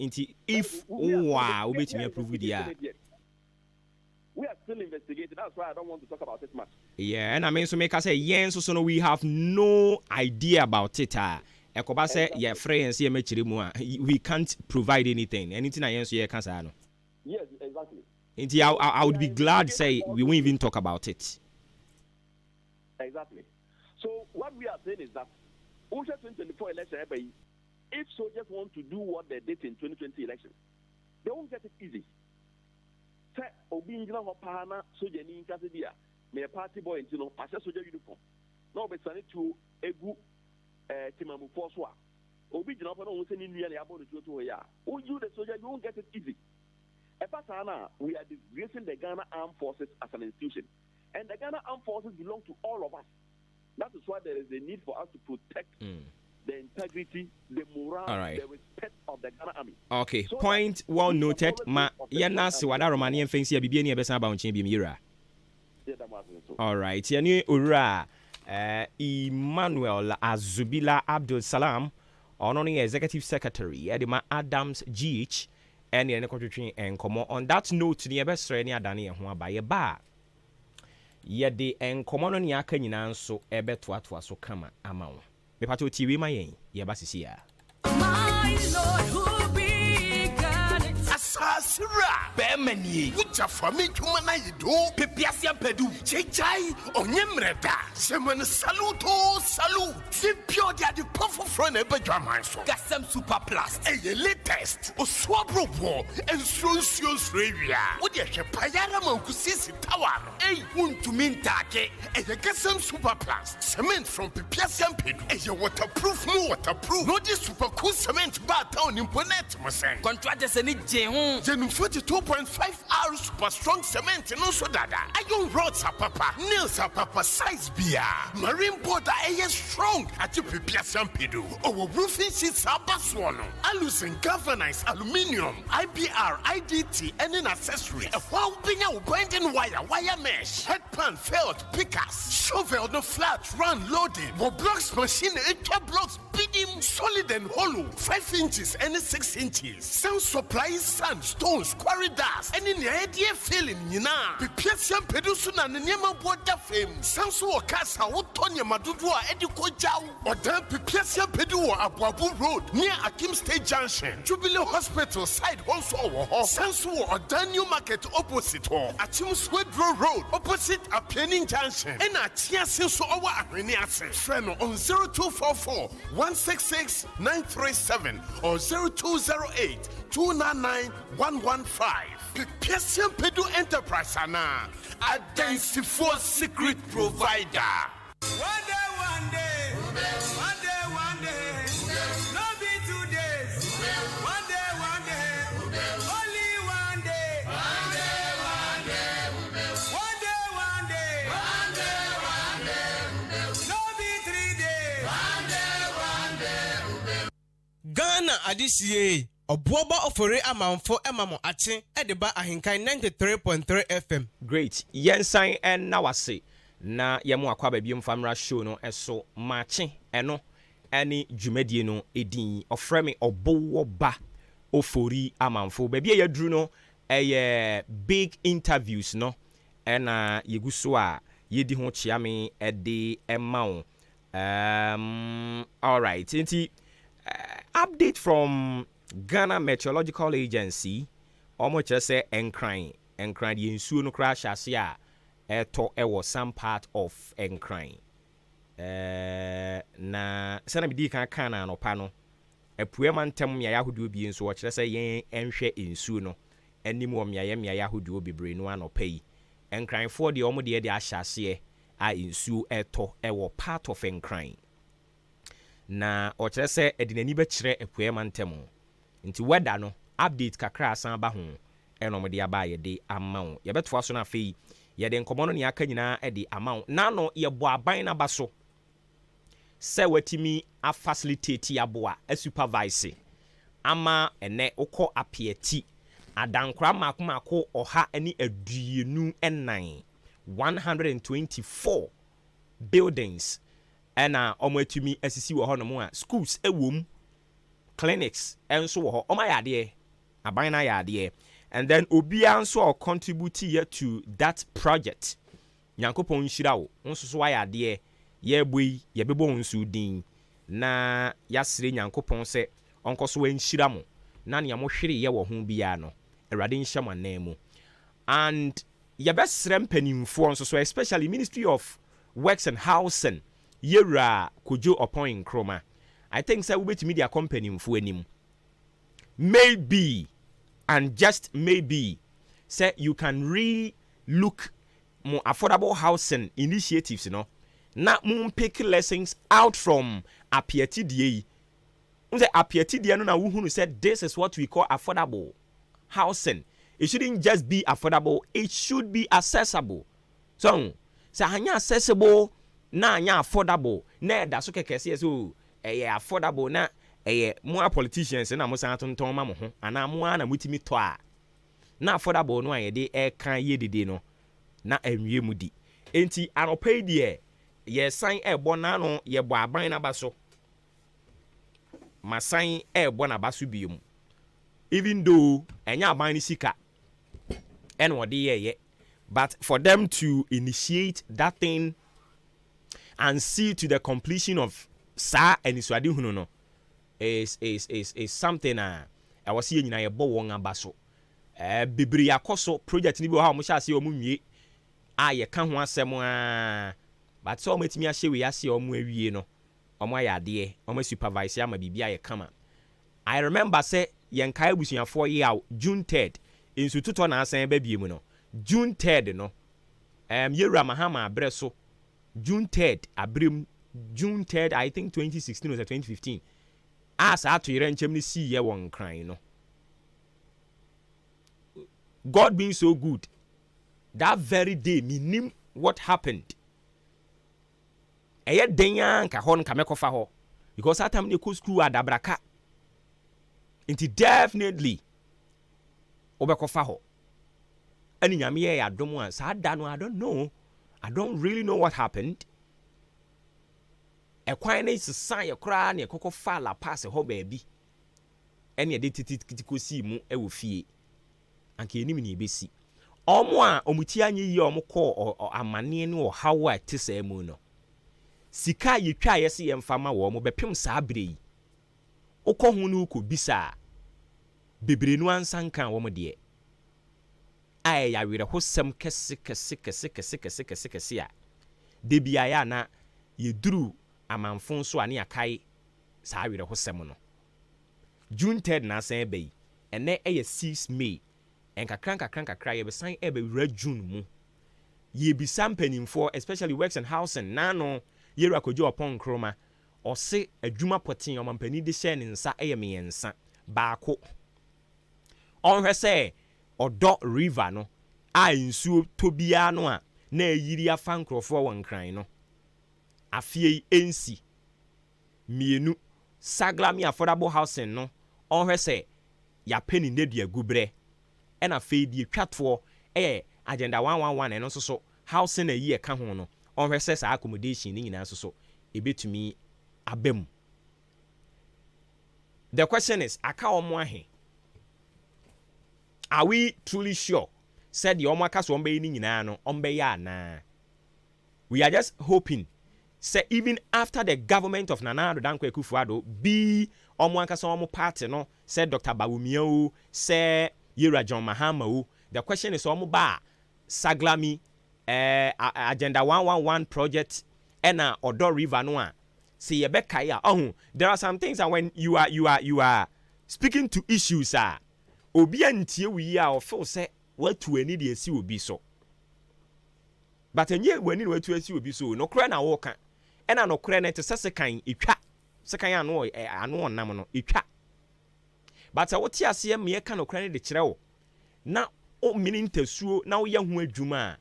If wow, we may prove with we are still investigating. That's why I don't want to talk about it much. Yeah, and I mean, so make us say, yes, so no, we have no idea about it. Ekoba say, yeah, free and see we can't provide anything. Anything I answer, yeah, can't say no. Yes, exactly. I would be glad to say we won't even talk about it. Exactly. So what we are saying is that after 2024 election, if soldiers want to do what they did in 2020 election, they won't get it easy. Say obi njina ho pana soja ni nkase dia me party boy ntino ase soja uniform na obesane to egu timamu force wa obi jina ho na won se ni nua na abo no to ya who you the soldier you won't get it easy. Epatana, we are disgracing the Ghana Armed Forces as an institution, and the Ghana Armed Forces belong to all of us. That is why there is a need for us to protect the integrity, the morale, the respect of the Ghana Army. Okay, so point well noted. Ma yana si wada Romanian fancy bibi ni ebesa ba unchen bi mira. All right, yani ura Emmanuel Azubila Abdul Salam, honoring executive secretary Edima Adams GH. And the country and come on that note, the best any adani and one by a bar. Yet the and common on yakan so a bet what was so come amount. The part of TV my ain, Yabasisia. My Lord, who be Asasra, Bemani, which are for me to Manayido, Pepiasia Pedu, Chai, or Yemreda, Semen Saluto, Salute, Simpio, the powerful friend of Bejamanso, Gassam Super Plus, a latest, or Swabro War, and Sosios Ravia, with your Payara Mokusis Tower, a wound to mean take, and the Gassam Super Plus, cement from Pepiasia Pedu, as your waterproof, no waterproof, not this super cool cement bar town in Ponet, Masan. Contractors and Gen 42.5 hours super strong cement and also dada. Iron rods are papa, nails are papa size beer. Marine border is strong at your Pipiasan Pedu. Our roofing sheets are baswano. Alucin galvanized aluminium, IBR, IDT, and an accessory. A while being out binding wire mesh, headpan, felt, pickers, shovel, no flat, run, loading. More blocks machine, 8 blocks, bidding, solid and hollow, 5 inches and 6 inches. Sound supply sand, stones, quarry dust, and in the idea feeling, you know. Pipiasan Pedusuna and Nema Water Fame. Sansu Casa, Otonia Madudua, Ediko Jau, or Dan Pipiasan Pedua, Abuabu Road, near Akim State Junction, Jubilee Hospital side also, Sansu or Dan New Market opposite, Achim Swedro Road, opposite a Penning Junction, and a Tiasin so our Areniasen. Friend on 0244 166 937 or 0208 299 115. Pipiasan Pedu Enterprise Ana, a density for secret provider. One day, no be 2 days. One day, only one day. One day, no be 3 days. Ghana adisiye. Obuoba ofore amanfo emamo ache edeba ahenkan 93.3 FM. Great. Yensan and Nawase. na yɛmo akwa ba biom famra show no ɛso maakye ɛno ɛne dwumadie no edin ɔfrɛ me ɔbowo ba ofori amanfo baabi a yɛduru no ɛyɛ big interviews no ɛna yɛgu so a yɛdi ho kyea me ɛde ɛma wo all right nti update from Ghana Meteorological Agency ɔmo kyerɛ sɛ Nkran deɛ nsuo no koraa hyɛ ase a ɛtɔ ɛwɔ some part of Nkran na sɛna medi kan na anɔpa no apue ma ntɛm mmeaeɛ ahodoɔ bi nso wɔkyerɛ sɛ yɛn nhwɛ nsuo no anim wɔ mmeaeɛ ahodoɔ bebree no anɔpa yi Nkranfoɔ deɛ ɔmo deɛ de ahyɛ aseɛ a nsuo ɛtɔ ɛwɔ part of Nkran na ɔkyerɛ sɛ ɛde n'ani bɛkyerɛ apue ma ntɛm nti weather no update kakra asan ba ho ɛna ɔmo de aba yɛde ama wo yɛbɛtoa so no afei yɛde nkɔmmɔ no ne aka nyinaa ɛde ama wo na no yɛbɔ aban n'aba so sɛ watimi a facilitate aboa a supervise ama ene ukɔ apieti adankora mako ɔha ani aduenu enan 124 buildings ɛna ɔmo atumi asisi wɔ hɔ no mu a schools ɛwom clinics ɛnso wɔ hɔ ɔmo ayɛ aban na ayɛ and then obia nso contribute to that project nyankopɔn nhyira wo nso so ayɛ adeɛ yɛboi yɛbɛbɔ nsu din na yɛasere nyankopɔn sɛ ɔnkɔ so wanhyira mo na nea mo hwere yɛ wɔ ho bia no awurade nhyɛ mo anan mu and yɛbɛsrɛ mpanimfoɔ nso so especially Ministry of Works and Housing yɛwura Kojo Opon Nkrumah I think sɛ wobɛtumi de akɔ mpanimfoɔ anim maybe and just maybe say you can really look more affordable housing initiatives, you know. Na mun pick lessons out from apieti die. Unse apieti die no na wuhunu said this is what we call affordable housing. It shouldn't just be affordable, it should be accessible. So, hanya accessible na anya affordable. Na da so kekese so affordable na more politicians na mo san tonton ma mo ho ana mo na mutimi to a na affordable no ayede kan yedede no na anwie mu di enti anopai de ye san ebo na no ye bo aban na baso masan ebo na baso biom even though enya aban ni sika en wode ye but for them to initiate that thing and see to the completion of sa aniswade hunu no is something I was seeing in a bow abaso. Bibri akoso project ni bi ha mo sha se o mu nwie a ye ka ho asem a but so metimi a hye we ase o mu awie no o mo ayade o mo supervise ama bibia ye kama I remember say yen kai busuafo ye a June 3rd instituto na asan ba biem no June 3rd no yewura mahama abreso June 3rd abrem June 3rd I think 2016 or 2015 as to yere nchem ni see ye won kran no God being so good that very day minim what happened eye denya nka ho nka mekofa ho because that time they go school adabraka inti definitely obekofa ho ani nyame ye adom a sa da no I don't really know what happened ekwan na sisan ye kra na ekoko fa la pass ho baabi ene ye de titikosi mu e wo fie anka enim ni ebesi omo a omuti anye yi omo ko amane ne o hawa tisa mu no sika ye twa ye se ye mfama wo mo bepem saa bre yi ukọ hu no ko bisa bebre nu ansankan wo mo de ay ya were hosem kese a de bia ya na ye duru amanfo so ane akai saa were hosem no June 3rd na san be ene eye 6 May enkakra ye be san ebe wura June mu ye bi sampanimfo especially Works and Housing na no ye Kojo Opon Nkrumah ose adwuma poten omampani de hye ne nsa eye meyensa baako onhwe se odo river no a nsuo tobia no a na yiri afa nkrofo won kran no afie ensi mienu saglami affordable housing no onhwe se ya peni nedua gubre ena fe die twato agenda 111 eno so housing ayi e ka ho no on recess accommodation in answer so a bit to me a bem. The question is, are we truly sure? Said the Omakas on being in an na. We are just hoping, say, even after the government of Nana Dankwe Kufuado be Omwakasomo party, no, said Dr. Bawumio, say Yera John Mahama. The question is Omuba Saglami Agenda 111 project ena Odo River Noa. See Yebekaya. Oh, there are some things that when you are speaking to issues obiantie we are or say what to any the see will be so. But when you to see will be so no cry na walk and no cry net sesekan itwa sekan ano namono itwa. But what you see me can no cry de kyerɛ na o meaning tesuo na wo ye ho adwuma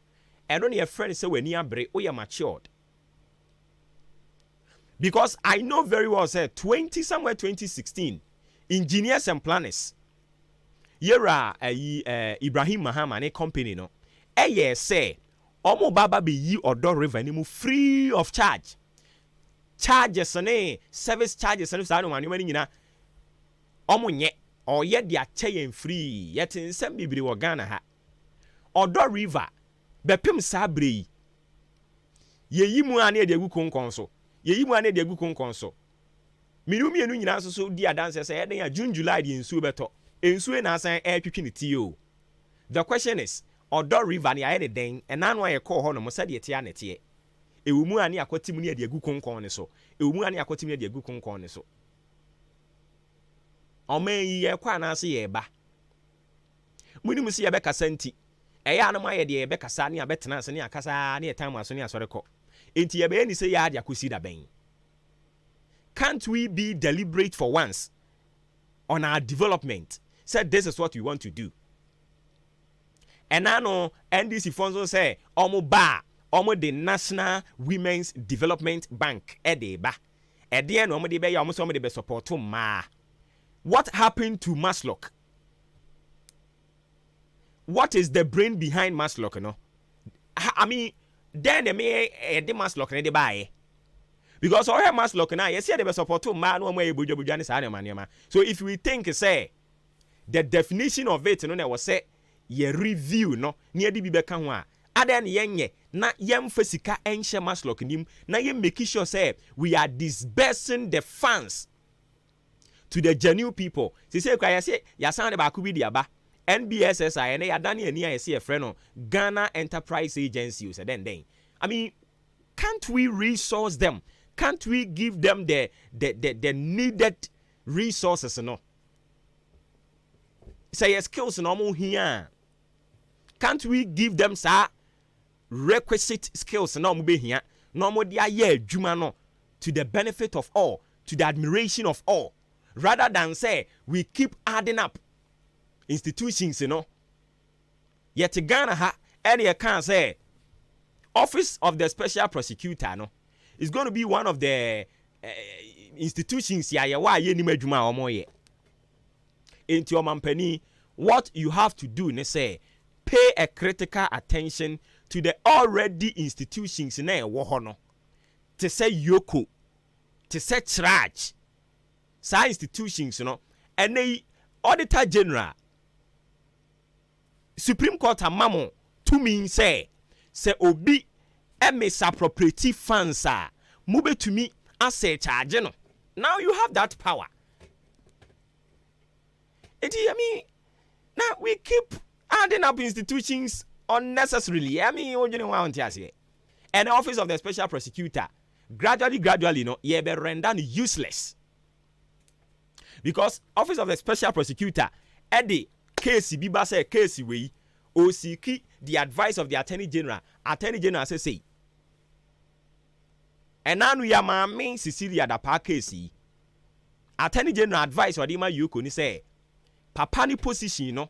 and on your friend say when you abre o ye matured. Because I know very well say 2016 engineers and planners Yera Ibrahim Mahama ne company no say omo baba be yi Odo River ni mu free of charge charges ne service charges ne sa no mani nyina omo nye oye dia cheyen free yet nsem bibiri wo Ghana ha Odo River bepem sa bre ye yi mu ane de gu konkon so ye yi mu ane de gu konkon so minumi enu nyina so di adanse say eden ya June July di nsu beto ensu na asan twetwe ne tio. The question is Odo River ni aye den enanu aye call ho no mo se de tie anete ewu mu ane akotim ne de gu konkon ne so ewu mu ane akotim ne de gu konkon ne so omen ye kwa na ase ye ba munimu se ye be kasa nti eya anam aye de ye be kasa ne abetena ase ne akasa ne time aso ne asore ko enti ye be ni se ya de akosi da ben. Can't we be deliberate for once on our development? Said this is what we want to do. And I know NDC funds say omo the National Women's Development Bank edeba. At the end omo de be almost omo de be support to ma. What happened to Maslock? What is the brain behind Maslock, no? I mean, then me the Maslock ne de buy. Because all Maslock na yes they be support to ma no mo e bojo ne sa na ma. So if we think say the definition of it no was say ye review no near di bi beka ho a adan yenye na yem fasika enche Maslock nim na yem make sure say we are disbursing the funds to the genuine people. Say kwa say ya sound ba ku bi dia ba NBSSI na ya dan ani ya say e friend no Ghana Enterprise Agency say den. I mean, can't we resource them? Can't we give them the needed resources no? Say skills no here. Can't we give them requisite skills no be here? No more dia ye adwuma no to the benefit of all, to the admiration of all, rather than say we keep adding up institutions, Yet Ghana ha any can say Office of the Special Prosecutor no is going to be one of the institutions ya wa ye ni madwuma omoye. Into your mampani, what you have to do is say pay a critical attention to the already institutions na ewo ho no. To say yoko, to say charge. Sa institutions and they Auditor General Supreme Court amamo to mean say obi misappropriative funds move to me as a charge no. Now you have that power. I mean, now we keep adding up institutions unnecessarily. I mean, what do you want to say? And the Office of the Special Prosecutor gradually, you be rendered useless. Because Office of the Special Prosecutor, Eddie case biba say case we OCK the advice of the Attorney General. Attorney General say. And now we are main Cecilia da pa case. Attorney General advice or the ma you could say. Papa ni position